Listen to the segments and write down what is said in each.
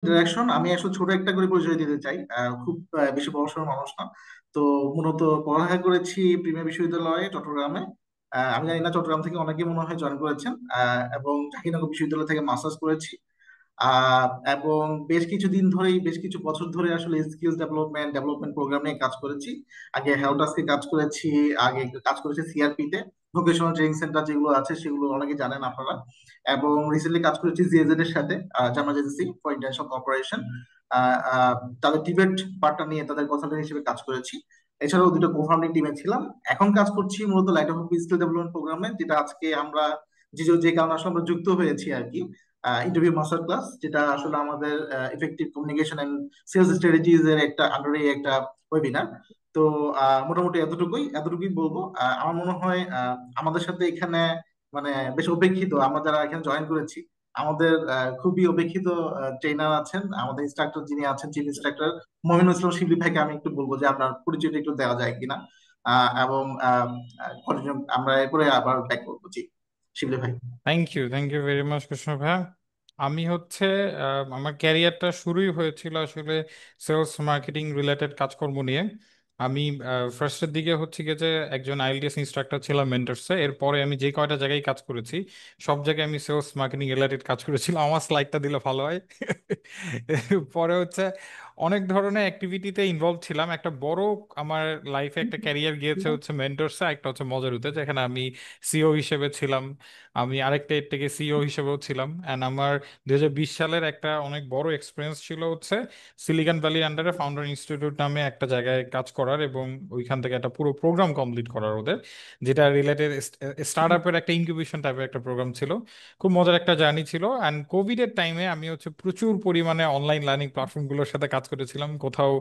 Direction আমি আসলে ছোট একটা করে পরিচয় দিতে চাই। খুব বেশি পড়াশোনার মানুষ না। তো মূলত পড়ালেখা করেছি প্রিমিয়ার বিশ্ববিদ্যালয়ে চট্টগ্রামে। আমি জানি না চট্টগ্রাম থেকে অনেকেই মনে হয় জয়েন করেছেন। এবং জাহাঙ্গীরনগর বিশ্ববিদ্যালয় থেকে মাস্টার্স করেছি। আহ, এবং বেশ কিছু বছর ধরে আসলে স্কিলস ডেভেলপমেন্ট প্রোগ্রাম নিয়ে কাজ করেছি। আগে হেলটাসকে কাজ করেছি। আগে কাজ করেছি সিআরপি তে, ভোকেশনাল ট্রেনিং সেন্টার যেগুলো আছে সেগুলো অনেকে জানেন আপনারা। এবং রিসেন্টলি কাজ করেছি জিএজেড এর সাথে, German agency for international cooperation. তাদের টিবেট পার্টটা নিয়ে তাদের কনসালটেন্ট হিসেবে কাজ করেছি। এছাড়াও দুটো কোফাউন্ডিং টিমে ছিলাম। এখন কাজ করছি মূলত লাইট অফ স্কিল ডেভেলপমেন্ট প্রোগ্রামে, যেটা আজকে আমরা যে কারণে আসলে আমরা যুক্ত হয়েছি আর কি, ইন্টারভিউ মাস্টার ক্লাস, যেটা আসলে আমাদের effective communication and sales strategies এর একটা আন্ডারে একটা ওয়েবিনার। তো মোটামুটি এতটুকুই বলবো। আমার মনে হয় আমাদের সাথে এখানে মানে বেশ অপেক্ষিত, আমরা যারা এখানে জয়েন করেছি আমাদের খুবই অপেক্ষিত ট্রেনার আছেন, আমাদের ইনস্ট্রাক্টর যিনি আছেন, চিফ ইনস্ট্রাক্টর মমিনুল ইসলাম শিবলি ভাইকে আমি একটু বলবো যে আপনার পরিচয়টা একটু দেওয়া যায় কিনা। এবং আমরা এরপরে আবার ব্যাক করবো। জি, শিবলি ভাই। Thank you very much Krishna ভাইয়া। আমি হচ্ছে আমার ক্যারিয়ারটা শুরুই হয়েছিল আসলে সেলস মার্কেটিং রিলেটেড কাজকর্ম নিয়ে। আমি ফার্স্টের দিকে হচ্ছে গিয়ে যে একজন আইএলটিএস ইনস্ট্রাক্টর ছিলাম মেন্টরসে। এরপরে আমি যে কয়টা জায়গায় কাজ করেছি সব জায়গায় আমি সেলস মার্কেটিং রিলেটেড কাজ করেছিলাম। আমার স্লাইডটা দিলে ভালো হয়। পরে হচ্ছে অনেক ধরনের অ্যাক্টিভিটিতে ইনভলভ ছিলাম। একটা বড় আমার লাইফে একটা ক্যারিয়ার গিয়েছে হচ্ছে মেন্টরসে, একটা হচ্ছে মজারুতে, যেখানে আমি সিও হিসেবে ছিলাম। আমি আরেকটা এর থেকে সিইও হিসেবেও ছিলাম। অ্যান্ড আমার 2020 সালের একটা অনেক বড় এক্সপিরিয়েন্স ছিল হচ্ছে সিলিকন ভ্যালি আন্ডারে ফাউন্ডার ইনস্টিটিউট নামে একটা জায়গায় কাজ করার, এবং ওইখান থেকে একটা পুরো প্রোগ্রাম কমপ্লিট করার ওদের, যেটা রিলেটেড স্টার্ট আপের একটা ইনকিউবেশন টাইপের একটা প্রোগ্রাম ছিল। খুব মজার একটা জার্নি ছিল। অ্যান্ড কোভিডের টাইমে আমি হচ্ছে প্রচুর পরিমাণে অনলাইন লার্নিং প্ল্যাটফর্মগুলোর সাথে কাজ করেছিলাম। কোথাও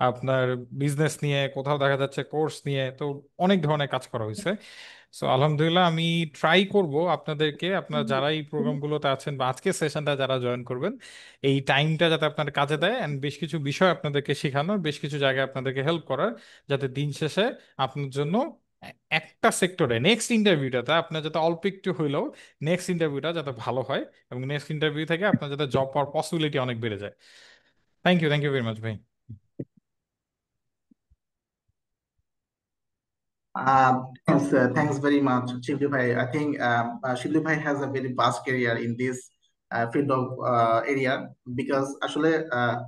আপনার বিজনেস নিয়ে, কোথাও দেখা যাচ্ছে কোর্স নিয়ে, তো অনেক ধরনের কাজ করা হয়েছে। সো আলহামদুলিল্লাহ, আমি ট্রাই করব আপনাদেরকে, আপনারা যারা এই প্রোগ্রামগুলোতে আছেন বা আজকের সেশনটা যারা জয়েন করবেন, এই টাইমটা যাতে আপনার কাজে দেয় অ্যান্ড বেশ কিছু বিষয় আপনাদেরকে শেখানোর, বেশ কিছু জায়গায় আপনাদেরকে হেল্প করার, যাতে দিন শেষে আপনার জন্য একটা সেক্টরে নেক্সট ইন্টারভিউটাতে আপনার যাতে অল্প একটু হইলেও নেক্সট ইন্টারভিউটা যাতে ভালো হয়, এবং নেক্সট ইন্টারভিউ থেকে আপনার যাতে জব পাওয়ার পসিবিলিটি অনেক বেড়ে যায়। থ্যাংক ইউ ভেরি মাচ ভাই। Thanks very much, Shivli Bhai. I think Shivli Bhai has a very vast career in this field of area, because আসলে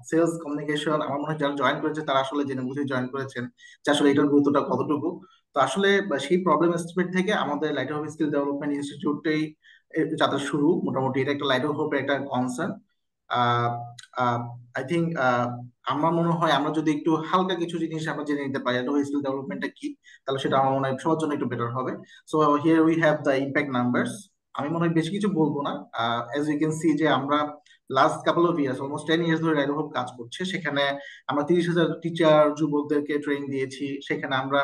সেলস কমিউনিকেশন আমার মনে হয় যারা জয়েন করেছে তারা আসলে জেনে বুঝে জয়েন করেছেন যে আসলে এটার গুরুত্বটা কতটুকু। তো আসলে সেই প্রবলেম এস্টিমেট থেকে আমাদের লাইট অফ স্কিল ডেভেলপমেন্ট ইনস্টিটিউটটাই যাত্রা শুরু। মোটামুটি এটা একটা লাইট অফ হোপের একটা কনসার্ন। আই থিঙ্ক আমার মনে হয় আমরা যদি একটু হালকা কিছু জিনিস আমরা জেনে নিতে পারি লাইট অফ স্কিল ডেভেলপমেন্টটা কি, তাহলে সেটা আমার মনে হয় সবার জন্য একটু বেটার হবে। So here we have the impact numbers. আমি মনে হয় বেশি কিছু বলবো না। অ্যাজ ইউ ক্যান সি যে আমরা last couple of years, almost 10 years ধরে রাইড হোপ কাজ করছে। সেখানে আমরা 30,000 টিচার যুবকদেরকে ট্রেনিং দিয়েছি। সেখানে আমরা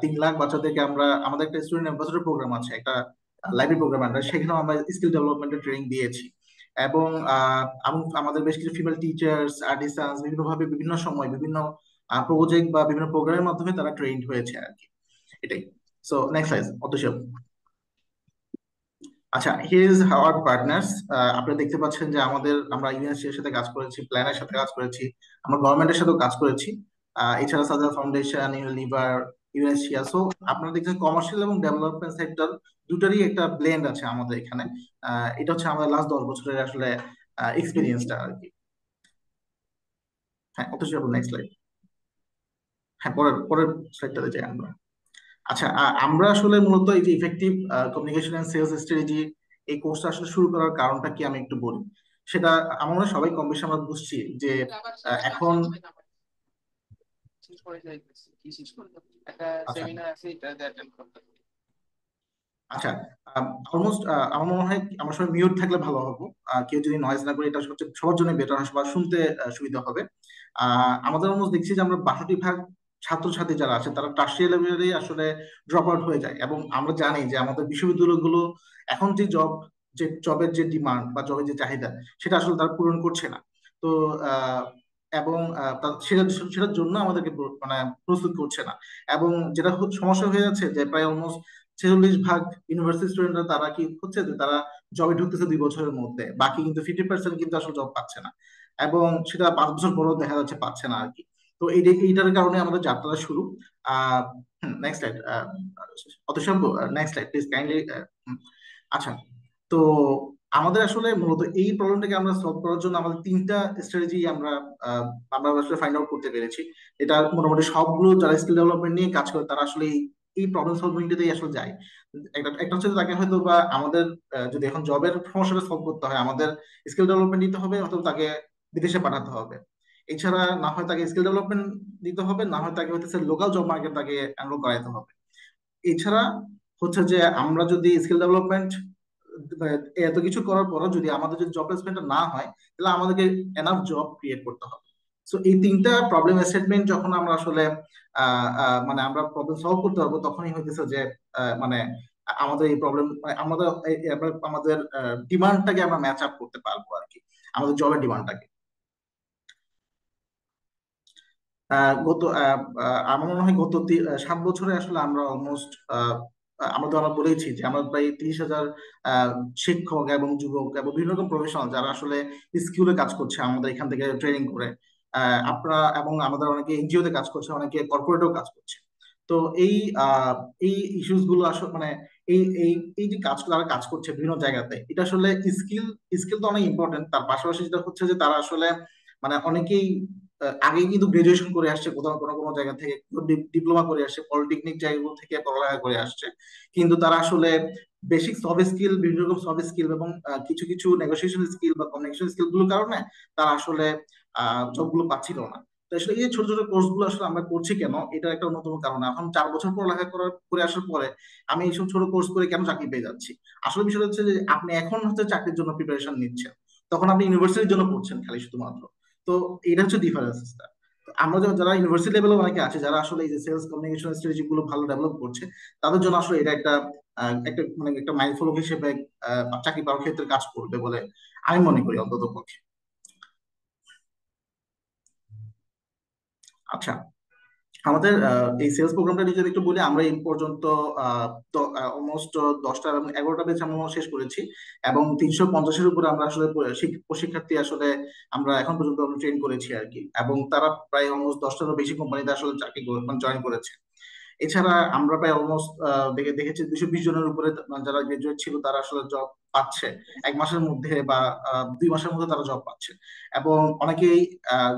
3 লাখ বাচ্চাদেরকে আমরা, আমাদের একটা স্টুডেন্ট অ্যাম্বাসেডর প্রোগ্রাম আছে, একটা লাইব্রেরি প্রোগ্রাম, আমরা সেখানেও আমরা স্কিল ডেভেলপমেন্টের ট্রেনিং দিয়েছি। এবং আমাদের বেশ কিছু ফিমেল টিচার্স আর্টিসানস বিভিন্নভাবে বিভিন্ন সময় বিভিন্ন প্রজেক্ট বা বিভিন্ন প্রোগ্রামের মাধ্যমে তারা ট্রেন্ড হয়েছে আর কি। এটাই। সো নেক্সট স্লাইড অতসব। আচ্ছা, হিয়ার ইজ আওয়ার পার্টনার্স। আপনারা দেখতে পাচ্ছেন যে আমরা ইউএনসি এর সাথে কাজ করেছি, প্ল্যানের সাথে কাজ করেছি, আমরা গভর্নমেন্টের সাথেও কাজ করেছি। এছাড়া সাজার ফাউন্ডেশন, ইউনিলিভার, ইউএনসিয়া। সো আপনারা দেখছেন কমার্শিয়াল এবং ডেভেলপমেন্ট সেক্টর দুটারই একটা ব্লেন্ড আছে আমাদের এখানে। এটা হচ্ছে আমাদের লাস্ট 10 বছরের আসলে এক্সপিরিয়েন্সটা আর কি। হ্যাঁ, অতসব নেক্সট স্লাইড। হ্যাঁ, পরের পরের স্লাইডটাতে যাই আমরা। আচ্ছা, আমরা আসলে মূলত এই যে effective communication and sales strategy এই কোর্সটা আসলে শুরু করার কারণটা কি আমি একটু বলি। সেটা আমার মনে হয় সবাই কম বেশি আমরা বুঝছি যে এখন। আচ্ছা, আচ্ছা, অলমোস্ট আমার মনে হয় আমার সবাই মিউট থাকলে ভালো হবে। কেউ যদি নয়েজ না করে, এটা হচ্ছে সবার জন্য বেটার হয়, সবার শুনতে সুবিধা হবে। আমাদের অলমোস্ট দেখছি যে আমরা 62% ছাত্রছাত্রী যারা আছে তারা টার্সিয়ারি লেভেলে আসলে ড্রপ আউট হয়ে যায়। এবং আমরা জানি যে আমাদের বিশ্ববিদ্যালয়গুলো এখন যে জবের যে ডিমান্ড বা জবের যে চাহিদা, সেটা আসলে তারা পূরণ করছে না। তো আহ, এবং সেটার জন্য আমাদেরকে মানে প্রস্তুত করছে না। এবং যেটা সমস্যা হয়ে যাচ্ছে যে প্রায় অলমোস্ট 46% ইউনিভার্সিটি স্টুডেন্টরা তারা কি হচ্ছে যে তারা জবে ঢুকতেছে 2 বছরের মধ্যে, বাকি কিন্তু 50% কিন্তু আসলে জব পাচ্ছে না। এবং সেটা 5 বছর পরেও দেখা যাচ্ছে পাচ্ছে না আর কি। তো এইটার কারণে আমাদের যাত্রা শুরু। Ah next slide. অতসব, নেক্সট স্লাইড প্লিজ কাইন্ডলি। আচ্ছা, তো আমাদের আসলে মূলত এই প্রবলেমটাকে আমরা সলভ করার জন্য আমাদের তিনটা স্ট্র্যাটেজি আমরা আহ, আমরা আসলে ফাইন্ড আউট করতে পেরেছি। এটা মোটামুটি সবগুলো যারা স্কিল ডেভেলপমেন্ট নিয়ে কাজ করে তারা আসলে এই প্রবলেম সলভিংটাতেই আসলে যায়। একটা একটা হচ্ছে তাকে হয়তো বা আমাদের যদি এখন জবের সমস্যাটা সলভ করতে হয়, আমাদের স্কিল ডেভেলপমেন্ট দিতে হবে, অথবা তাকে বিদেশে পাঠাতে হবে। এছাড়া না হয় তাকে স্কিল ডেভেলপমেন্ট দিতে হবে, না হয় তাকে হচ্ছে লোকাল জব মার্কেট তাকে এনরোল করাতে হবে। এছাড়া হচ্ছে যে আমরা যদি স্কিল ডেভেলপমেন্ট এত কিছু করার পরও যদি আমাদের যদি জব প্লেসমেন্ট না হয়, তাহলে আমাদেরকে এনাফ জব ক্রিয়েট করতে হবে। সো এই তিনটা প্রবলেম স্টেটমেন্ট যখন আমরা আসলে মানে আমরা প্রবলেম সলভ করতে পারবো, তখনই হইতেছে যে মানে আমাদের এই প্রবলেম, আমাদের আমাদের ডিমান্ডটাকে আমরা ম্যাচ আপ করতে পারবো আর কি, আমাদের জবের ডিমান্ডটাকে। গত আমার মনে হয় গত 7 বছরে আসলে আমরা অলমোস্ট আমরা তো আমরা বলেইছি যে আমরা প্রায় 30,000 আহ, শিক্ষক এবং যুবক এবং বিভিন্ন রকম প্রফেশনাল যারা আসলে স্কুলে কাজ করছে আমাদের এখান থেকে ট্রেনিং করে। আপনারা এবং আমাদের অনেকে এনজিও তে কাজ করছে, অনেকে কর্পোরেটেও কাজ করছে। তো এই আহ, এই ইস্যুস গুলো আসলে মানে এই এই এই যে কাজ তারা কাজ করছে বিভিন্ন জায়গাতে, এটা আসলে স্কিল স্কিল তো অনেক ইম্পর্টেন্ট। তার পাশাপাশি যেটা হচ্ছে যে তারা আসলে মানে অনেকেই আগেই কিন্তু গ্রাজুয়েশন করে আসছে কোথাও কোনো কোনো জায়গা থেকে, ডিপ্লোমা করে আসছে, পলিটেকনিক জায়গাগুলো থেকে পড়ালেখা করে আসছে। কিন্তু তারা আসলে বেসিক সফট স্কিল, বিভিন্ন রকম সফট স্কিল এবং কিছু কিছু নেগোসিয়েশন স্কিল বা কমিউনিকেশন স্কিল গুলোর কারণে তারা আসলে জবগুলো পাচ্ছিল না। তো আসলে এই যে ছোট ছোট কোর্স গুলো আসলে আমরা করছি কেন, এটা একটা অন্যতম কারণ। এখন 4 বছর পড়ালেখা করার করে আসার পরে আমি এইসব ছোট কোর্স করে কেন চাকরি পেয়ে যাচ্ছি? আসলে বিষয়টা হচ্ছে যে আপনি এখন হচ্ছে চাকরির জন্য প্রিপারেশন নিচ্ছেন, তখন আপনি ইউনিভার্সিটির জন্য পড়ছেন খালি শুধুমাত্র। তো এটা হচ্ছে ডিফারেন্সটা। আমরা যারা ইউনিভার্সিটি লেভেলে অনেকে আছে যারা আসলে এই যে সেলস কমিউনিকেশন স্ট্র্যাটেজি গুলো ভালো ডেভেলপ করছে, তাদের জন্য আসলে এটা একটা একটা মানে একটা মাইলফলক হিসেবে চাকরি পাওয়ার ক্ষেত্রে কাজ করবে বলে আমি মনে করি অন্তত পক্ষে। আচ্ছা, আমাদের এই সেলস প্রোগ্রামটা নিয়ে যদি একটু বলি, আমরা এই পর্যন্ত অলমোস্ট 10টা এবং 11টা ব্যাচ আমরা শেষ করেছি, এবং 350-এর উপরে আমরা আসলে প্রশিক্ষার্থী আসলে আমরা এখন পর্যন্ত ট্রেন করেছি আর কি। এবং তারা প্রায় অলমোস্ট 10টারও বেশি কোম্পানিতে আসলে চাকরি জয়েন করেছে। এছাড়া আমরা প্রায় অলমোস্ট দেখেছি 220 জনের উপরে যারা গ্রাজুয়েট ছিল তারা আসলে জব পাচ্ছে 1 মাসের মধ্যে বা 2 মাসের মধ্যে তারা জব পাচ্ছে। এবং অনেকেই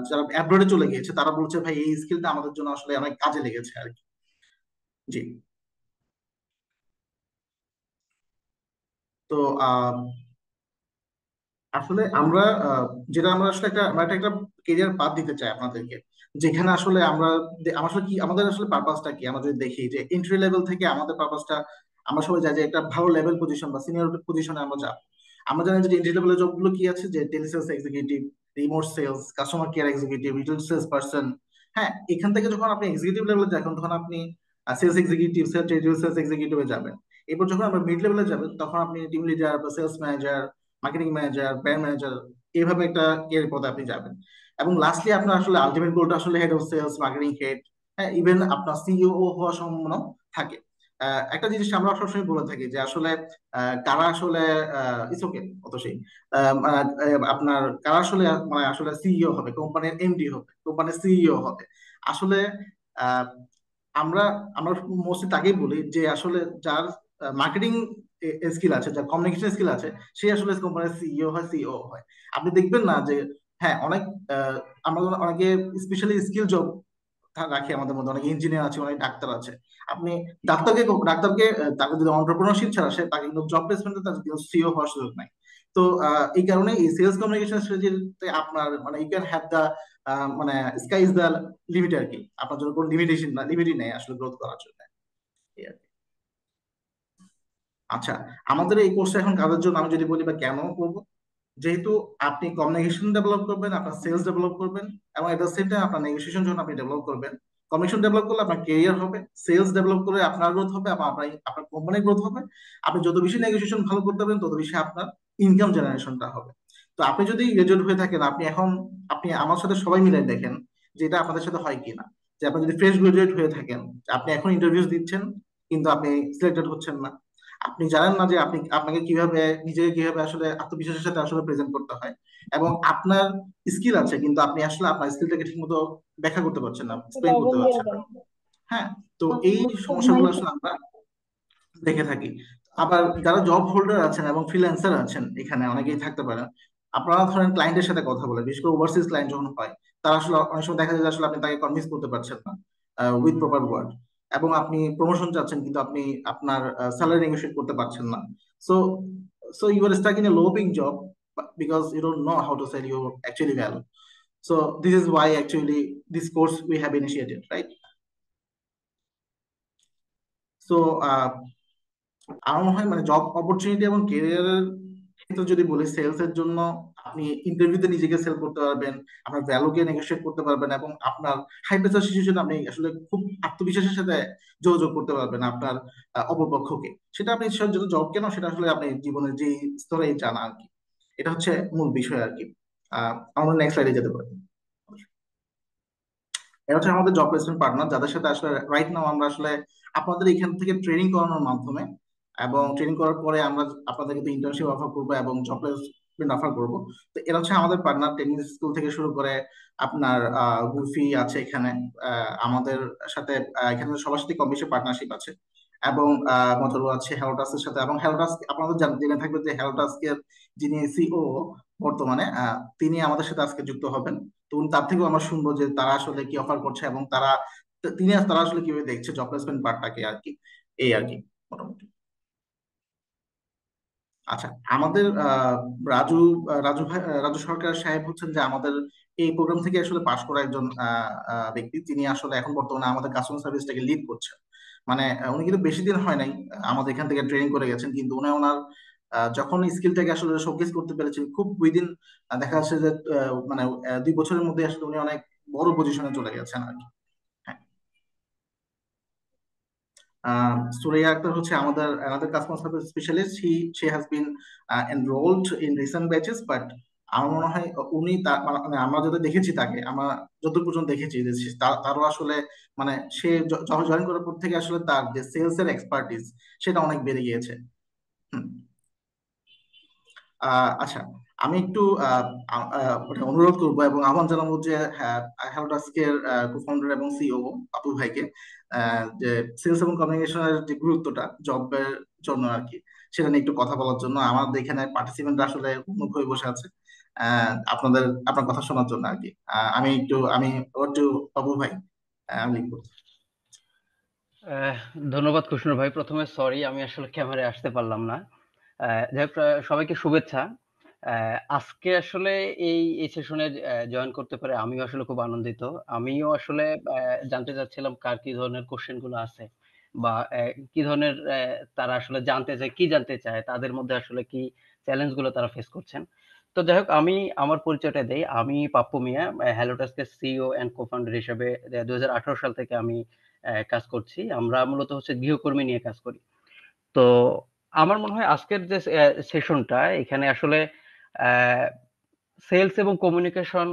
যারা অ্যাব্রোডে চলে গিয়েছে তারা বলছে ভাই এই স্কিলটা আমাদের জন্য আসলে অনেক কাজে লেগেছে আর কি। জি। তো আসলে আমরা যেটা আমরা আসলে একটা কেরিয়ার পাথ দিতে চাই আপনাদেরকে, যেখানে আসলে আমরা আমরা আসলে কি আমাদের আসলে পারপাসটা কি, আমরা যদি দেখি যে এন্ট্রি লেভেল থেকে আমাদের পারপাসটা, আমরা সবাই চাই যে একটা ভালো লেভেল পজিশন বা সিনিয়র পজিশনে আমরা যাব। আমরা জানি যে এন্ট্রি লেভেলের জব গুলো কি আছে, যে telesales executive, remote sales, customer care executive, retail sales person. হ্যাঁ, এখান থেকে যখন আপনি এক্সিকিউটিভ লেভেলে যাবেন তখন আপনি সেলস এক্সিকিউটিভ, রিটেল সেলস এক্সিকিউটিভে যাবেন। এরপর যখন আমরা মিড লেভেলে যাবেন তখন আপনি টিম লিডার বা sales manager, marketing manager, brand manager, এইভাবে একটা কেরিয়ার পথে আপনি যাবেন। এবং লাস্টলি আপনার আসলে আলটিমেট গোলটা আসলে head of sales, marketing head, হ্যাঁ, ইভেন আপনার সিইও হওয়ার সম্ভাবনা থাকে। একটা জিনিস আমরা সবসময় বলে থাকি যে আসলে কারা আসলে ইটস ওকে অত সেই আপনার কারা আসলে মানে আসলে সিইও হবে, কোম্পানির এমডি হবে, কোম্পানির সিইও হবে। আসলে আহ, আমরা আমরা মোস্টলি তাকেই বলি যে আসলে যার মার্কেটিং স্কিল আছে, যার কমিউনিকেশন স্কিল আছে, সে আসলে কোম্পানির সিইও হয়, সিইও হয়। আপনি দেখবেন না যে হ্যাঁ অনেক আহ, আমরা অনেকে স্পেশালি স্কিল জব রাখি, আমাদের মধ্যে অনেক ইঞ্জিনিয়ার আছে, অনেক ডাক্তার আছে। আপনি ডাক্তারকে তাকে যদি অন্টারপ্রেনারশিপ ছাড়া সে তাকে কিন্তু জব প্লেসমেন্টে তার সিইও হওয়ার সুযোগ নাই। তো এই কারণে এই সেলস কমিউনিকেশন স্ট্র্যাটেজিতে আপনার মানে ইউ ক্যান হ্যাভ দা মানে স্কাই ইজ দা লিমিট আর কি, আপনার জন্য কোনো লিমিটেশন না, লিমিটই নেই আসলে গ্রোথ করার জন্য। এই আর কি। আচ্ছা, আমাদের এই কোর্সটা এখন কাদের জন্য আমি যদি বলি বা কেন করবো, যেহেতু আপনি কমিউনিকেশন ডেভেলপ করবেন, আপনার সেলস ডেভেলপ করবেন, এবং এট দ্য সেম টাইম আপনার নেগোসিয়েশন যখন আপনি ডেভেলপ করবেন। কমিউনিকেশন ডেভেলপ করলে আপনার কেরিয়ার হবে, সেলস ডেভেলপ করে আপনার গ্রোথ হবে এবং আপনার আপনার কোম্পানির গ্রোথ হবে। আপনি যত বেশি নেগোসিয়েশন ভালো করতে পারবেন তত বেশি আপনার ইনকাম জেনারেশনটা হবে। তো আপনি যদি গ্রাজুয়েট হয়ে থাকেন, আপনি এখন আপনি আমার সাথে সবাই মিলাই দেখেন যে এটা আপনাদের সাথে হয় কিনা। যে আপনি যদি ফ্রেশ গ্রাজুয়েট হয়ে থাকেন, আপনি এখন ইন্টারভিউ দিচ্ছেন কিন্তু আপনি সিলেক্টেড হচ্ছেন না। আপনি জানেন না যে আপনাকে কিভাবে নিজেকে কিভাবে আসলে আত্মবিশ্বাসের সাথে আসলে প্রেজেন্ট করতে হয়, এবং আপনার স্কিল আছে কিন্তু আপনি আসলে আপনার স্কিলটাকে ঠিকমতো ব্যাখ্যা করতে পারছেন না, এক্সপ্লেন করতে লবণ দিয়ে পারছেন না। দেন। হ্যাঁ, তো এই খুব সমস্যাগুলো মাইকে। আসলে আমরা দেখে থাকি। আবার যারা জব হোল্ডার আছেন এবং ফ্রিল্যান্সার আছেন, এখানে অনেকেই থাকতে পারেন। আপনারা ধরেন ক্লায়েন্টের সাথে কথা বলে, বিশেষ করে ওভারসিজ ক্লায়েন্ট যখন হয়, তারা আসলে অনেক সময় দেখা যায় যে আসলে আপনি তাকে কনভিন্স করতে পারছেন না উইথ প্রপার ওয়ার্ড, এবং আপনি প্রমোশন চাচ্ছেন কিন্তু আপনি আপনার স্যালারি নেগোশিয়েট করতে পারছেন না। So so you are stuck in a low paying job because you don't know how to sell your actually value. So this is why actually this course we have initiated, right? So আমার মনে হয় মানে job opportunity এবং কেরিয়ারের ক্ষেত্রে যদি বলি, sales এর জন্য আপনি ইন্টারভিউতে নিজেকে সেল করতে পারবেন, আপনার ভ্যালুকে নেগোশিয়েট করতে পারবেন, এবং আপনার হাই প্রেসার সিচুয়েশন আপনি আসলে খুব আত্মবিশ্বাসের সাথে যোগাযোগ করতে পারবেন আপনার অপরপক্ষকে। সেটা আপনি সেটার জন্য জব কেন, সেটা আসলে আপনি জীবনের যে স্তরে চান আর কি। এটা হচ্ছে মূল বিষয় আর কি। আমরা নেক্সট স্লাইডে যেতে পারি। এটা হচ্ছে আমাদের জব প্লেসমেন্ট পার্টনার, যাদের সাথে আসলে রাইট নাও আমরা আসলে আপনাদের এখান থেকে ট্রেনিং করানোর মাধ্যমে, এবং ট্রেনিং করার পরে আমরা আপনাদেরকে তো ইন্টার্নশিপ অফার করবো এবং জব প্লেসমেন্ট অফার করবো। তো এরা হচ্ছে আমাদের পার্টনার, ট্রেনিং স্কুল থেকে শুরু করে আপনার গুলফি আছে এখানে আমাদের সাথে, এখানে সবার সাথে কম বেশি পার্টনারশিপ আছে, এবং মজরু আছে হ্যালোটাসের সাথে। এবং হ্যালোটাস আপনাদের জেনে থাকবে যে হ্যালোটাসকের যিনি সিও বর্তমানে, তিনি আমাদের সাথে আজকে যুক্ত হবেন। তো তার থেকেও আমরা শুনবো যে তারা আসলে কি অফার করছে, এবং তারা আসলে কিভাবে দেখছে জব প্লেসমেন্ট পার্টটাকে আর কি। এই আর কি মোটামুটি। আচ্ছা, আমাদের রাজু রাজু ভাই, রাজু সরকার সাহেব হচ্ছেন যে আমাদের এই প্রোগ্রাম থেকে আসলে পাশ করা একজন ব্যক্তি। তিনি আসলে এখন বর্তমানে আমাদের কাস্টমার সার্ভিসটাকে লিড করছেন। মানে উনি কিন্তু বেশি দিন হয় নাই আমাদের এখান থেকে ট্রেনিং করে গেছেন, কিন্তু উনি ওনার যখন স্কিলটাকে আসলে শোকেস করতে পেরেছেন খুব উইদিন, দেখা যাচ্ছে যে মানে 2 বছরের মধ্যে আসলে উনি অনেক বড় পজিশনে চলে গেছেন আর কি। হ্যাঁ। সুরাইয়া আক্তার হচ্ছে আমাদের another customer service specialist. She has been enrolled in recent batches, but আমার মনে হয় উনি মানে আমরা যত দেখেছি তাকে, আমরা যত পর্যন্ত দেখেছি যে তারও আসলে মানে সে জয়েন করার পর থেকে আসলে তার যে সেলস এর এক্সপার্টিস সেটা অনেক বেড়ে গিয়েছে। হুম। আচ্ছা, আমি একটু মানে অনুরোধ করবো এবং আহ্বান জানাবো যে হ্যালোটাস্কের কোফাউন্ডার এবং সিইও আপু ভাইকে, যে সেলস এবং কমিউনিকেশনের যে গুরুত্বটা জবের জন্য আর কি, সেটা নিয়ে একটু কথা বলার জন্য। আমাদের এখানে পার্টিসিপেন্ট আসলে উন্মুখ হয়ে বসে আছে আপনার কথা শোনার জন্য আর কি। আমি ওর টু বাবু ভাই, আমি লিখবো। আহ, ধন্যবাদ কুশনুর ভাই। প্রথমে সরি, আমি আসলে ক্যামেরায় আসতে পারলাম না। যাই হোক, সবাইকে শুভেচ্ছা। আজকে আসলে এই সেশনে জয়েন করতে পারে আমিও আসলে খুব আনন্দিত। আমিও আসলে জানতে চাচ্ছিলাম কার কি ধরনের কোশ্চেন গুলো আছে, বা কি ধরনের তারা আসলে জানতে চায়, কি জানতে চায়, তাদের মধ্যে আসলে কি চ্যালেঞ্জ গুলো তারা ফেস করছেন। তো যাই হোক, আমি আমার পরিচয়টা দেই। আমি পাপ্পু মিয়া, হ্যালোটাস্কের সিইও অ্যান্ড কোফাউন্ডার হিসেবে 2018 সাল থেকে আমি কাজ করছি। আমরা মূলত হচ্ছে গৃহকর্মী নিয়ে কাজ করি। তো আমার মনে হয় আজকের যে সেশনটা, এখানে আসলে সেলস এবং কমিউনিকেশন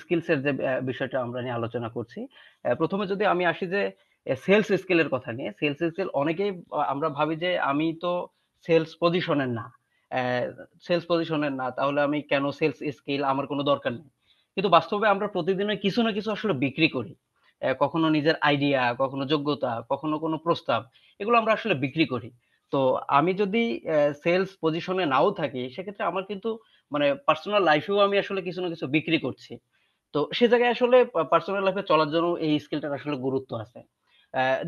স্কিলস এর যে বিষয়টা আমরা নিয়ে আলোচনা করছি। প্রথমে যদি আমি আসি যে সেলস স্কিলের কথা নিয়ে, সেলস স্কিল অনেকেই আমরা ভাবি যে আমি তো সেলস পজিশনের না, সেলস পজিশনের না, তাহলে আমি কেন সেলস স্কিল, আমার কোনো দরকার নেই। কিন্তু বাস্তবে আমরা প্রতিদিনই কিছু না কিছু আসলে বিক্রি করি। কখনো নিজের আইডিয়া, কখনো যোগ্যতা, কখনো কোনো প্রস্তাব, এগুলো আমরা আসলে বিক্রি করি। তো আমি যদি সেলস পজিশনে নাও থাকি, সেক্ষেত্রে আমার কিন্তু মানে পার্সোনাল লাইফেও আমি আসলে কিছু না কিছু বিক্রি করছি। তো সে জায়গায় আসলে পার্সোনাল লাইফে চলার জন্য এই স্কিলটার আসলে গুরুত্ব আছে।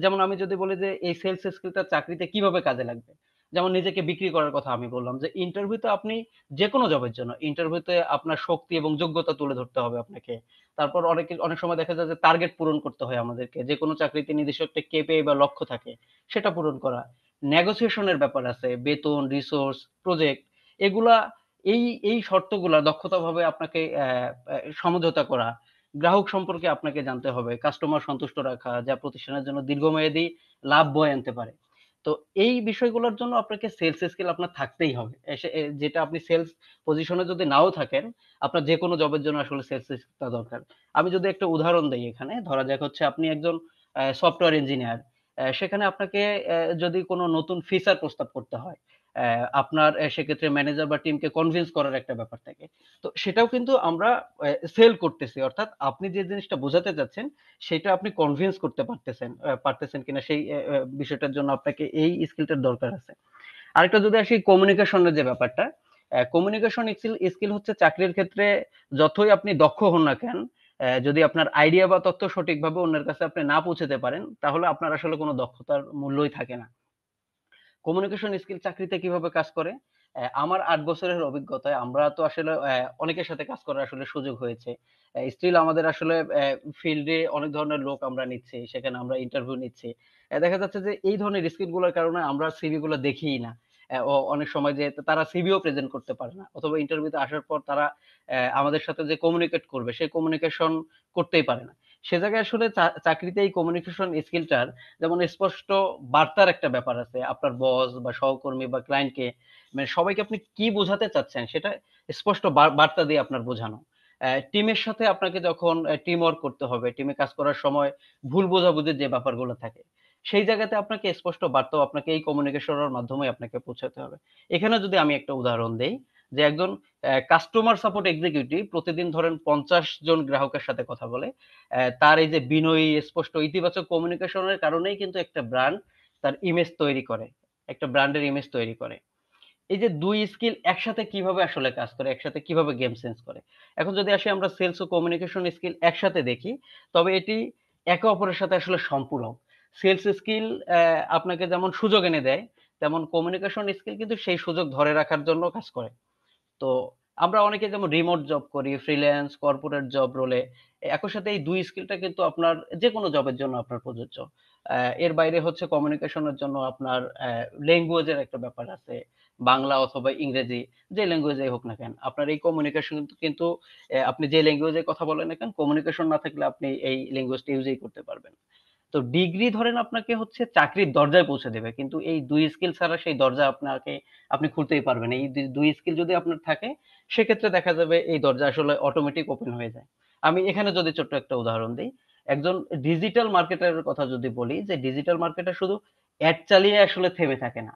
যেমন আমি যদি বলি যে এই সেলস স্কিলটা চাকরিতে কিভাবে কাজে লাগবে, যেমন নিজেকে বিক্রি করার কথা আমি বললাম, যে ইন্টারভিউতে আপনি যে কোনো জবের জন্য ইন্টারভিউতে আপনার শক্তি এবং যোগ্যতা তুলে ধরতে হবে আপনাকে। তারপর অনেক সময় দেখা যায় যে টার্গেট পূরণ করতে হয় আমাদেরকে, যে কোনো চাকরিতে নির্দিষ্ট একটা কেপিআই বা লক্ষ্য থাকে, সেটা পূরণ করা। নেগোসিয়েশনের ব্যাপার আছে, বেতন, রিসোর্স, প্রজেক্ট, এগুলা, এই এই শর্তগুলা দক্ষতাভাবে আপনাকে সমঝোতা করা, গ্রাহক সম্পর্কে আপনাকে জানতে হবে, কাস্টমার সন্তুষ্ট রাখা, যা প্রতিষ্ঠানের জন্য দীর্ঘমেয়াদী লাভ বয়ে আনতে পারে। তো এই বিষয়গুলোর জন্য আপনাকে সেলস স্কিল আপনার থাকতেই হবে। যেটা আপনি সেলস পজিশনে যদি নাও থাকেন, আপনার যে কোনো জবের জন্য আসলে সেলস স্কিলটা দরকার। আমি যদি একটা উদাহরণ দেই, এখানে ধরা যাক হচ্ছে আপনি একজন সফটওয়্যার ইঞ্জিনিয়ার, সেখানে আপনাকে যদি কোনো নতুন ফিচার প্রস্তাব করতে হয়, আপনার সেক্ষেত্রে ম্যানেজার বা টিমকে কনভিন্স করার একটা ব্যাপার থাকে। তো সেটাও কিন্তু আমরা সেল করতেছি, অর্থাৎ আপনি যে জিনিসটা বোঝাতে চাচ্ছেন সেটা আপনি কনভিন্স করতে পারতেছেন কিনা সেই বিষয়টার জন্য আপনাকে এই স্কিলটার দরকার আছে। আরেকটা যদি আসি কমিউনিকেশনের যে ব্যাপারটা, কমিউনিকেশন স্কিল স্কিল হচ্ছে চাকরির ক্ষেত্রে যতই আপনি দক্ষ হন না কেন, যদি আপনার আইডিয়া বা তথ্য সঠিকভাবে অন্যের কাছে আপনি না পৌঁছাতে পারেন, তাহলে আপনার আসলে কোনো দক্ষতার মূল্যই থাকে না। কমিউনিকেশন স্কিল চাকরিতে কিভাবে কাজ করে? আমার ৮ বছরের অভিজ্ঞতায় আমরা তো আসলে অনেকের সাথে কাজ করার আসলে সুযোগ হয়েছে। স্টিল আমাদের আসলে ফিল্ডে অনেক ধরনের লোক আমরা নিচ্ছি। সেখানে আমরা ইন্টারভিউ নিচ্ছি। দেখা যাচ্ছে যে এই ধরনের স্কিল গুলোর কারণে আমরা সিভি গুলো দেখিই না। অনেক সময় যে তারা সিভিও প্রেজেন্ট করতে পারে না। অথবা ইন্টারভিউতে আসার পর তারা আমাদের সাথে যে কমিউনিকেট করবে সেই কমিউনিকেশন করতেই পারে না। সে জায়গায় আসলে চাকরিতে এই কমিউনিকেশন স্কিলটার যেমন স্পষ্ট বার্তার একটা ব্যাপার আছে। আপনার বস বা সহকর্মী বা ক্লায়েন্টকে মানে সবাইকে আপনি কি বোঝাতে চাচ্ছেন সেটা স্পষ্ট বার্তা দিয়ে আপনার বোঝানো। টিমের সাথে আপনাকে যখন টিম ওয়ার্ক করতে হবে, টিমে কাজ করার সময় ভুল বোঝাবুঝির যে ব্যাপারগুলো থাকে, সেই জায়গাতে আপনাকে স্পষ্ট বার্তাও আপনাকে এই কমিউনিকেশনের মাধ্যমে আপনাকে পৌঁছাতে হবে। এখানে যদি আমি একটা উদাহরণ দেই, যে একজন কাস্টমার সাপোর্ট এক্সিকিউটিভ প্রতিদিন ধরেন ৫০ জন গ্রাহকের সাথে কথা বলে। তার এই যে বিনয়ী, স্পষ্ট, ইতিবাচক কমিউনিকেশনের কারণেই কিন্তু একটা ব্র্যান্ড তার ইমেজ তৈরি করে। একটা ব্র্যান্ডের ইমেজ তৈরি করে। এই যে ২ স্কিল একসাথে কিভাবে আসলে কাজ করে, একসাথে কিভাবে গেম সেন্স করে? এখন যদি আসি আমরা সেলস ও কমিউনিকেশন স্কিল একসাথে দেখি, তবে এটি একে অপরের সাথে আসলে সম্পূরক। সেলস স্কিল আপনাকে যেমন সুযোগ এনে দেয়, তেমন কমিউনিকেশন স্কিল কিন্তু সেই সুযোগ ধরে রাখার জন্য কাজ করে। তো আমরা অনেকে যেমন রিমোট জব করি, ফ্রিল্যান্স, কর্পোরেট জব রোলে। একই সাথে এই ২ স্কিলটা কিন্তু আপনার যেকোনো জবের জন্য আপনার প্রযোজ্য। এর বাইরে হচ্ছে কমিউনিকেশনের জন্য আপনার ল্যাঙ্গুয়েজের একটা ব্যাপার আছে। বাংলা অথবা ইংরেজি, যে ল্যাঙ্গুয়েজেই হোক না কেন। আপনার এই কমিউনিকেশন কিন্তু আপনি যে ল্যাঙ্গুয়েজে কথা বলেন না কেন, কমিউনিকেশন না থাকলে আপনি এই ল্যাঙ্গুয়েজটা ইউজই করতে পারবেন না। তো ডিগ্রি ধরেন আপনাকে হচ্ছে চাকরির দরজায় পৌঁছে দেবে, কিন্তু এই ২ স্কিল ছাড়া সেই দরজা আপনি খুলতেই পারবেন না। এই ২ স্কিল যদি আপনার থাকে, সেক্ষেত্রে দেখা যাবে এই দরজা আসলে অটোমেটিক ওপেন হয়ে যায়। আমি এখানে যদি ছোট্ট একটা উদাহরণ দিই, একজন ডিজিটাল মার্কেটারের কথা যদি বলি, যে ডিজিটাল মার্কেটার শুধু অ্যাড চালিয়ে আসলে থেমে থাকে না।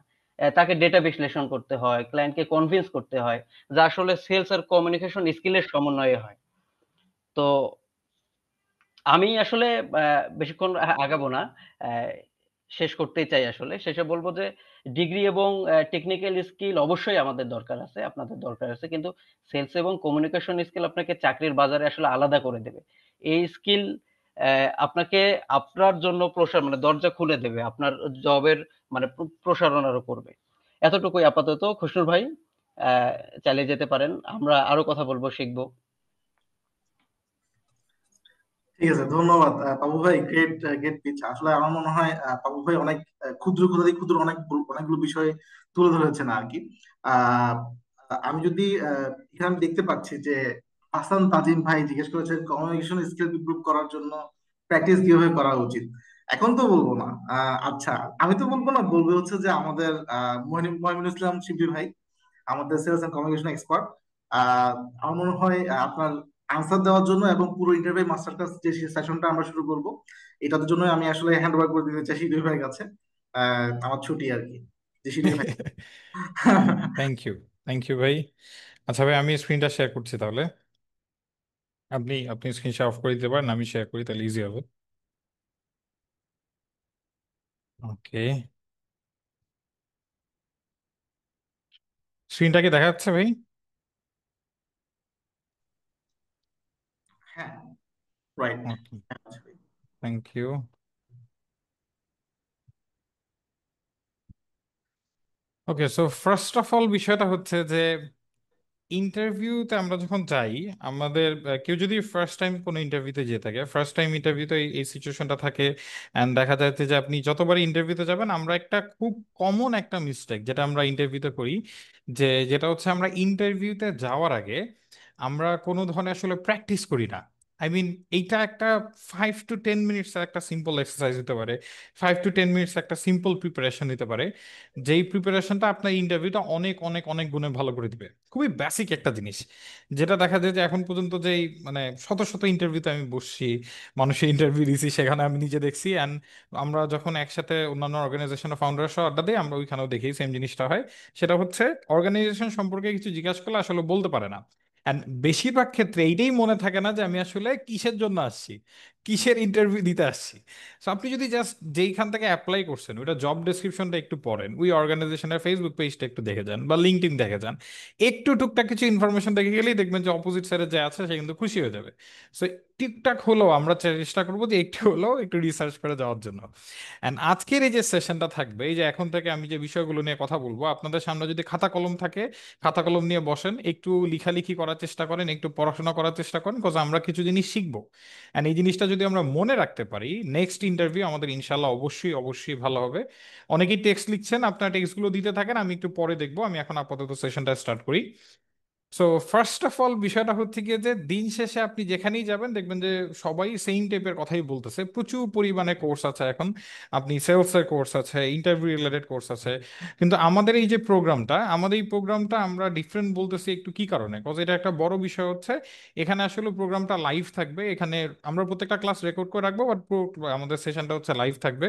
তাকে ডেটা বিশ্লেষণ করতে হয়, ক্লায়েন্টকে কনভিন্স করতে হয়, যা আসলে সেলস আর কমিউনিকেশন স্কিলের সমন্বয়ে হয়। তো আমি আসলে বেশিক্ষণ আগাবো না। অ্যা শেষ করতেই চাই আসলে। শেষে বলব যে ডিগ্রি এবং টেকনিক্যাল স্কিল অবশ্যই আমাদের দরকার আছে, আপনাদের দরকার আছে। কিন্তু সেলস এবং কমিউনিকেশন স্কিল আপনাকে চাকরির বাজারে আসলে আলাদা করে দেবে। এই স্কিল আপনাকে আপনার জন্য মানে দরজা খুলে দেবে। আপনার জবের মানে প্রসারণ আরো করবে। এতটুকুই আপাতত। খুশনুর ভাই অ্যা চালিয়ে যেতে পারেন। আমরা আরো কথা বলব, শিখব। ঠিক আছে, ধন্যবাদ পাবু ভাই। Great great pitch. আসলে আমার মনে হয় পাবু ভাই অনেক ক্ষুদ্র ক্ষুদ্র ক্ষুদ্র অনেকগুলো বিষয় তুলে ধরেছেন আর কি। আহ, আমি যদি এখানে আমি দেখতে পাচ্ছি যে হাসান তাজিম ভাই জিজ্ঞেস করেছেন কমিউনিকেশন স্কিল ইমপ্রুভ করার জন্য প্র্যাকটিস কিভাবে করা উচিত। এখন তো বলবো না। আচ্ছা, আমি তো বলবো না, বলবো হচ্ছে যে আমাদের মহিনুল ইসলাম শিবলি ভাই, আমাদের সেলস এন্ড কমিউনিকেশন এক্সপার্ট। আমার মনে হয় আপনার আনসার দেওয়ার জন্য এবং পুরো ইন্টারভিউ মাস্টার ক্লাস যে সেশনটা আমরা শুরু করব, এটার জন্য আমি আসলে হ্যান্ড ওভার করে দিতে চাই শিডিউল ভাইয়ের কাছে। আমার ছুটি আর কি, যে শিডিউল ভাই। থ্যাংক ইউ, থ্যাংক ইউ ভাই। আচ্ছা ভাই, আমি স্ক্রিনটা শেয়ার করছি তাহলে। আপনি আপনি স্ক্রিন শেয়ার অফ করে দিতে পারেন, আমি শেয়ার করি, তাহলে ইজি হবে। ওকে, স্ক্রিনটা কি দেখা যাচ্ছে ভাই? হ্যাঁ, right. Okay, thank you. Okay, so first of all বিষয়টা হচ্ছে যে ইন্টারভিউতে আমরা যখন যাই, আমাদের কেউ যদি ফার্স্ট টাইম কোনো ইন্টারভিউতে যেয়ে থাকে, ফার্স্ট টাইম ইন্টারভিউতে এই সিচুয়েশনটা থাকে, অ্যান্ড দেখা যাচ্ছে যে আপনি যতবার ইন্টারভিউতে যাবেন, আমরা একটা খুব কমন একটা মিস্টেক যেটা আমরা ইন্টারভিউতে করি, যেটা হচ্ছে আমরা ইন্টারভিউতে যাওয়ার আগে আমরা কোনো ধরনের আসলে প্র্যাকটিস করি না। আই মিন এইটা একটা 5 to 10 মিনিটস একটা সিম্পল এক্সারসাইজ হতে পারে, 5 to 10 মিনিটস একটা সিম্পল প্রিপারেশন নিতে পারে, যেই প্রিপারেশনটা আপনার ইন্টারভিউটা অনেক অনেক অনেক গুণে ভালো করে দিবে। খুবই বেসিক একটা জিনিস, যেটা দেখা যায় যে এখন পর্যন্ত যেই মানে শত শত ইন্টারভিউতে আমি বসছি, মানুষের ইন্টারভিউ দিছি, সেখানে আমি নিজে দেখছি। অ্যান্ড আমরা যখন একসাথে অন্যান্য অর্গানাইজেশনের ফাউন্ডারের সাথে আড্ডা দিই, আমরা ওইখানেও দেখি সেম জিনিসটা হয়। সেটা হচ্ছে অর্গানাইজেশন সম্পর্কে কিছু জিজ্ঞাসা করলে আসলে বলতে পারে না। অ্যান্ড বেশিরভাগ ক্ষেত্রে এইটাই মনে থাকে না যে আমি আসলে কিসের জন্য আসছি, কিসের ইন্টারভিউ দিতে আসছি। সো আপনি যদি জাস্ট যেইখান থেকে অ্যাপ্লাই করছেন ওইটা জব ডেসক্রিপশনটা একটু পড়েন, ওই অর্গানাইজেশনের ফেসবুক পেজটা একটু দেখে যান বা লিঙ্কডইন দেখে যান, একটু টুকটাক কিছু ইনফরমেশন দেখে গেলেই দেখবেন যে অপোজিট সাইডে যে আছে সে কিন্তু খুশি হয়ে যাবে। সো ঠিকঠাক হলেও আমরা চেষ্টা করবো যে একটু হলেও একটু রিসার্চ করে যাওয়ার জন্য। অ্যান্ড আজকের এই যে সেশনটা থাকবে, এই যে এখন থেকে আমি যে বিষয়গুলো নিয়ে কথা বলবো, আপনাদের সামনে যদি খাতা কলম থাকে, খাতা কলম নিয়ে বসেন, একটু লিখালিখি করার চেষ্টা করেন, একটু পড়াশোনা করার চেষ্টা করেন, বিকজ আমরা কিছু জিনিস শিখবো। অ্যান্ড এই জিনিসটা যদি আমরা মনে রাখতে পারি, নেক্সট ইন্টারভিউ আমাদের ইনশাল্লাহ অবশ্যই অবশ্যই ভালো হবে। অনেকেই টেক্সট লিখছেন, আপনার টেক্সটগুলো দিতে থাকেন, আমি একটু পরে দেখবো। আমি এখন আপাতত সেশনটা স্টার্ট করি। সো ফার্স্ট অফ অল বিষয়টা হচ্ছে গিয়ে যে দিন শেষে আপনি যেখানেই যাবেন দেখবেন যে সবাই সেম টাইপের কথাই বলতেছে। প্রচুর পরিমাণে কোর্স আছে এখন, আপনি সেলসের কোর্স আছে, ইন্টারভিউ রিলেটেড কোর্স আছে। কিন্তু আমাদের এই যে প্রোগ্রামটা, আমাদের এই প্রোগ্রামটা আমরা ডিফারেন্ট বলতেছি একটু কি কারণে, বিকজ এটা একটা বড় বিষয় হচ্ছে এখানে আসলে প্রোগ্রামটা লাইভ থাকবে। এখানে আমরা প্রত্যেকটা ক্লাস রেকর্ড করে রাখবো, বাট আমাদের সেশনটা হচ্ছে লাইভ থাকবে।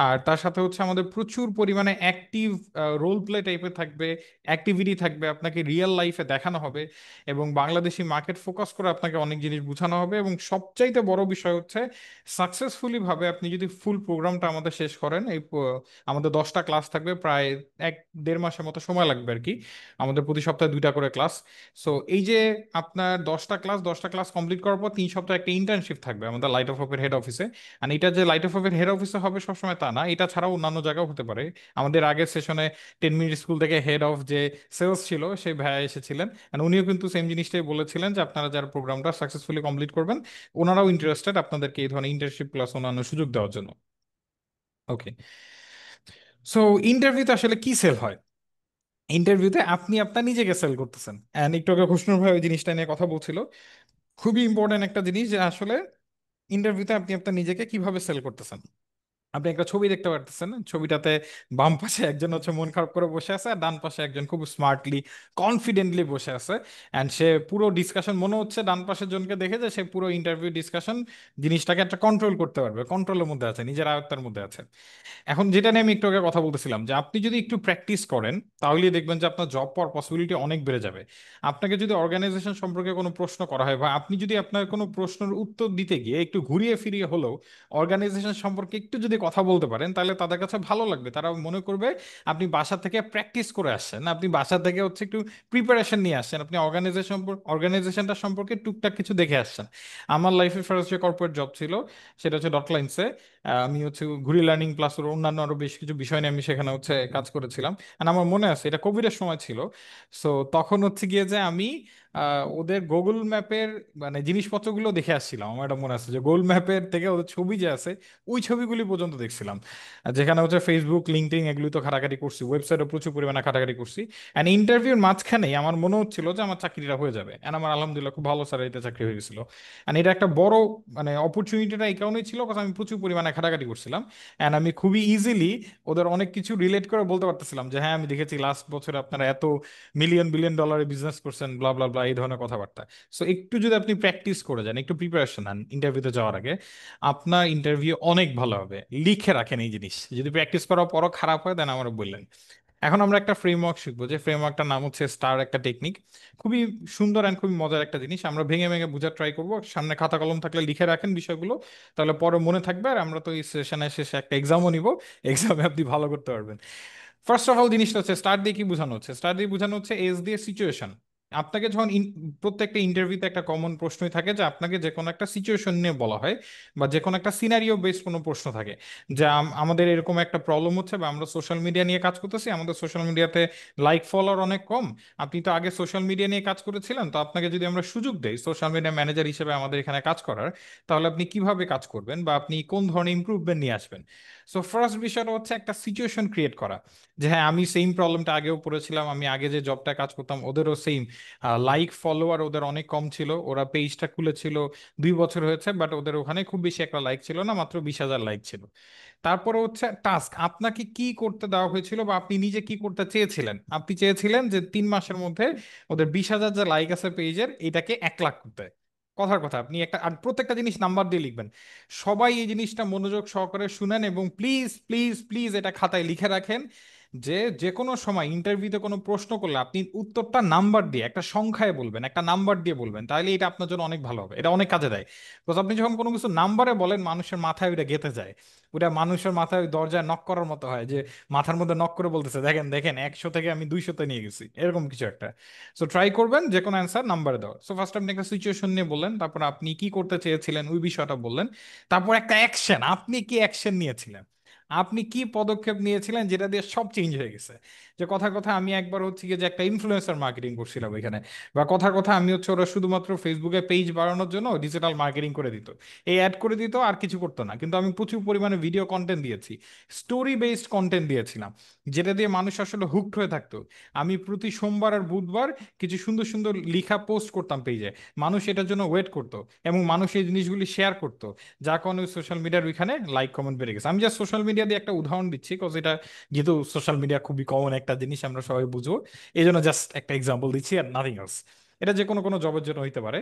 আর তার সাথে হচ্ছে আমাদের প্রচুর পরিমাণে অ্যাক্টিভ রোল প্লে টাইপের থাকবে, অ্যাক্টিভিটি থাকবে, আপনাকে রিয়েল লাইফে দেখানো হবে, এবং বাংলাদেশি মার্কেট ফোকাস করে আপনাকে অনেক জিনিস বোঝানো হবে। এবং সবচাইতে বড় বিষয় হচ্ছে সাকসেসফুলি ভাবে আপনি যদি ফুল প্রোগ্রামটা আমাদের শেষ করেন, আমাদের 10টা ক্লাস থাকবে, প্রায় 1-1.5 মাসের মতো সময় লাগবে আর কি, আমাদের প্রতি সপ্তাহে 2টা করে ক্লাস। সো এই যে আপনার 10টা ক্লাস কমপ্লিট করার পর 3 সপ্তাহ একটা ইন্টার্নশিপ থাকবে আমাদের লাইট অফ হোপের হেড অফিসে। আর এটা যে লাইট অফ হোপের হেড অফিসে হবে সবসময় তা না, এটা ছাড়াও অন্যান্য জায়গাও হতে পারে। আমাদের আগের সেশনে 10 মিনিট স্কুল থেকে হেড অফ যে সেলস ছিল সেই ভাইয়া এসেছিলেন, and উনিও কিন্তু সেম জিনিসটাই বলেছিলেন যে আপনারা যারা প্রোগ্রামটা সাকসেসফুলি কমপ্লিট করবেন, ওনারাও ইন্টারেস্টেড আপনাদেরকে এই ধরনের ইন্টার্নশিপ প্লাস অন্যান্য সুযোগ দেওয়ার জন্য। ওকে, সো ইন্টারভিউতে আসলে কি সেল হয়? ইন্টারভিউতে আপনি আপনার নিজেকে সেল করতেছেন। এন্ড একটু আগে খুশনুর ভাই ওই জিনিসটা নিয়ে কথা বলছিল, খুবই ইম্পর্টেন্ট একটা জিনিস, যে আসলে ইন্টারভিউতে আপনি আপনার নিজেকে কিভাবে সেল করতেছেন। আপনি একটা ছবি দেখতে পারতেছেন, ছবিটাতে বাম পাশে একজন হচ্ছে মন খারাপ করে বসে আছে, আর ডান পাশে একজন খুব স্মার্টলি কনফিডেন্টলি বসে আছে। অ্যান্ড সে পুরো ডিসকাশন, মনে হচ্ছে ডান পাশের জনকে দেখে যে সে পুরো ইন্টারভিউ ডিসকাশন জিনিসটাকে একটা কন্ট্রোল করতে পারবে, কন্ট্রোলের মধ্যে আছে, নিজের আয়ত্তের মধ্যে আছে। এখন যেটা নিয়ে আমি একটু আগে কথা বলতেছিলাম, যে আপনি যদি একটু প্র্যাকটিস করেন তাহলেই দেখবেন যে আপনার জব পাওয়ার পসিবিলিটি অনেক বেড়ে যাবে। আপনাকে যদি অর্গানাইজেশন সম্পর্কে কোনো প্রশ্ন করা হয়, বা আপনি যদি আপনার কোনো প্রশ্নের উত্তর দিতে গিয়ে একটু ঘুরিয়ে ফিরিয়ে হলেও অর্গানাইজেশন সম্পর্কে একটু যদি কথা বলতে পারেন, তাহলে তাদের কাছে ভালো লাগবে। তারা মনে করবে আপনি বাসা থেকে প্র্যাকটিস করে আসছেন, আপনি বাসা থেকে হচ্ছে একটু প্রিপারেশন নিয়ে আসছেন, আপনি অর্গানাইজেশনটা সম্পর্কে টুকটাক কিছু দেখে আসছেন। আমার লাইফে ফার্স্ট যে কর্পোরেট জব ছিল সেটা হচ্ছে ডট লাইনসে। আমি হচ্ছে ঘুরি লার্নিং প্লাস অন্যান্য আরো বেশ কিছু বিষয় নিয়ে আমি সেখানে হচ্ছে কাজ করেছিলাম। আর আমার মনে আছে এটা কোভিডের সময় ছিল। সো তখন হচ্ছে গিয়ে যে আমি ওদের গুগল ম্যাপের মানে জিনিসপত্রগুলো দেখে আসছিলাম। আমার এটা মনে আছে যে গুগল ম্যাপের থেকে ওদের ছবি যে আছে ওই ছবিগুলি পর্যন্ত দেখছিলাম। আর যেখানে হচ্ছে ফেসবুক লিঙ্কডইন এগুলি তো ঘাটাঘাটি করছি, ওয়েবসাইটও প্রচুর পরিমাণে ঘাটাঘাটি করছি। অ্যান্ড ইন্টারভিউর মাঝখানেই আমার মনে হচ্ছিল যে আমার চাকরিটা হয়ে যাবে, অ্যান্ড আমার আলহামদুলিল্লাহ খুব ভালো স্যালারিতে চাকরি হয়ে গেছিল। অ্যান্ড এটা একটা বড় মানে অপরচুনিটিটা এই কারণেই ছিল কারণ আমি প্রচুর পরিমাণে ঘাটাঘাটি করছিলাম। অ্যান্ড আমি খুবই ইজিলি ওদের অনেক কিছু রিলেট করে বলতে পারতেছিলাম যে হ্যাঁ আমি দেখেছি লাস্ট বছরে আপনারা এত মিলিয়ন বিলিয়ন ডলারে বিজনেস করছেন, ব্লা ব্লা ব্লা, এই ধরনের কথাবার্তা। সো একটু যদি আপনি প্র্যাকটিস করে যান, একটু প্রিপারেশন নেন ইন্টারভিউতে যাওয়ার আগে, আপনার ইন্টারভিউ অনেক ভালো হবে। লিখে রাখেন এই জিনিস, যদি প্র্যাকটিস করার পরও খারাপ হয় দেন আমার বললেন। এখন আমরা একটা ফ্রেমওয়ার্ক শিখবো, যে ফ্রেমওয়ার্কটার নাম হচ্ছে স্টার, একটা টেকনিক। খুবই সুন্দর অ্যান্ড খুবই মজার একটা জিনিস, আমরা ভেঙে ভেঙে বোঝার ট্রাই করবো। সামনে খাতা কলম থাকলে লিখে রাখেন বিষয়গুলো, তাহলে পরে মনে থাকবে। আর আমরা তো এই সেশনের শেষে একটা এক্সামও নিব, এক্সামে আপনি ভালো করতে পারবেন। ফার্স্ট অফ অল জিনিসটা হচ্ছে স্টার দিয়ে কি বোঝানো হচ্ছে, স্টার দিয়ে বোঝানো হচ্ছে এস দিয়ে সিচুয়েশন। আপনাকে যখন প্রত্যেকটা ইন্টারভিউতে একটা কমন প্রশ্নই থাকে, যে আপনাকে যে কোনো একটা সিচুয়েশন নিয়ে বলা হয়, বা যে কোনো একটা সিনারিও বেসড কোনো প্রশ্ন থাকে, যে আমাদের এরকম একটা প্রবলেম হচ্ছে, বা আমরা সোশ্যাল মিডিয়া নিয়ে কাজ করতেছি, আমাদের সোশ্যাল মিডিয়াতে লাইক ফলোয়ার অনেক কম। আপনি তো আগে সোশ্যাল মিডিয়া নিয়ে কাজ করেছিলেন, তো আপনাকে যদি আমরা সুযোগ দেই সোশ্যাল মিডিয়া ম্যানেজার হিসেবে আমাদের এখানে কাজ করার, তাহলে আপনি কিভাবে কাজ করবেন, বা আপনি কোন ধরনের ইমপ্রুভমেন্ট নিয়ে আসবেন। সো ফার্স্ট বিষয়টা হচ্ছে একটা সিচুয়েশন ক্রিয়েট করা, যে হ্যাঁ আমি সেম প্রবলেমটা আগেও পড়েছিলাম, আমি আগে যে জবটা কাজ করতাম ওদেরও সেম লাইক ফলোয়ার ওদের অনেক কম ছিল, ওরা পেজটা খুলেছিল 2 বছর হয়েছে, বাট ওদের ওখানে খুব বেশি একটা লাইক ছিল না, মাত্র 20,000 লাইক ছিল। তারপরে হচ্ছে টাস্ক, আপনাকে কি করতে দেওয়া হয়েছিল বা আপনি নিজে কি করতে চেয়েছিলেন? আপনি চেয়েছিলেন যে 3 মাসের মধ্যে ওদের 20,000 যে লাইক আছে পেজের, এটাকে 1 লাখ করতে। কথার কথা, আপনি একটা আর প্রত্যেকটা জিনিস নাম্বার দিয়ে লিখবেন। সবাই এই জিনিসটা মনোযোগ সহকারে শুনেন এবং প্লিজ প্লিজ প্লিজ এটা খাতায় লিখে রাখেন যে যে কোনো সময় ইন্টারভিউতে কোনো প্রশ্ন করলে আপনি উত্তরটা নাম্বার দিয়ে, একটা সংখ্যায় বলবেন, একটা নাম্বার দিয়ে বলবেন, তাহলে এটা আপনার জন্য অনেক ভালো হবে, এটা অনেক কাজে দেয়। বিকজ আপনি যখন কোনো কিছু নাম্বারে বলেন, মানুষের মাথায় ওইটা গেঁথে যায়। ওটা মানুষের মাথায় ওই দরজায় নক করার মতো হয়, যে মাথার মধ্যে নক করে বলতেছে, দেখেন দেখেন 100 থেকে আমি 200-তে নিয়ে গেছি, এরকম কিছু একটা। সো ট্রাই করবেন যে কোনো অ্যান্সার নাম্বারে দেওয়ার। সো ফার্স্ট আপনি একটা সিচুয়েশন নিয়ে বললেন, তারপর আপনি কি করতে চেয়েছিলেন ওই বিষয়টা বললেন, তারপর একটা অ্যাকশন, আপনি কি অ্যাকশন নিয়েছিলেন, আপনি কি পদক্ষেপ নিয়েছিলেন যেটা দিয়ে সব চেঞ্জ হয়ে গেছে। যে কথার কথা আমি একবার হচ্ছে কি যে একটা ইনফ্লুয়েন্সার মার্কেটিং করছিলাম এখানে, বা কথার কথা আমি হচ্ছে ওরা শুধুমাত্র ফেসবুকে পেজ বাড়ানোর জন্য ডিজিটাল মার্কেটিং করে দিত, এই অ্যাড করে দিত, আর কিছু করতো না, কিন্তু আমি প্রচুর পরিমাণে ভিডিও কন্টেন্ট দিয়েছি, স্টোরি বেসড কন্টেন্ট দিয়েছিলাম, যেটা দিয়ে মানুষ আসলে হুকড হয়ে থাকতো। আমি প্রতি সোমবার আর বুধবার কিছু সুন্দর সুন্দর লিখা পোস্ট করতাম পেজে, মানুষ এটার জন্য ওয়েট করতো, এবং মানুষ এই জিনিসগুলি শেয়ার করতো, যার কারণে সোশ্যাল মিডিয়ার ওইখানে লাইক কমেন্ট বেড়ে গেছে। আমি জাস্ট সোশ্যাল মিডিয়া দিয়ে একটা উদাহরণ দিচ্ছি, কজ এটা যেহেতু সোশ্যাল মিডিয়া খুবই কমন একটা জিনিস, আমরা সবাই বুঝবো, এই জন্য জাস্ট একটা এক্সাম্পল দিচ্ছি আর নাথিং এলস। এটা যে কোনো কোনো জবের জন্য হইতে পারে।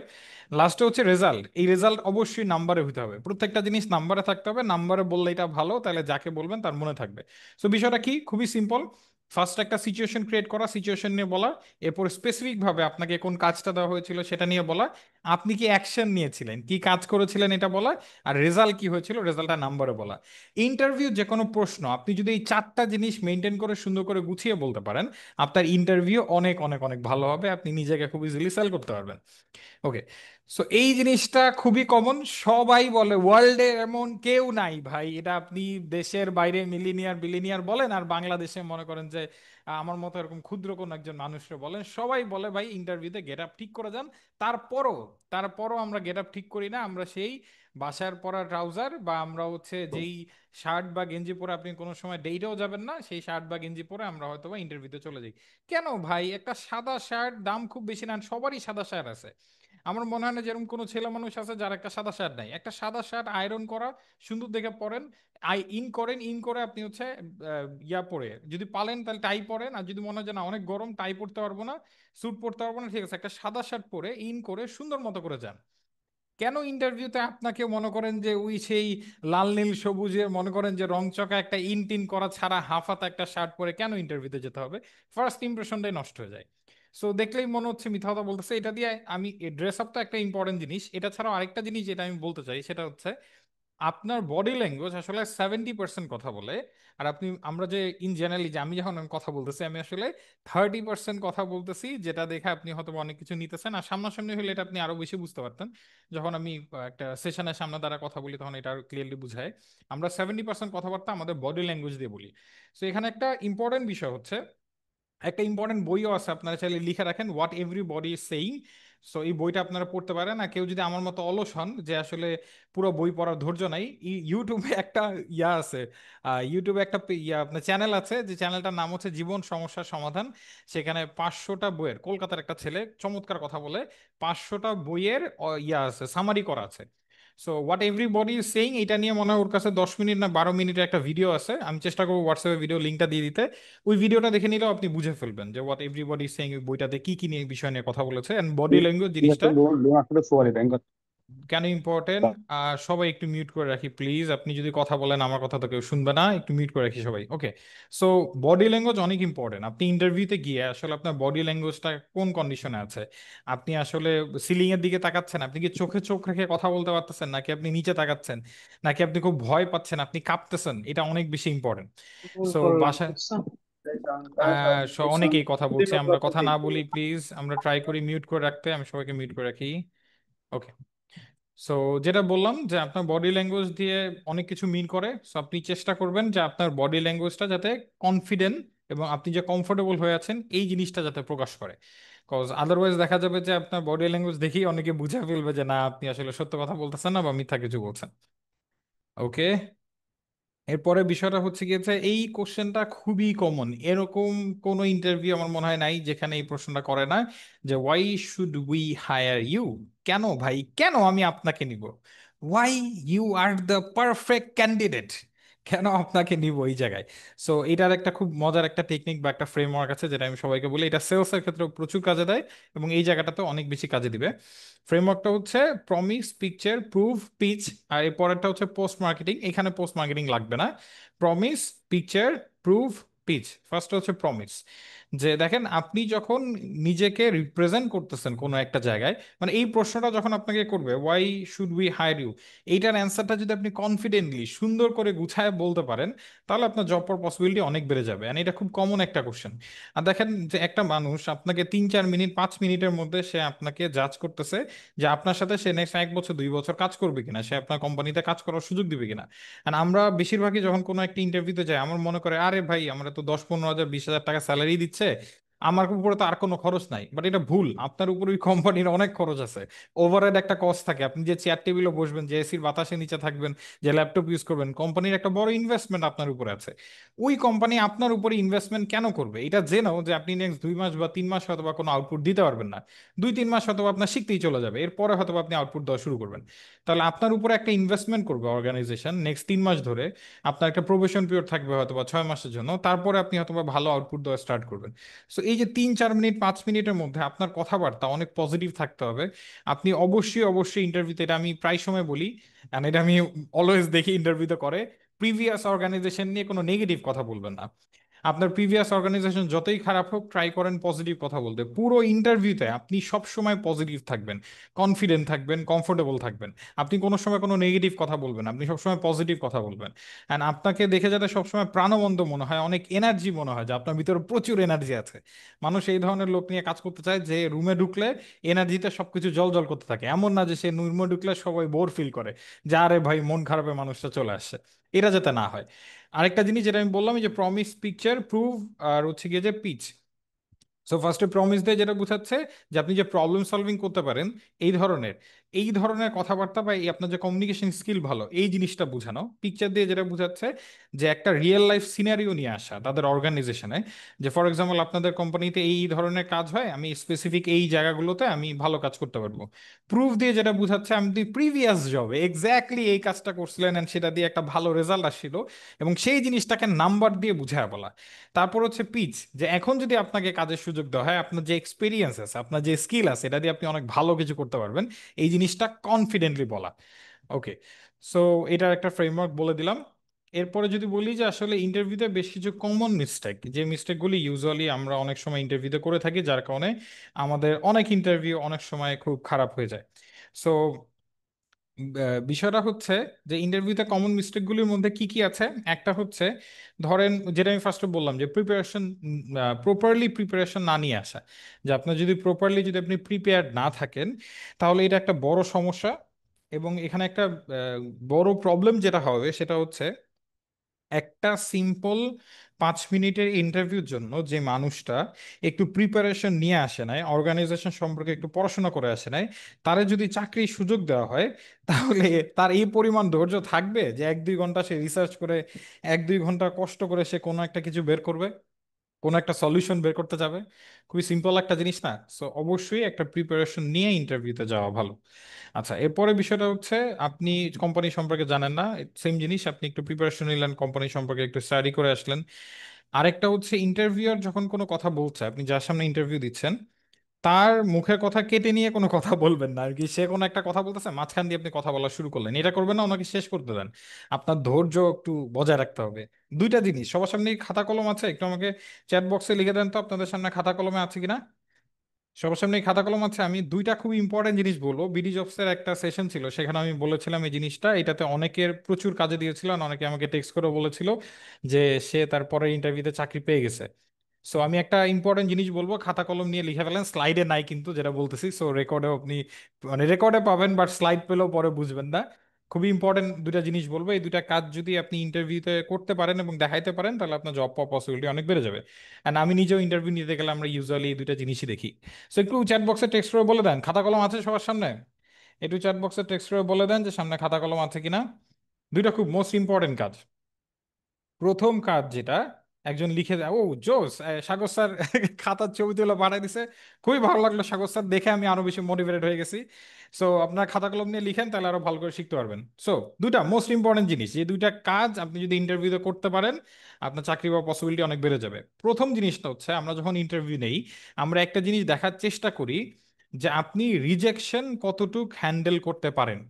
লাস্টে হচ্ছে রেজাল্ট, এই রেজাল্ট অবশ্যই নাম্বারে হইতে হবে, প্রত্যেকটা জিনিস নাম্বারে থাকতে হবে, নাম্বারে বললে এটা ভালো, তাহলে যাকে বলবেন তার মনে থাকবে। সো বিষয়টা কি, খুবই সিম্পল। ফার্স্ট একটা সিচুয়েশন ক্রিয়েট করা, সিচুয়েশন নিয়ে বলা, এরপর স্পেসিফিক ভাবে আপনাকে কোন কাজটা দেওয়া হয়েছিল সেটা নিয়ে বলা, আপনি কি অ্যাকশন নিয়েছিলেন, কি কাজ করেছিলেন এটা বলা, আর রেজাল্ট কি হয়েছিল রেজাল্টটা নাম্বারে বলা। ইন্টারভিউ যে কোনো প্রশ্ন আপনি যদি এই 4টা জিনিস মেনটেন করে সুন্দর করে গুছিয়ে বলতে পারেন, আপনার ইন্টারভিউ অনেক অনেক অনেক ভালো হবে, আপনি নিজেকে খুব ইজিলি সেল করতে পারবেন। ওকে, সো এই জিনিসটা খুবই কমন, সবাই বলে, ওয়ার্ল্ডে এমন কেউ নাই ভাই, এটা আপনি দেশের বাইরে মিলিনিয়ার বিলিনিয়ার বলেন, আর বাংলাদেশে মনে করেন যে আমার মতো এরকম ক্ষুদ্র কোন একজন মানুষকে বলেন, সবাই বলে ভাই ইন্টারভিউতে গেট আপ ঠিক করে যান। তারপরও তারপরও আমরা গেট আপ ঠিক করি না, আমরা সেই বাসার পরা ট্রাউজার, বা আমরা হচ্ছে যেই শার্ট বা গেঞ্জি পরে আপনি কোনো সময় ডেইটেও যাবেন না, সেই শার্ট বা গেঞ্জি পরে আমরা হয়তো বা ইন্টারভিউতে চলে যাই। কেন ভাই, একটা সাদা শার্ট দাম খুব বেশি না, সবারই সাদা শার্ট আছে। আমার মনে হয় না যেরকম কোনো ছেলে মানুষ আছে যার একটা সাদা শার্ট নাই। একটা সাদা শার্ট আয়রন করা, সুন্দর দেখে পরেন, ইন করেন, ইন করে আপনি হচ্ছে ইয়া পরে যদি পালেন তাহলে টাই পরেন, আর যদি মনে হয় যে না অনেক গরম টাই পরতে পারবো না, স্যুট পরতে পারবো না, ঠিক আছে একটা সাদা শার্ট পরে ইন করে সুন্দর মতো করে যান। কেন ইন্টারভিউতে আপনাকে মনে করেন যে ওই সেই লাল নীল সবুজে মনে করেন যে রং চকা একটা ইন টিন করা ছাড়া হাফাতা একটা শার্ট পরে কেন ইন্টারভিউতে যেতে হবে? ফার্স্ট ইমপ্রেশনটাই নষ্ট হয়ে যায়। সো দেখলেই মনে হচ্ছে মিথ্যা কথা বলতেছে, এটা দিয়ে আমি ড্রেস আপ তো একটা ইম্পর্টেন্ট জিনিস, এটা ছাড়াও আরেকটা জিনিস যেটা আমি বলতে চাই সেটা হচ্ছে আপনার বডি ল্যাঙ্গুয়েজ আসলে 70% কথা বলে। আর আপনি আমরা যে ইন জেনারেলি যে আমি যখন আমি কথা বলতেছি, আমি আসলে 30% কথা বলতেছি, যেটা দেখে আপনি হয়তো অনেক কিছু নিতেছেন, আর সামনাসামনি হলে এটা আপনি আরো বেশি বুঝতে পারতেন। যখন আমি একটা সেশনের সামনে দ্বারা কথা বলি তখন এটা ক্লিয়ারলি বুঝায়। আমরা 70% কথাবার্তা আমাদের বডি ল্যাঙ্গুয়েজ দিয়ে বলি। তো এখানে একটা ইম্পর্টেন্ট বিষয় হচ্ছে, একটা ইম্পর্টেন্ট বইও আছে, আপনারা চাইলে লিখে রাখেন, what everybody is saying. So এই বইটা আপনারা পড়তে পারেন। আর কেউ যদি আমার মতো অলস হন, যে আসলে পুরো বই পড়ার ধৈর্য নাই, ইউটিউবে একটা ইয়া আছে, ইউটিউবে একটা আপনার চ্যানেল আছে, যে চ্যানেলটার নাম হচ্ছে জীবন সমস্যার সমাধান। সেখানে 500টা বইয়ের, কলকাতার একটা ছেলে চমৎকার কথা বলে, 500টা বইয়ের ইয়া আছে, সামারি করা আছে। So what everybody is saying, এটা নিয়ে মনে হয় ওর কাছে 10 মিনিট না 12 মিনিটের একটা ভিডিও আছে, আমি চেষ্টা করবো হোয়াটসঅ্যাপে ভিডিও লিঙ্কটা দিয়ে দিতে। ওই ভিডিওটা দেখে নিলেও আপনি বুঝে ফেলবেন যে হোয়াট এভরিবডি সেইং বইটাতে কি কি নিয়ে বিষয় নিয়ে কথা বলেছে, এন্ড বডি ল্যাঙ্গুয়েজ ঠিক আছে, জিনিসটা লোন লোন আসলে সোয়ারি ব্যাংক। কেন ইম্পর্টেন্ট। আর সবাই একটু মিউট করে রাখি প্লিজ, আপনি যদি কথা বলেন আমার কথা তো কেউ শুনবে না, একটু মিউট করে রাখি সবাই, ওকে। সো বডি ল্যাঙ্গুয়েজ অনেক ইম্পর্টেন্ট। আপনি ইন্টারভিউতে গিয়ে আসলে আপনার বডি ল্যাঙ্গুয়েজটা কোন কন্ডিশনে আছে, আপনি আসলে সিলিং এর দিকে তাকাচ্ছেন, আপনি কি চোখে চোখ রেখে কথা বলতে পারতেছেন, নাকি আপনি নিচে তাকাচ্ছেন, নাকি আপনি খুব ভয় পাচ্ছেন, আপনি কাঁপতেছেন, এটা অনেক বেশি ইম্পর্টেন্ট। সো বাসায় অনেকেই কথা বলছে, আমরা কথা না বলি প্লিজ, আমরা ট্রাই করি মিউট করে রাখতে, আমি সবাইকে মিউট করে রাখি, ওকে। সো যেটা বললাম যে আপনার বডি ল্যাঙ্গুয়েজ দিয়ে অনেক কিছু মিন করে, সো আপনি চেষ্টা করবেন যে আপনার বডি ল্যাঙ্গুয়েজটা যাতে কনফিডেন্ট এবং আপনি যে কমফোর্টেবল হয়ে আছেন এই জিনিসটা যাতে প্রকাশ করে। কজ আদারওয়াইজ দেখা যাবে যে আপনার বডি ল্যাঙ্গুয়েজ দেখেই অনেকে বুঝে ফেলবে যে না আপনি আসলে সত্য কথা বলতেছেন না বা মিথ্যা কিছু বলছেন, ওকে। এরপরে বিষয়টা হচ্ছে গিয়ে যে এই কোশ্চেনটা খুবই কমন, এরকম কোনো ইন্টারভিউ আমার মনে হয় নাই যেখানে এই প্রশ্নটা করে না, যে why should we hire you, কেন ভাই, কেন আমি আপনাকে নিব, why you are the perfect candidate, কেন আপনাকে নিব এই জায়গায়। সো এটার একটা খুব মজার একটা টেকনিক বা একটা ফ্রেমওয়ার্ক আছে যেটা আমি সবাইকে বলি, এটা সেলসের ক্ষেত্রে প্রচুর কাজে দেয় এবং এই জায়গাটাতে অনেক বেশি কাজে দিবে। ফ্রেমওয়ার্কটা হচ্ছে প্রমিস, পিকচার, প্রুভ, পিচ। আর এই পরেরটা হচ্ছে পোস্ট মার্কেটিং, এখানে পোস্ট মার্কেটিং লাগবে না। Promise, picture, prove, pitch. First হচ্ছে প্রমিস, যে দেখেন আপনি যখন নিজেকে রিপ্রেজেন্ট করতেছেন কোনো একটা জায়গায়, মানে এই প্রশ্নটা যখন আপনাকে করবে why should we hire you, এইটার অ্যান্সারটা যদি আপনি কনফিডেন্টলি সুন্দর করে গুছায় বলতে পারেন, তাহলে আপনার জব পাওয়ার পসিবিলিটি অনেক বেড়ে যাবে। আর এটা খুব কমন একটা কোশ্চেন। আর দেখেন যে একটা মানুষ আপনাকে 3-4 মিনিট 5 মিনিটের মধ্যে সে আপনাকে জাজ করতেছে যে আপনার সাথে সে নেক্সট 1 বছর 2 বছর কাজ করবে কিনা, সে আপনার কোম্পানিতে কাজ করার সুযোগ দিবে কিনা। আর আমরা বেশিরভাগই যখন কোনো একটা ইন্টারভিউতে যাই, আমার মনে করে আরে ভাই আমরা তো 10-15 হাজার 20 হাজার টাকা স্যালারি দিচ্ছে, আমার উপরে তো আর কোনো খরচ নাই। বাট এটা ভুল, আপনার উপরে ওই কোম্পানির অনেক খরচ আছে, ওভারহেড একটা কস্ট থাকে। আপনি যে চেয়ার টেবিলে বসবেন, যে এসির বাতাসে নিচে থাকবেন, যে ল্যাপটপ ইউজ করবেন, কোম্পানির একটা বড় ইনভেস্টমেন্ট আপনার উপরে আছে। ওই কোম্পানি আপনার উপরে ইনভেস্টমেন্ট কেন করবে, এটা জেনেও যে আপনি নেক্সট 2 মাস বা 3 মাস হয়তো বা কোনো আউটপুট দিতে পারবেন না, 2-3 মাস হয়তো বা আপনার শিখতেই চলে যাবে, এরপরে হয়তো বা আপনি আউটপুট দেওয়া শুরু করবেন। তাহলে আপনার উপরে একটা ইনভেস্টমেন্ট করবে অর্গানাইজেশন নেক্সট 3 মাস ধরে, আপনার একটা প্রোবেশন পিরিয়ড থাকবে হয়তো বা 6 মাসের জন্য, তারপরে আপনি হয়তো বা ভালো আউটপুট দেওয়া স্টার্ট করবেন। সো এই যে 3-4 মিনিট 5 মিনিটের মধ্যে আপনার কথাবার্তা অনেক পজিটিভ থাকতে হবে। আপনি অবশ্যই অবশ্যই ইন্টারভিউতে, এটা আমি প্রায় সময় বলি, and এটা আমি অলওয়েজ দেখি ইন্টারভিউতে করে, প্রিভিয়াস অর্গানাইজেশন নিয়ে কোনো নেগেটিভ কথা বলবেন না। আপনার প্রিভিয়াস অর্গানাইজেশন যতই খারাপ হোক, ট্রাই করেন পজিটিভ কথা বলতে। পুরো ইন্টারভিউতে আপনি সব সময় পজিটিভ থাকবেন, কনফিডেন্ট থাকবেন, কমফোর্টেবল থাকবেন। আপনি কোনো সময় কোনো নেগেটিভ কথা বলবেন না, আপনি সবসময় পজিটিভ কথা বলবেন। অ্যান্ড আপনাকে দেখে যাতে সবসময় প্রাণবন্ত মনে হয়, অনেক এনার্জি মনে হয়, যে আপনার ভিতরে প্রচুর এনার্জি আছে। মানুষ এই ধরনের লোক নিয়ে কাজ করতে চায়, যে রুমে ঢুকলে এনার্জিতে সবকিছু জল জল করতে থাকে, এমন না যে সে রুমে ঢুকলে সবাই বোর ফিল করে, যে আরে ভাই মন খারাপে মানুষটা চলে আসছে। এটা যাতে না হয়। আরেকটা জিনিস যেটা আমি বললাম, এই যে প্রমিস, পিকচার, প্রুভ, আর হচ্ছে গিয়ে যে পিচ। সো ফার্স্টে প্রমিস দিয়ে যেটা বোঝাচ্ছে যে আপনি যে প্রবলেম সলভিং করতে পারেন, এই ধরনের এই ধরনের কথাবার্তা বা এই আপনার যে কমিউনিকেশন স্কিল ভালো, এই জিনিসটা বোঝানো। পিকচার দিয়ে যেটা বোঝাচ্ছে যে একটা রিয়েল লাইফ সিনারিও নিয়ে আসা তাদের অর্গানাইজেশনে, যে ফর এক্সাম্পল আপনাদের কোম্পানিতে এই ধরনের কাজ হয়, আমি স্পেসিফিক এই জায়গাগুলোতে আমি ভালো কাজ করতে পারবো। প্রুফ দিয়ে যেটা বোঝাচ্ছে আপনি প্রিভিয়াস জবে এক্স্যাক্টলি এই কাজটা করছিলেন and সেটা দিয়ে একটা ভালো রেজাল্ট আসছিল, এবং সেই জিনিসটাকে নাম্বার দিয়ে বুঝায় বলা। তারপর হচ্ছে পিচ, যে এখন যদি আপনাকে কাজের সুযোগ দেওয়া হয়, আপনার যে এক্সপিরিয়েন্স আছে, আপনার যে স্কিল আছে, এটা দিয়ে আপনি অনেক ভালো কিছু করতে পারবেন, এই জিনিসটা কনফিডেন্টলি বলা। ওকে, সো এটার একটা ফ্রেমওয়ার্ক বলে দিলাম। এরপরে যদি বলি যে আসলে ইন্টারভিউতে বেশ কিছু কমন মিস্টেক, যে মিস্টেকগুলি ইউজুয়ালি আমরা অনেক সময় ইন্টারভিউতে করে থাকি, যার কারণে আমাদের অনেক ইন্টারভিউ অনেক সময় খুব খারাপ হয়ে যায়। সো বিষয়টা হচ্ছে যে ইন্টারভিউতে কমন মিস্টেকগুলির মধ্যে কি কি আছে। একটা হচ্ছে, ধরেন যেটা আমি ফার্স্টে বললাম, যে প্রিপারেশন, প্রিপারেশন না নিয়ে আসা। যে আপনার যদি প্রপারলি যদি আপনি প্রিপেয়ার্ড না থাকেন, তাহলে এটা একটা বড় সমস্যা। এবং এখানে একটা বড় প্রবলেম যেটা হবে সেটা হচ্ছে, একটা সিম্পল 5 মিনিটের ইন্টারভিউর জন্য যে মানুষটা একটু প্রিপারেশন নিয়ে আসে নাই, অর্গানাইজেশন সম্পর্কে একটু পড়াশোনা করে আসে নাই, তারে যদি চাকরির সুযোগ দেওয়া হয়, তাহলে তার এই পরিমাণ ধৈর্য থাকবে যে 1-2 ঘন্টা সে রিসার্চ করে, 1-2 ঘন্টা কষ্ট করে সে কোনো একটা কিছু বের করবে, কোনো একটা সলিউশন বের করতে যাবে? খুবই সিম্পল একটা জিনিস না? সো অবশ্যই একটা প্রিপারেশন নিয়ে ইন্টারভিউতে যাওয়া ভালো। আচ্ছা, এরপরে বিষয়টা হচ্ছে, আপনি কোম্পানি সম্পর্কে জানেন না, সেম জিনিস, আপনি একটু প্রিপারেশন নিলেন, কোম্পানি সম্পর্কে একটু স্টাডি করে আসলেন। আরেকটা হচ্ছে, ইন্টারভিউয়ার যখন কোনো কথা বলছে, আপনি যার সামনে ইন্টারভিউ দিচ্ছেন, তার মুখের কথা কেটে নিয়ে কোনো কথা বলবেন না আর কি। সে কোনো একটা কথা বলতেছে, মাঝখান দিয়ে আপনি কথা বলা শুরু করলেন, এটা করবেন না, ওনাকে শেষ করতে দেন। আপনার ধৈর্য একটু বজায় রাখতে হবে। দুইটা জিনিস, সবার সামনে কি খাতা কলম আছে? একটু আমাকে চ্যাট বক্সে লিখে দেন তো আপনাদের সামনে খাতা কলমে আছে কিনা। সবার সামনে খাতা কলম আছে? আমি দুইটা খুব ইম্পর্টেন্ট জিনিস বলবো। বিডি জবসের একটা সেশন ছিল, সেখানে আমি বলেছিলাম এই জিনিসটা, এটাতে অনেকের প্রচুর কাজে দিয়েছিল, আর অনেকে আমাকে টেক্সট করে বলেছিল যে সে তারপরে ইন্টারভিউতে চাকরি পেয়ে গেছে। সো আমি একটা ইম্পর্টেন্ট জিনিস বলবো, খাতা কলম নিয়ে লিখে ফেলেন। স্লাইডে নাই কিন্তু যেটা বলতেছি, সো রেকর্ডে আপনি, মানে রেকর্ডে পাবেন, বাট স্লাইড পেলেও পরে বুঝবেন না। খুবই ইম্পর্টেন্ট দুটা জিনিস বলবো, এই দুটা কাজ যদি আপনি ইন্টারভিউতে করতে পারেন এবং দেখাইতে পারেন, তাহলে আপনার জব পাওয়ার পসিবিলিটি অনেক বেড়ে যাবে। অ্যান্ড আমি নিজেও ইন্টারভিউ নিতে গেলে আমরা ইউজুয়ালি এই দুটা জিনিসই দেখি। সো একটু চ্যাট বক্সে টেক্সট করে বলে দেন, খাতা কলম আছে সবার সামনে? একটু চ্যাট বক্সে টেক্সট করে বলে দেন যে সামনে খাতা কলম আছে কিনা। দুইটা খুব মোস্ট ইম্পর্টেন্ট কাজ। প্রথম কাজ যেটা একজন লিখে দেয়, ও জোস, সাগর স্যার খাতার ছবি তুলে পাঠিয়ে দিছে, খুবই ভালো লাগলো সাগর স্যার, দেখে আমি আরো বেশি মোটিভেটেড হয়ে গেছি। সো আপনার খাতা কলম নিয়ে লিখেন, তাহলে আরো ভালো করে শিখতে পারবেন। সো দুইটা মোস্ট ইম্পর্টেন্ট জিনিস, যে দুইটা কাজ আপনি যদি ইন্টারভিউতে করতে পারেন, আপনার চাকরি পাওয়ার পসিবিলিটি অনেক বেড়ে যাবে। প্রথম জিনিসটা হচ্ছে, আমরা যখন ইন্টারভিউ নেই, আমরা একটা জিনিস দেখার চেষ্টা করি যে আপনি রিজেকশন কতটুক হ্যান্ডেল করতে পারেন।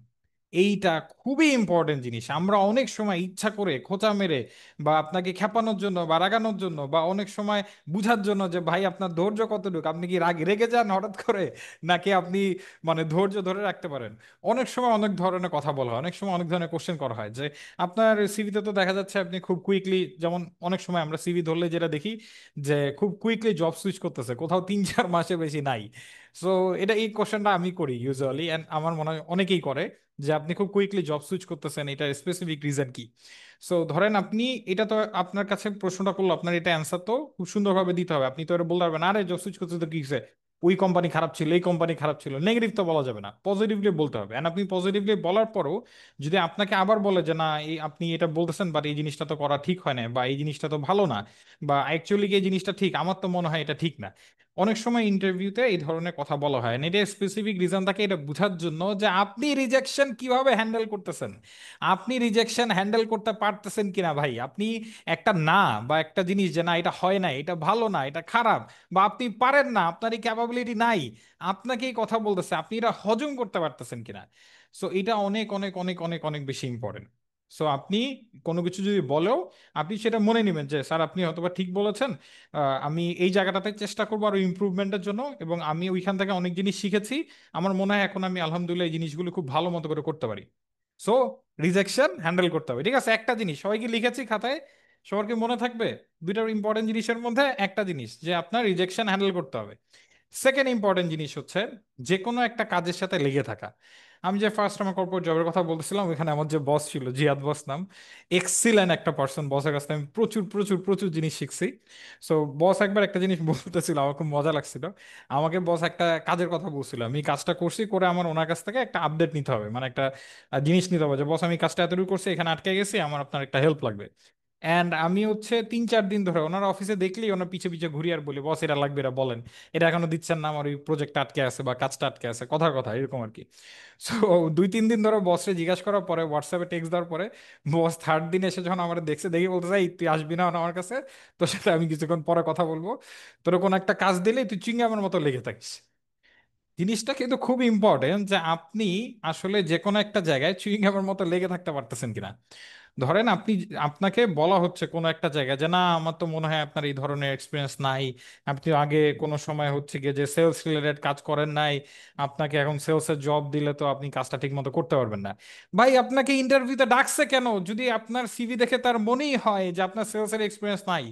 এইটা খুবই ইম্পর্টেন্ট জিনিস। আমরা অনেক সময় ইচ্ছা করে খোঁচা মেরে, বা আপনাকে খেপানোর জন্য বা রাগানোর জন্য, বা অনেক সময় বুঝার জন্য যে ভাই আপনার ধৈর্য কতটুকু, আপনি কি রেগে যান হঠাৎ করে, নাকি আপনি মানে ধৈর্য ধরে রাখতে পারেন, অনেক সময় অনেক ধরনের কথা বলা হয়, অনেক সময় অনেক ধরনের কোশ্চেন করা হয়। যে আপনার সিভিতে তো দেখা যাচ্ছে আপনি খুব কুইকলি, যেমন অনেক সময় আমরা সিভি ধরলে যেটা দেখি যে খুব কুইকলি জব সুইচ করতেছে, কোথাও 3-4 মাসে বেশি নাই। সো এই কোশ্চেনটা আমি করি ইউজুয়ালি, অ্যান্ড আমার মনে হয় অনেকেই করে, যে আপনি খুব কুইকলি জব সুইচ করতেছেন, এটা স্পেসিফিক রিজন কি। সো ধরেন আপনি, এটা তো আপনার কাছে প্রশ্নটা করলো, আপনার এটা অ্যান্সার তো খুব সুন্দরভাবে দিতে হবে। আপনি তো এটা বলতে পারবেন, আরে জব সুইচ করতে তো কি হয়েছে, ওই কোম্পানি খারাপ ছিল, এই কোম্পানি খারাপ ছিল, নেগেটিভ তো বলা যাবে না, পজিটিভলি বলতে হবে। এন্ড আপনি পজিটিভলি বলার পরও যদি আপনাকে আবার বলে যে না, এই আপনি এটা বলতেছেন বাট এই জিনিসটা তো করা ঠিক হয় না, বা এই জিনিসটা তো ভালো না, বা অ্যাকচুয়ালি এই জিনিসটা ঠিক, আমার তো মনে হয় এটা ঠিক না। অনেক সময় ইন্টারভিউতে এই ধরনের কথা বলা হয়, and এটা স্পেসিফিক রিজন থাকে এটা বোঝার জন্য যে আপনি রিজেকশন কিভাবে হ্যান্ডেল করতেছেন, আপনি রিজেকশন হ্যান্ডেল করতে পারতেছেন কিনা ভাই। আপনি একটা না, বা একটা জিনিস যে না এটা হয় না, এটা ভালো না, এটা খারাপ, বা আপনি পারেন না, আপনার এই ক্যাপাবিলিটি নাই, আপনাকে এই কথা বলতেছে, আপনি এটা হজম করতে পারতেছেন কিনা। সো এটা অনেক অনেক অনেক অনেক অনেক বেশি ইম্পর্টেন্ট। সো আপনি কোনো কিছু যদি বলেও, আপনি সেটা মনে নেবেন যে স্যার আপনি হয়তোবা ঠিক বলেছেন, আমি এই জায়গাটাতে চেষ্টা করবো আরো ইমপ্রুভমেন্টের জন্য, এবং আমি ওইখান থেকে অনেক জিনিস শিখেছি, আমার মনে হয় এখন আমি আলহামদুলিল্লাহ এই জিনিসগুলো খুব ভালো মতো করে করতে পারি। সো রিজেকশন হ্যান্ডেল করতে হবে, ঠিক আছে। একটা জিনিস সবাইকে লিখেছি খাতায়, সবার কি মনে থাকবে? দুইটা ইম্পর্টেন্ট জিনিসের মধ্যে একটা জিনিস, যে আপনার রিজেকশন হ্যান্ডেল করতে হবে। সেকেন্ড ইম্পর্টেন্ট জিনিস হচ্ছে যে কোনো একটা কাজের সাথে লেগে থাকা। আমি যে ফার্স্ট আমার কর্পোরেট জবের কথা বলতেছিলাম, ওইখানে আমার যে বস ছিল, জিয়াদ বস নাম, এক্সিলেন্ট একটা পার্সন। বসের কাছ থেকে আমি প্রচুর প্রচুর প্রচুর জিনিস শিখছি। সো বস একবার একটা জিনিস বলতেছিল, আমার খুব মজা লাগছিল। আমাকে বস একটা কাজের কথা বলছিল, আমি কাজটা করছি, করে আমার ওনার কাছ থেকে একটা আপডেট নিতে হবে, মানে একটা জিনিস নিতে হবে, যে বস আমি কাজটা এতটুকু করছি, এখানে আটকে গেছি, আমার আপনার একটা হেল্প লাগবে। অ্যান্ড আমি হচ্ছে 3-4 দিন ধরে ওনার অফিসে দেখলেই ওনার পিছে পিছে ঘুরি আর বলি, বস এটা লাগবে, এটা বলেন, এটা এখনো দিচ্ছেন না, আমার ওই প্রজেক্টটা আটকে আছে বা কাজটা আটকে আছে, কথার কথা এরকম আর কি। সো 2-3 দিন ধরে বসরে জিজ্ঞাসা করার পরে, হোয়াটসঅ্যাপে টেক্সট দেওয়ার পরে, বস থার্ড দিন এসে যখন আমার দেখছে, দেখি বলতে চাই তুই আসবি না আমার কাছে, তোর সাথে আমি কিছুক্ষণ পরে কথা বলবো, তোর কোনো একটা কাজ দিলেই তুই চুইংগামের মতো লেগে থাকিস। জিনিসটা কিন্তু খুব ইম্পর্টেন্ট, যে আপনি আসলে যে কোনো একটা জায়গায় চুইংগামের মতো লেগে থাকতে পারতেছেন কিনা। ধরেন আপনি, আপনাকে বলা হচ্ছে কোনো একটা জায়গায় যে না আমার তো মনে হয় আপনার এই ধরনের এক্সপিরিয়েন্স নাই, আপনি আগে কোনো সময় হচ্ছে গিয়ে যে সেলস রিলেটেড কাজ করেন নাই, আপনাকে এখন সেলসের জব দিলে তো আপনি কাজটা ঠিক মতো করতে পারবেন না। ভাই আপনাকে ইন্টারভিউতে ডাকছে কেন? যদি আপনার সিভি দেখে তার মনেই হয় যে আপনার সেলসের এক্সপিরিয়েন্স নাই,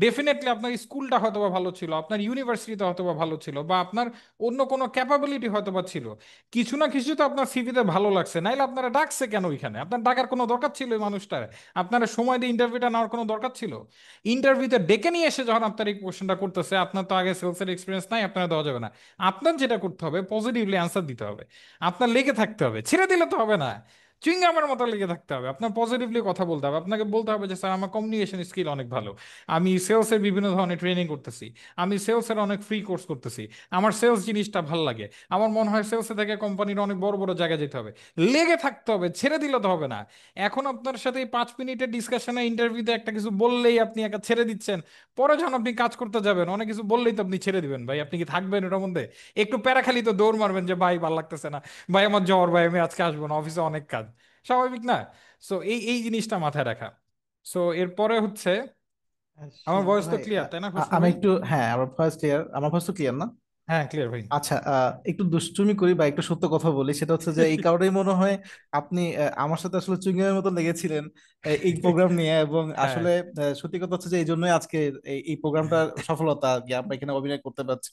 ডেফিনেটলি আপনার স্কুলটা হয়তো বা ভালো ছিল, আপনার ইউনিভার্সিটিতে হয়তো বা ভালো ছিল, বা আপনার অন্য কোনো ক্যাপাবিলিটি হয়তো বা ছিল, কিছু না কিছু তো আপনার সিভিতে ভালো লাগছে, নাইলে আপনারা ডাকছে কেন? ওইখানে আপনার ডাকার কোনো দরকার ছিল ওই মানুষটার? আপনারা সময় দিয়ে ইন্টারভিউটা নেওয়ার কোনো দরকার ছিল? ইন্টারভিউতে ডেকে নিয়ে এসে যখন আপনার এই কোশ্চেনটা করতেছে, আপনার তো আগে সেলসের এক্সপিরিয়েন্স নাই, আপনারা দেওয়া যাবে না। আপনার যেটা করতে হবে, পজিটিভলি অ্যান্সার দিতে হবে, আপনার লেগে থাকতে হবে, ছেড়ে দিলে তো হবে না, চুইংগামের মতো লেগে থাকতে হবে, আপনার পজিটিভলি কথা বলতে হবে, আপনাকে বলতে হবে যে স্যার আমার কমিউনিকেশন স্কিল অনেক ভালো, আমি সেলসের বিভিন্ন ধরনের ট্রেনিং করতেছি, আমি সেলসের অনেক ফ্রি কোর্স করতেছি, আমার সেলস জিনিসটা ভালো লাগে, আমার মনে হয় সেলসে থেকে কোম্পানির অনেক বড় বড় জায়গায় যেতে হবে। লেগে থাকতে হবে, ছেড়ে দিলে তো হবে না। এখন আপনার সাথে এই 5 মিনিটের ডিসকাশনে, ইন্টারভিউতে একটা কিছু বললেই আপনি একা ছেড়ে দিচ্ছেন, পরে যখন আপনি কাজ করতে যাবেন অনেক কিছু বললেই তো আপনি ছেড়ে দিবেন। ভাই আপনি কি থাকবেন এটার মধ্যে? একটু প্যারা খালি তো দৌড় মারবেন যে ভাই ভালো লাগতেছে না, ভাই আমার জ্বর, ভাই আমি আজকে আসবো না, অফিসে অনেক কাজ, স্বাভাবিক না? সো এই জিনিসটা মাথায় রাখা। সো এরপরে হচ্ছে, আমার শিমুল ভয়েস তো ভাই, ক্লিয়ার তাই না খসরু আমি ভাই? একটু, হ্যাঁ আমার ভয়েস ক্লিয়ার, আমার ভয়েস তো ক্লিয়ার না? হ্যাঁ ক্লিয়ার ভাই। আচ্ছা, একটু দুষ্টুমি করি বা একটু সত্য কথা বলি, সেটা হচ্ছে যে এই কারণেই মনে হয় আপনি আমার সাথে আসলে চুইংগামের মতো লেগেছিলেন এই প্রোগ্রাম নিয়ে। এবং হ্যাঁ, আসলে সত্যি কথা হচ্ছে যে এই জন্যই আজকে এই প্রোগ্রামটার সফলতা আর কি, আমরা এখানে অভিনয় করতে পারছি।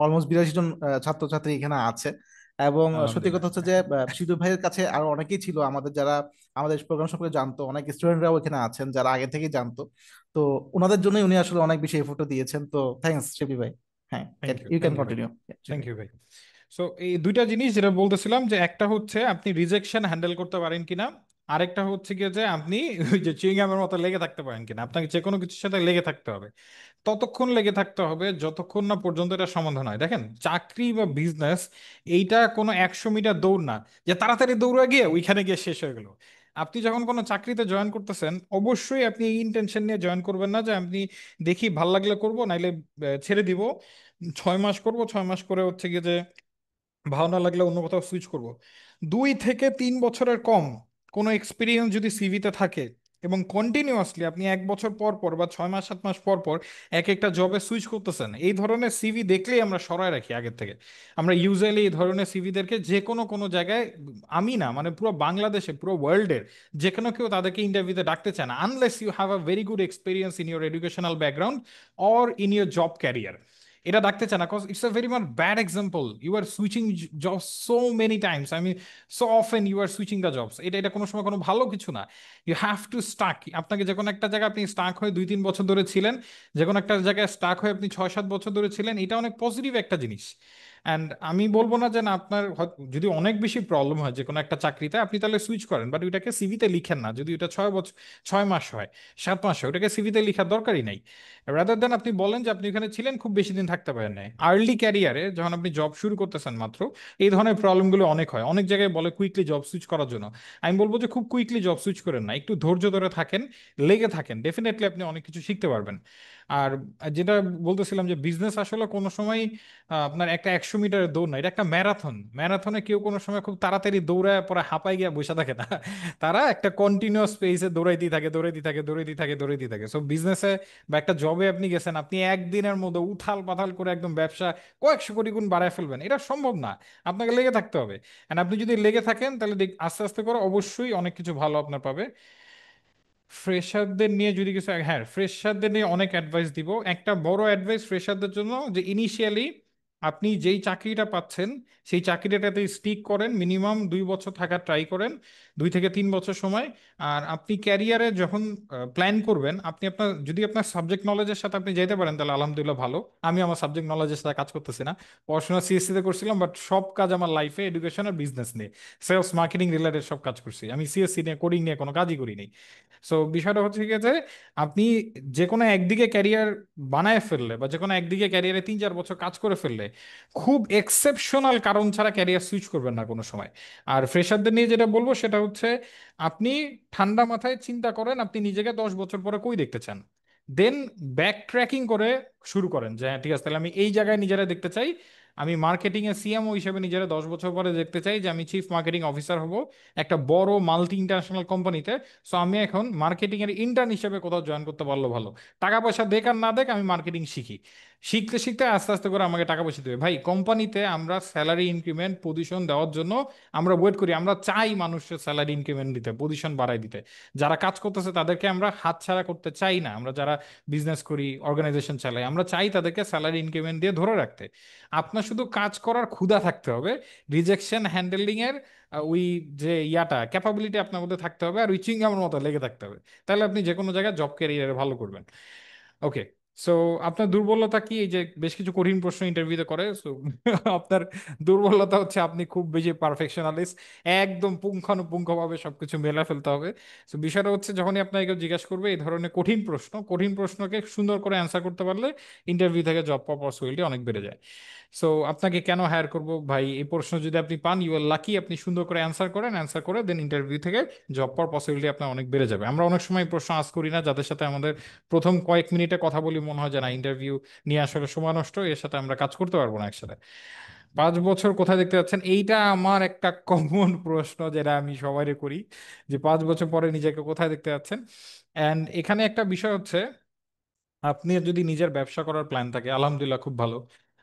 অলমোস্ট 82 জন ছাত্রছাত্রী এখানে আছে। এবং সত্যি আলহামদুলিল্লাহ। কথা হচ্ছে যে সিধু ভাইয়ের কাছে আরো অনেকেই ছিল আমাদের, যারা আমাদের প্রোগ্রাম সম্পর্কে জানতো, অনেক স্টুডেন্টরাও এখানে আছেন যারা আগে থেকেই জানতো। তো ওনাদের জন্যই উনি আসলে অনেক বেশি এফোর্ট দিয়েছেন। তো থ্যাঙ্কস শিবলি ভাই। হ্যাঁ, thank you, you can thank you ভাই। কন্টিনিউ। থ্যাংক ইউ ভাই। সো এই দুইটা জিনিস যেটা বলতেছিলাম, যে একটা হচ্ছে আপনি রিজেকশন হ্যান্ডেল করতে পারেন কিনা, আরেকটা হচ্ছে কি যে আপনি ওই যে চুইংগামের মতো লেগে থাকতে পারেন কিনা। আপনাকে যে কোনো কিছুর সাথে লেগে থাকতে হবে, ততক্ষণ লেগে থাকতে হবে যতক্ষণ না পর্যন্ত এটা সমাধান হয়। দেখেন, চাকরি বা বিজনেস এইটা কোনো 100 মিটার দৌড় না যে তাড়াতাড়ি দৌড়ে গিয়ে ওইখানে গিয়ে শেষ হয়ে গেল। আপনি যখন কোনো চাকরিতে জয়েন করতেছেন, অবশ্যই আপনি এই ইন্টেনশন নিয়ে জয়েন করবেন না যে আপনি দেখি ভাল লাগলে করব, নাইলে ছেড়ে দিব, 6 মাস করব, 6 মাস করে হচ্ছে গিয়ে যে ভালো না লাগলে অন্য কোথাও সুইচ করব। 2 থেকে 3 বছরের কম কোনো এক্সপিরিয়েন্স যদি সিভিতে থাকে এবং কন্টিনিউয়াসলি আপনি 1 বছর পর পর বা 6 মাস 7 মাস পর পর এক একটা জবে সুইচ করতেছেন, এই ধরনের সিভি দেখলেই আমরা সরায় রাখি আগের থেকে। আমরা ইউজুয়ালি এই ধরনের সিভিদেরকে যে কোনো কোনো জায়গায়, আমি না মানে পুরো বাংলাদেশে পুরো ওয়ার্ল্ডের যে কোনো কেউ তাদেরকে ইন্টারভিউতে ডাকতে চায় না, unless you have a very good experience in your educational background or in your job career. এটা ডাকতে চায় না, cause it's a very much bad example. You are switching jobs so many times, I mean so often you are switching the jobs. এটা এটা কোনো সময় কোনো ভালো কিছু না। You have to stuck. আপনাকে যে কোনো একটা জায়গায় আপনি স্টাক হয়ে 2-3 বছর ধরে ছিলেন, যে কোনো একটা জায়গায় স্টাক হয়ে আপনি 6-7 বছর ধরে ছিলেন, এটা অনেক পজিটিভ একটা জিনিস। অ্যান্ড আমি বলবো না যে না, আপনার যদি অনেক বেশি প্রবলেম হয় যে কোনো একটা চাকরিতে, আপনি তাহলে সুইচ করেন, বাট ওইটাকে সিভিতে লিখেন না। যদি ওটা 6 বছর, 6 মাস হয়, 7 মাস হয়, ওটাকে সিভিতে লিখার দরকারই নাই। রাদার দেন আপনি বলেন যে আপনি ওখানে ছিলেন, খুব বেশি দিন থাকতে পারেন নাই। আর্লি ক্যারিয়ারে যখন আপনি জব শুরু করতেছেন মাত্র, এই ধরনের প্রবলেমগুলো অনেক হয়। অনেক জায়গায় বলে কুইকলি জব সুইচ করার জন্য। আমি বলবো যে খুব কুইকলি জব সুইচ করেন না, একটু ধৈর্য ধরে থাকেন, লেগে থাকেন, ডেফিনেটলি আপনি অনেক কিছু শিখতে পারবেন। আর যেটা বলতেছিলাম যে বিজনেস আসলে কোনো সময় আপনার একটা 100 মিটারের দৌড় না, এটা একটা ম্যারাথন। ম্যারাথনে কেউ কোনো সময় খুব তাড়াতাড়ি দৌড়ায় পরে হাঁপায় গিয়ে বসে থাকে না। তারা একটা কন্টিনিউয়াস পেসে দৌড়াইতেই থাকে, দৌড়াইতেই থাকে, দৌড়াইতেই থাকে, দৌড়াইতেই থাকে। সো বিজনেসে বা একটা জবে আপনি গেছেন, আপনি একদিনের মধ্যে উথাল পাথাল করে একদম ব্যবসা কয়েকশো কোটি গুণ বাড়ায় ফেলবেন, এটা সম্ভব না। আপনাকে লেগে থাকতে হবে। এন্ড আপনি যদি লেগে থাকেন তাহলে আস্তে আস্তে করে অবশ্যই অনেক কিছু ভালো আপনার পাবে। ফ্রেশারদের নিয়ে যদি কিছু, হ্যাঁ, ফ্রেশারদের নিয়ে অনেক অ্যাডভাইস দিব। একটা বড় অ্যাডভাইস ফ্রেশারদের জন্য, যে ইনিশিয়ালি আপনি যেই চাকরিটা পাচ্ছেন সেই চাকরিটাতে স্টিক করেন, মিনিমাম 2 বছর থাকার ট্রাই করেন, 2 থেকে 3 বছর সময়। আর আপনি ক্যারিয়ারে যখন প্ল্যান করবেন, আপনি আপনার যদি আপনার সাবজেক্ট নলেজের সাথে আপনি যেতে পারেন তাহলে আলহামদুলিল্লাহ ভালো। আমি আমার সাবজেক্ট নলেজের সাথে কাজ করতেছি না, পড়াশোনা সিএসসি তে করছিলাম, বাট সব কাজ আমার লাইফে এডুকেশন আর বিজনেস নিয়ে, সেলস মার্কেটিং রিলেটেড সব কাজ করছি। আমি সিএসসি নিয়ে, কোডিং নিয়ে কোনো কাজই করিনি। সো বিষয়টা হচ্ছে কি যে আপনি যে কোনো একদিকে ক্যারিয়ার বানায় ফেললে বা যে কোনো একদিকে ক্যারিয়ারে 3-4 বছর কাজ করে ফেললে, খুব এক্সেপশনাল কারণ ছাড়া ক্যারিয়ার সুইচ করবেন না কোনো সময়। আর ফ্রেশারদের নিয়ে যেটা বলবো সেটা হচ্ছে, আপনি ঠান্ডা মাথায় চিন্তা করেন আপনি নিজেকে 10 বছর পরে কই দেখতে চান। দেন ব্যাক ট্র্যাকিং করে শুরু করেন যে হ্যাঁ, ঠিক আছে, তাহলে আমি এই জায়গায় নিজেরা দেখতে চাই। আমি মার্কেটিং এ সিএমও হিসেবে নিজেরা 10 বছর পরে দেখতে চাই যে আমি চিফ মার্কেটিং অফিসার হব একটা বড় মাল্টি ইন্টারন্যাশনাল কোম্পানিতে। সো আমি এখন মার্কেটিং এর ইন্টার্ন হিসেবে কোথাও জয়েন করতে পারলো ভালো। টাকা পয়সা দেখ আর না দেখ, আমি মার্কেটিং শিখি। শিখতে শিখতে আস্তে আস্তে করে আমাকে টাকা পয়সা দেবে। ভাই, কোম্পানিতে আমরা স্যালারি ইনক্রিমেন্ট, পজিশন দেওয়ার জন্য আমরা ওয়েট করি। আমরা চাই মানুষের স্যালারি ইনক্রিমেন্ট দিতে, পজিশন বাড়াই দিতে। যারা কাজ করতেছে তাদেরকে আমরা হাতছাড়া করতে চাই না। আমরা যারা বিজনেস করি, অর্গানাইজেশন চালাই, আমরা চাই তাদেরকে স্যালারি ইনক্রিমেন্ট দিয়ে ধরে রাখতে। আপনার শুধু কাজ করার ক্ষুধা থাকতে হবে, রিজেকশন হ্যান্ডেলিং এর ওই যে ইয়াটা ক্যাপাবিলিটি আপনার মধ্যে থাকতে হবে, আর ওই চুইংগামের মতো লেগে থাকতে হবে। তাহলে আপনি যে কোনো জায়গায় জব ক্যারিয়ারে ভালো করবেন। ওকে। সো আপনার দুর্বলতা কি? এই যে বেশ কিছু কঠিন প্রশ্ন ইন্টারভিউতে করে, সো আপনার দুর্বলতা হচ্ছে আপনি খুব বেশি পারফেকশনালিস্ট, একদম পুঙ্খানুপুঙ্খভাবে সবকিছু মেলা ফেলতে হবে। তো বিষয়টা হচ্ছে, যখনই আপনাকে কেউ জিজ্ঞাসা করবে এই ধরনের কঠিন প্রশ্ন, কঠিন প্রশ্নকে সুন্দর করে অ্যান্সার করতে পারলে ইন্টারভিউ থেকে জব পাওয়ার পসিবিলিটি অনেক বেড়ে যায়। সো আপনাকে কেন হায়ার করব ভাই, এই প্রশ্ন যদি আপনি পান, ইউ আর লাকি। আপনি সুন্দর করে অ্যান্সার করেন, অ্যান্সার করে দেন ইন্টারভিউ থেকে জব পাওয়ার পসিবিলিটি আপনার অনেক বেড়ে যাবে। আমরা অনেক সময় এই প্রশ্ন আস করি না, যাদের সাথে আমাদের প্রথম কয়েক মিনিটে কথা বলি মনে হয় যে না, ইন্টারভিউ নিয়ে আসলে সময় নষ্ট, এর সাথে আমরা কাজ করতে পারবো না একসাথে। 5 বছর কোথায় দেখতে যাচ্ছেন, এইটা আমার একটা কমন প্রশ্ন যেটা আমি সবাইকে করি, যে 5 বছর পরে নিজেকে কোথায় দেখতে যাচ্ছেন। অ্যান্ড এখানে একটা বিষয় হচ্ছে, আপনি যদি নিজের ব্যবসা করার প্ল্যান থাকে আলহামদুলিল্লাহ খুব ভালো।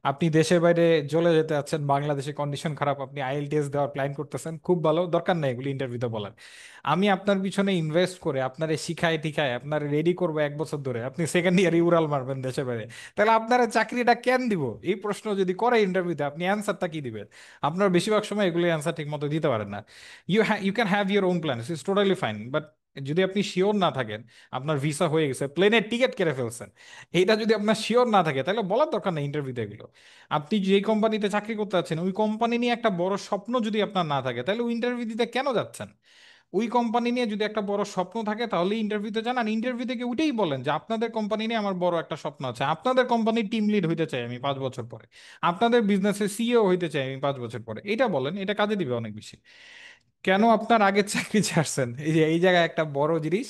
আপনি দেশের বাইরে চলে যেতে যাচ্ছেন, বাংলাদেশে কন্ডিশন খারাপ, আপনি আইএলটিএস দেওয়ার প্ল্যান করতেছেন, খুব ভালো, দরকার নেই এগুলি ইন্টারভিউতে বলার। আমি আপনার পিছনে ইনভেস্ট করে আপনার শিখায় টিখায় আপনার রেডি করবো 1 বছর ধরে, আপনি সেকেন্ড ইয়ারে উড়াল মারবেন দেশের বাইরে, তাহলে আপনার চাকরিটা কেন দিব? এই প্রশ্ন যদি করে ইন্টারভিউতে, আপনি অ্যান্সারটা কি দিবেন? আপনার বেশিরভাগ সময় এগুলি অ্যান্সার ঠিক মতো দিতে পারেন না। You can have your own plan, it's totally fine, but যদি আপনি শিওর না থাকেন, আপনার ভিসা হয়ে গেছে, প্লেনের টিকিট কেটে ফেলছেন, এইটা যদি আপনার শিওর না থাকে, তাহলে বলার দরকার নেই ইন্টারভিউতে এগুলো। আপনি যেই কোম্পানিতে চাকরি করতে যাচ্ছেন, ওই কোম্পানি নিয়ে একটা বড় স্বপ্ন যদি আপনার না থাকে, তাহলে ওই ইন্টারভিউ দিতে কেন যাচ্ছেন? ওই কোম্পানি নিয়ে যদি একটা বড় স্বপ্ন থাকে তাহলে ইন্টারভিউতে যান, আর ইন্টারভিউ থেকে ওইটাই বলেন যে আপনাদের কোম্পানি নিয়ে আমার বড় একটা স্বপ্ন আছে, আপনাদের কোম্পানির টিম লিড হইতে চাই আমি 5 বছর পরে, আপনাদের বিজনেসের সিইও হইতে চাই আমি 5 বছর পরে। এটা বলেন, এটা কাজে দিবে অনেক বেশি। কেন আপনার আগের চাকরি ছাড়ছেন, এই যে এই জায়গায় একটা বড় জিনিস।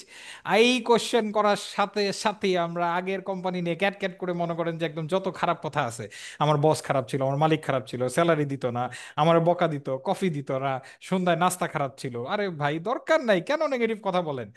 এই কোশ্চেন করার সাথে সাথে আমরা আগের কোম্পানি নিয়ে ক্যাট ক্যাট করে মনে করেন যে একদম যত খারাপ কথা আছে, আমার বস খারাপ ছিল, আমার মালিক খারাপ ছিল, স্যালারি দিত না, আমার বকা দিত, কফি দিত না, সন্ধ্যায় নাস্তা খারাপ ছিল। আরে ভাই দরকার নাই, কেন নেগেটিভ কথা বলেন?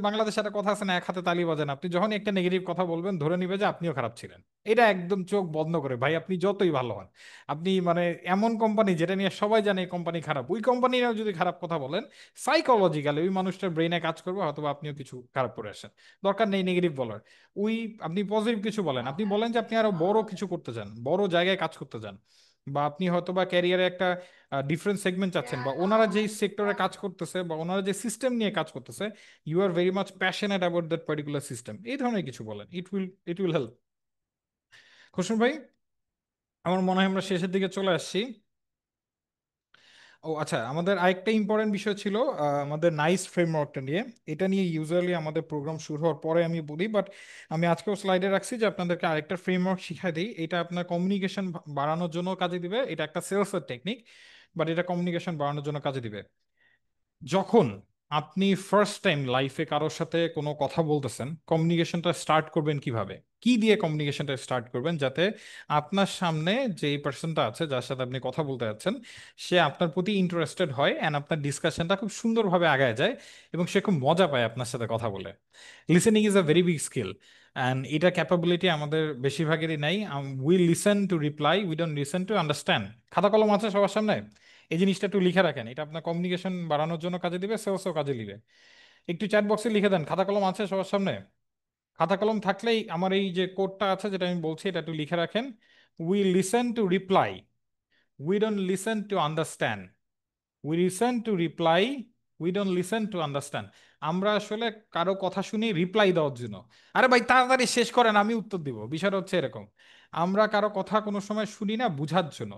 বাংলাদেশে একটা কথা আছে না, এক হাতে তালি বাজে না। আপনি যখনই একটা নেগেটিভ কথা বলবেন ধরে নিবে যে আপনিও খারাপ ছিলেন। এটা একদম চোখ বন্ধ করে, ভাই আপনি যতই ভালো হন, আপনি মানে এমন কোম্পানি যেটা নিয়ে সবাই জানে এই কোম্পানি খারাপ, ওই কোম্পানিরাও যদি খারাপ কথা বলেন, সাইকোলজিক্যালি ওই মানুষটার ব্রেনে কাজ করবে, হয়তো বা আপনিও কিছু খারাপ করে আসেন। দরকার নেই নেগেটিভ বলার। ওই আপনি পজিটিভ কিছু বলেন, আপনি বলেন যে আপনি আরো বড় কিছু করতে চান, বড় জায়গায় কাজ করতে চান, বা আপনি হয়তো বা ক্যারিয়ারে একটা ডিফারেন্ট সেগমেন্ট চাচ্ছেন, বা ওনারা যেই সেক্টরে কাজ করতেছে বা ওনারা যে সিস্টেম নিয়ে কাজ করতেছে, you are very much passionate about that particular system, এই ধরনের কিছু বলেন। It will help. খুশন ভাই, আমার মনে হয় আমরা শেষের দিকে চলে আসছি। ও আচ্ছা, আমাদের আরেকটা ইম্পর্টেন্ট বিষয় ছিল আমাদের নাইস ফ্রেমওয়ার্কটা নিয়ে। এটা নিয়ে ইউজুয়ালি আমাদের প্রোগ্রাম শুরু হওয়ার পরে আমি বলি, বাট আমি আজকেও স্লাইডে রাখছি যে আপনাদেরকে আরেকটা ফ্রেমওয়ার্ক শিখাই দিই। এটা আপনার কমিউনিকেশন বাড়ানোর জন্য কাজে দিবে, এটা একটা সেলসের টেকনিক, বাট এটা কমিউনিকেশন বাড়ানোর জন্য কাজে দিবে। যখন আপনি ফার্স্ট টাইম লাইফে কারোর সাথে কোনো কথা বলতেছেন, কমিউনিকেশনটা স্টার্ট করবেন কিভাবে, কি দিয়ে কমিউনিকেশনটা স্টার্ট করবেন, যাতে আপনার সামনে যে পার্সনটা আছে যার সাথে আপনি কথা বলতে যাচ্ছেন, সে আপনার প্রতি ইন্টারেস্টেড হয় অ্যান্ড আপনার ডিসকাশনটা খুব সুন্দরভাবে আগায় যায় এবং সে খুব মজা পায় আপনার সাথে কথা বলে। Listening is a very big skill, and এটা ক্যাপাবিলিটি আমাদের বেশিরভাগেরই নাই। We listen to reply, we don't listen to understand. খাতা কলম আছে সবার সামনে, এই জিনিসটা একটু লিখে রাখেন, এটা আপনার কমিউনিকেশন বাড়ানোর জন্য কাজে দিবে, সেলসও কাজে দিবে। একটু চ্যাট বক্সে লিখে দেন, খাতা কলম আছে সবার সামনে? খাতা কলম থাকলেই আমার এই যে কোডটা আছে যেটা আমি বলছি এটা একটু লিখে রাখেন। We listen to reply, we don't listen to understand. We listen to reply, we don't listen to understand. আমরা আসলে কারো কথা শুনি রিপ্লাই দেওয়ার জন্য, আরে ভাই তাড়াতাড়ি শেষ করেন আমি উত্তর দিব, বিষয়টা হচ্ছে এরকম। আমরা কারো কথা কোনো সময় শুনি না বুঝার জন্য,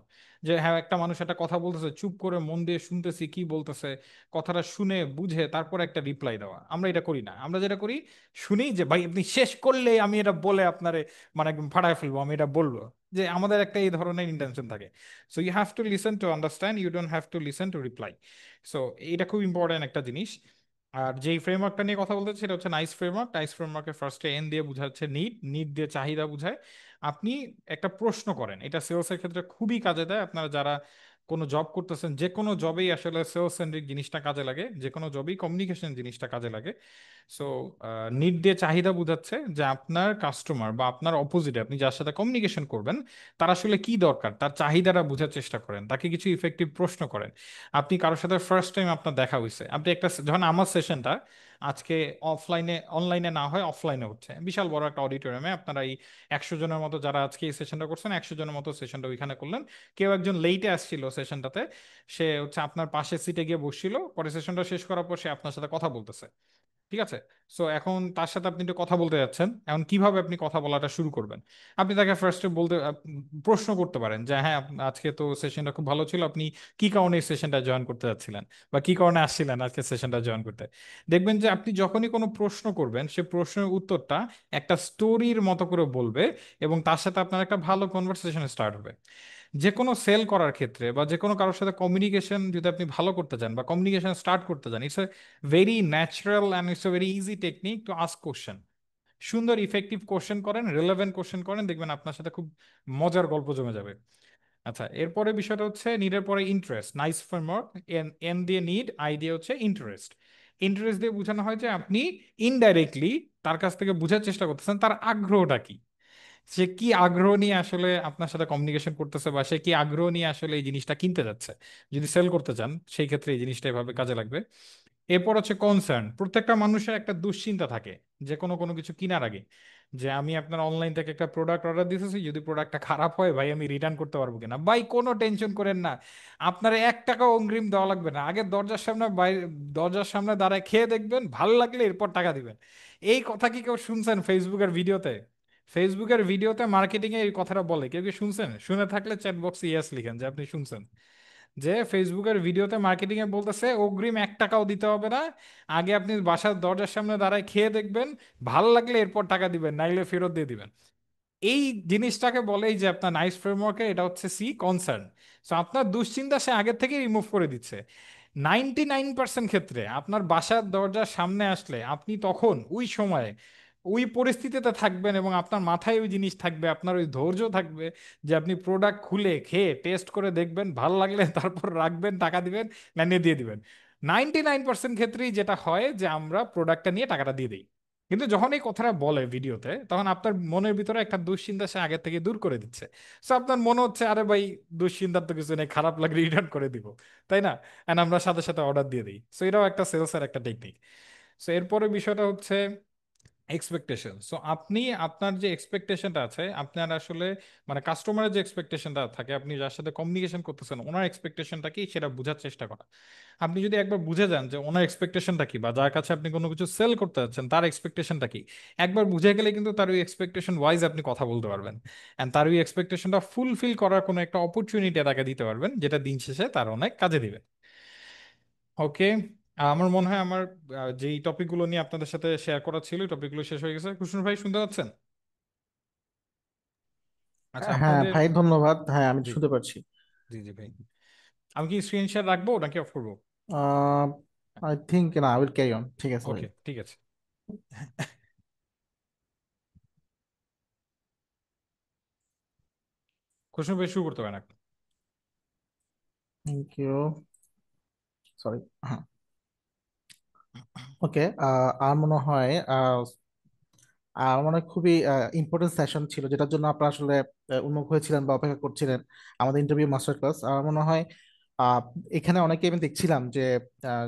যে হ্যাঁ একটা মানুষ একটা কথা বলতেছে, চুপ করে মন দিয়ে শুনতেছি কি বলতেছে, কথাটা শুনে বুঝে তারপর একটা রিপ্লাই দেওয়া। আমরা এটা করি না, আমরা যেটা করি, শুনি যে ভাই আপনি শেষ করলে আমি এটা বলে আপনারে মানে একদম ফাটায় ফেলবো, আমি এটা বলবো। যে আমাদের একটা এই ধরনের ইন্টেনশন থাকে। So you have to listen to understand, you don't have to listen to reply. So এটা খুব ইম্পর্টেন্ট একটা জিনিস। আর যেই ফ্রেমওয়ার্কটা নিয়ে কথা বলতে সেটা হচ্ছে নাইস ফ্রেমওয়ার্ক। নাইস ফ্রেমওয়ার্কে ফার্স্টে এন দিয়ে বোঝাচ্ছে নিড, নিড দিয়ে চাহিদা বোঝায়। আপনি একটা প্রশ্ন করেন, এটা সেলসের ক্ষেত্রে খুবই কাজে দেয়। আপনারা যারা কোনো জব করতেছেন, যে কোনো জবেই আসলে সেলস সেন্ট্রিক জিনিসটা কাজে লাগে, যে কোনো জবেই কমিউনিকেশন জিনিসটা কাজে লাগে। সো নিড দিয়ে চাহিদা বোঝাচ্ছে যে আপনার কাস্টমার বা আপনার অপোজিটে আপনি যার সাথে কমিউনিকেশন করবেন, তার আসলে কি দরকার, তার চাহিদাটা বোঝার চেষ্টা করেন, তাকে কিছু ইফেক্টিভ প্রশ্ন করেন। আপনি কারোর সাথে ফার্স্ট টাইম আপনার দেখা হয়েছে, আপনি একটা যখন আমার সেশনটা আজকে অফলাইনে অনলাইনে না হয় অফলাইনে হচ্ছে, বিশাল বড় একটা অডিটোরিয়ামে আপনারা এই 100 জনের মতো যারা আজকে এই সেশনটা করছেন, 100 জনের মতো সেশনটা ওইখানে করলেন। কেউ একজন লেটে আসছিল সেশনটাতে, সে হচ্ছে আপনার পাশের সিটে গিয়ে বসছিল, পরে সেশনটা শেষ করার পর সে আপনার সাথে কথা বলতেছে। ঠিক আছে? সো এখন তার সাথে আপনি একটু কথা বলতে যাচ্ছেন, এখন কিভাবে আপনি কথা বলাটা শুরু করবেন? আপনি তাকে ফার্স্টে বলতে প্রশ্ন করতে পারেন যে হ্যাঁ আজকে তো সেশনটা খুব ভালো ছিল, আপনি কি কারণে এই সেশনটা জয়েন করতে যাচ্ছিলেন, বা কি কারণে আসছিলেন আজকে সেশনটা জয়েন করতে। দেখবেন যে আপনি যখনই কোনো প্রশ্ন করবেন, সে প্রশ্নের উত্তরটা একটা স্টোরির মতো করে বলবে, এবং তার সাথে আপনার একটা ভালো কনভারসেশন স্টার্ট হবে। যে কোনো সেল করার ক্ষেত্রে বা যে কোনো কারোর সাথে কমিউনিকেশন যদি আপনি ভালো করতে চান বা কমিউনিকেশন স্টার্ট করতে চান, it's a very natural and it's a very easy technique to ask question. সুন্দর ইফেক্টিভ কোশ্চেন করেন, রিলেভেন্ট কোশ্চেন করেন, দেখবেন আপনার সাথে খুব মজার গল্প জমে যাবে। আচ্ছা, এরপরে বিষয়টা হচ্ছে নিডের পরে interest. Nice framework, N N দিয়ে নিড, আই দিয়ে হচ্ছে ইন্টারেস্ট। ইন্টারেস্ট দিয়ে বোঝানো হয় যে আপনি ইনডাইরেক্টলি তার কাছ থেকে বোঝার চেষ্টা করতেছেন তার আগ্রহটা কি, সে কি আগ্রহ নিয়ে আসলে আপনার সাথে কমিউনিকেশন করতেছে, বা সে কি আগ্রহ নিয়ে আসলে এই জিনিসটা কিনতে যাচ্ছে। যদি সেল করতে চান সেই ক্ষেত্রে এই জিনিসটা এভাবে কাজে লাগবে। এরপর হচ্ছে কনসার্ন। প্রত্যেকটা মানুষের একটা দুশ্চিন্তা থাকে যে কোনো কোনো কিছু কেনার আগে, যে আমি আপনার অনলাইন থেকে একটা প্রোডাক্ট অর্ডার দিতেছি, যদি প্রোডাক্টটা খারাপ হয় ভাই আমি রিটার্ন করতে পারবো কিনা। ভাই কোনো টেনশন করেন না, আপনার 1 টাকা অগ্রিম দেওয়া লাগবে না, আগে দরজার সামনে বাইরে দরজার সামনে দাঁড়ায় খেয়ে দেখবেন, ভালো লাগলে এরপর টাকা দিবেন। এই কথা কি কেউ শুনছেন ফেসবুকের ভিডিওতে? ফেসবুকের ভিডিওতে মার্কেটিং এ এই কথাটা বলে, কেউ কি শুনছেন? শুনে থাকলে চ্যাট বক্সে ইয়েস লিখেন যে আপনি শুনছেন। যে ফেসবুকের ভিডিওতে মার্কেটিং এ বলতেছে অগ্রিম 1 টাকাও দিতে হবে না, আগে আপনি বাসার দরজার সামনে দাঁড়ায় খেয়ে দেখবেন, ভালো লাগলে এরপর টাকা দিবেন, নাইলে ফেরত দিয়ে দিবেন। এই জিনিসটাকে বলে এই যে আপনার নাইস ফ্রেমওয়ার্কে এটা হচ্ছে সি কনসার্ন। সো আপনার দুশ্চিন্তা সে আগের থেকে রিমুভ করে দিচ্ছে। 99% ক্ষেত্রে আপনার বাসার দরজার সামনে আসলে আপনি তখন ওই সময়ে ওই পরিস্থিতিতে থাকবেন এবং আপনার মাথায় ওই জিনিস থাকবে, আপনার ওই ধৈর্য থাকবে যে আপনি প্রোডাক্ট খুলে খেয়ে টেস্ট করে দেখবেন, ভালো লাগলে তারপর রাখবেন, টাকা দিবেন, লাইনে দিয়ে দিবেন। 99% ক্ষেত্রেই যেটা হয় যে আমরা প্রোডাক্টটা নিয়ে টাকাটা দিয়ে দিই। কিন্তু যখন এই কথাটা বলে ভিডিওতে, তখন আপনার মনের ভিতরে একটা দুশ্চিন্তা সে আগে থেকে দূর করে দিচ্ছে। সো আপনার মনে হচ্ছে আরে ভাই দুশ্চিন্তার তো কিছু নেই, খারাপ লাগলে রিটার্ন করে দিব, তাই না? এন্ড আমরা সাথে সাথে অর্ডার দিয়ে দিই। সো এটাও একটা সেলসের একটা টেকনিক। সো এরপরে বিষয়টা হচ্ছে এক্সপেকটেশন। সো আপনি আপনার যে এক্সপেকটেশনটা আছে, আপনার আসলে মানে কাস্টমারের যে এক্সপেকটেশনটা থাকে, আপনি যার সাথে কমিউনিকেশন করতেছেন ওনার এক্সপেকটেশনটা কি সেটা বোঝার চেষ্টা করা। আপনি যদি একবার বুঝে যান যে ওনার এক্সপেকটেশনটা কি, বা যার কাছে আপনি কোনো কিছু সেল করতে যাচ্ছেন তার এক্সপেকটেশনটা কি, একবার বুঝে গেলে কিন্তু তার ওই এক্সপেকটেশন ওয়াইজ আপনি কথা বলতে পারবেন। অ্যান্ড তার ওই এক্সপেকটেশনটা ফুলফিল করার কোনো একটা অপরচুনিটি তাকে দিতে পারবেন, যেটা দিন শেষে তার অনেক কাজে দিবে। ওকে, আমার মনে হয় আমার যেই টপিকগুলো নিয়ে আপনাদের সাথে শেয়ার করা ছিল টপিকগুলো শেষ হয়ে গেছে। কুশন ভাই শুনতে পাচ্ছেন? আচ্ছা হ্যাঁ আপনাদের। ভাই, ধন্যবাদ। হ্যাঁ, আমি জি শুনতে পারছি। জি জি ভাই, আমি কি স্ক্রিন শেয়ার রাখবো নাকি অফ করবো? আহ আই থিঙ্ক না, আই উইল ক্যারি অন। ঠিক আছে ভাই। ওকে ঠিক আছে। কুশন ভাই শুরু করতে পারেন এখন। Thank you. সরি। হ্যাঁ। ওকে। আর মনে হয় মানে খুবই ইম্পর্টেন্ট সেশন ছিল, যেটার জন্য আপনারা আসলে উন্মুখ হয়েছিলেন বা অপেক্ষা করছিলেন, আমাদের ইন্টারভিউ মাস্টার ক্লাস। আমার মনে হয় আহ, এখানে অনেকে আমি দেখছিলাম যে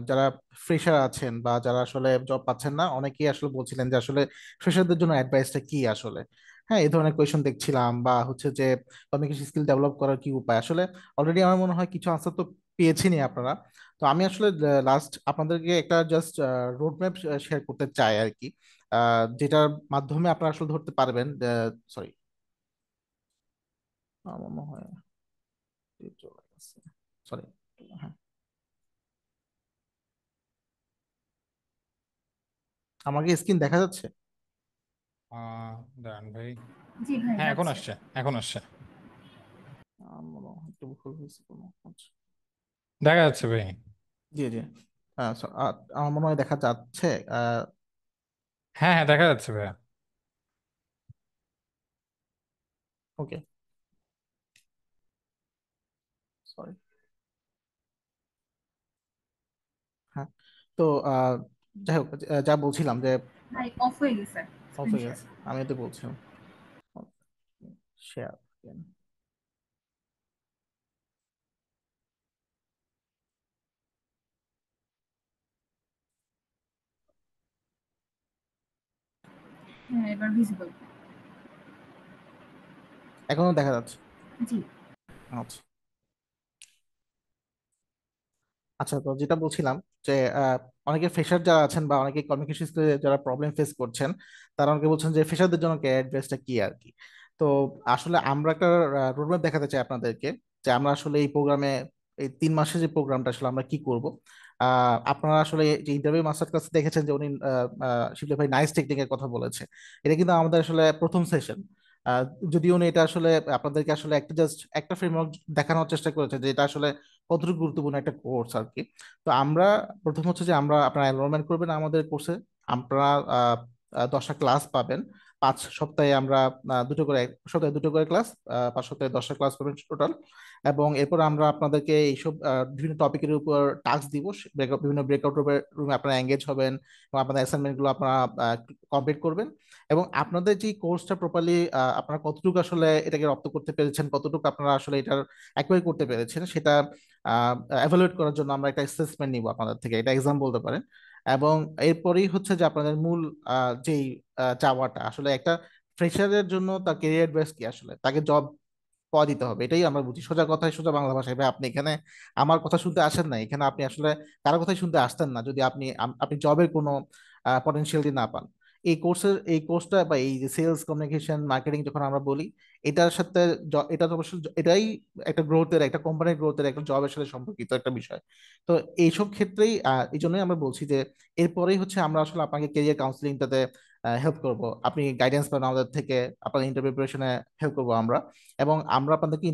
যারা ফ্রেশার আছেন বা যারা আসলে জব পাচ্ছেন না, অনেকেই আসলে বলছিলেন যে আসলে ফ্রেশারদের জন্য অ্যাডভাইসটা কি আসলে। হ্যাঁ, এই ধরনের কোয়েশন দেখছিলাম, বা হচ্ছে যে কমিউনিকেশন স্কিল ডেভেলপ করার কি উপায় আসলে। অলরেডি আমার মনে হয় কিছু আনসার তো পেয়েছেনই আপনারা। তো আমি আসলে লাস্ট আপনাদেরকে একটা জাস্ট রোড ম্যাপ শেয়ার করতে চাই আর কি, যেটার মাধ্যমে আপনারা আসলে ধরতে পারবেন। সরি, আমার মনে হয় চলে গেছে। সরি। হ্যাঁ, আমাকে স্ক্রিন দেখা যাচ্ছে? দাঁড়ান ভাই। জি ভাই হ্যাঁ এখন যাচ্ছে। আসছে, এখন আসছে। আমার মনে হয় একটু ভুল হয়েছে কোনো। আচ্ছা। দেখা যাচ্ছে ভাই। জি জি। আমার মনে হয় দেখা যাচ্ছে। হ্যাঁ হ্যাঁ দেখা যাচ্ছে ভাই। ওকে। সরি। হ্যাঁ। তো আহ, যাই হোক, যা বলছিলাম যে ভাই অফ হয়ে গেছে অফ স্ক্রিন হয়ে শেয়ার। গেছে, আমি তো বলছিলাম শেয়ার। হ্যাঁ এবার ভিজিবল। এখনো দেখা যাচ্ছে? জি। আচ্ছা। আচ্ছা, তো যেটা বলছিলাম যে আহ, অনেকে ফ্রেশার যারা আছেন বা অনেকে কমিউনিকেশন স্কিলে যারা প্রবলেম ফেস করছেন, তারা অনেকে বলছেন যে ফ্রেশারদের জন্য ক্যারিয়ার অ্যাডভাইসটা কি আর কি। তো আসলে আমরা একটা রোডম্যাপ দেখাতে চাই আপনাদেরকে, যে আমরা আসলে এই প্রোগ্রামে, এই 3 মাসের যে প্রোগ্রামটা আসলে আমরা কি করব। আপনারা আসলে যে ইন্টারভিউ মাস্টার ক্লাস দেখেছেন যে উনি শিবলি ভাই নাইস টেকনিকের কথা বলেছে, এটা কিন্তু আমাদের আসলে প্রথম সেশন। যদিও উনি এটা আসলে আপনাদেরকে আসলে একটা জাস্ট একটা ফ্রেমওয়ার্ক দেখানোর চেষ্টা করেছে যে এটা আসলে কতটুকু গুরুত্বপূর্ণ একটা কোর্স আর কি। তো আমরা প্রথম হচ্ছে যে আমরা আপনারা এনরোলমেন্ট করবেন আমাদের কোর্সে। আপনারা 10টা ক্লাস পাবেন। 5 সপ্তাহে আমরা দুটো করে, সপ্তাহে দুটো করে ক্লাস, 5 সপ্তাহে 10টা ক্লাস করবেন টোটাল। এবং এরপর আমরা আপনাদেরকে এইসব বিভিন্ন টপিকের উপর টাস্ক দিব। বিভিন্ন ব্রেকআউট রুমে আপনারা এঙ্গেজ হবেন এবং আপনাদের অ্যাসাইনমেন্ট গুলো আপনারা কমপ্লিট করবেন। এবং আপনাদের যে কোর্সটা প্রপারলি আপনারা কতটুকু আসলে এটাকে রপ্ত করতে পেরেছেন, কতটুকু আপনারা আসলে এটার অ্যাকোয়ার করতে পেরেছেন, সেটা এভালুয়েট করার জন্য আমরা একটা অ্যাসেসমেন্ট নিব আপনাদের থেকে, এটা এক্সাম বলতে পারেন। এবং এরপরেই হচ্ছে যে আপনাদের মূল যেই চাওয়াটা আসলে একটা ফ্রেশারের জন্য, তার কেরিয়ার অ্যাডভাইস কি আসলে, তাকে জব পাওয়া দিতে হবে, এটাই আমরা বুঝি সোজা কথায় সোজা বাংলা ভাষায়। ভাই, আপনি এখানে আমার কথা শুনতে আসেন না, এখানে আপনি আসলে কারো কথাই শুনতে আসতেন না যদি আপনি জবের কোনো পটেনশিয়ালিটি না পান। এই কোর্সটা বা এই যে সেলস কমিউনিকেশন মার্কেটিং যখন আমরা বলি, এটার সাথে এটা তো অবশ্য এটাই একটা গ্রোথের, একটা কোম্পানির গ্রোথের, একটা জবের সাথে সম্পর্কিত একটা বিষয়। তো এইসব ক্ষেত্রেই এই জন্যই আমরা বলছি যে এরপরেই হচ্ছে আমরা আসলে আপনাকে কেরিয়ার কাউন্সিলিংটাতে হেল্প করব, আপনি গাইডেন্স পাবেন আমাদের থেকে, আপনার ইন্টারভিউ প্রিপারেশনে হেল্প করবো আমরা, এবং আমরা আপনাদেরকে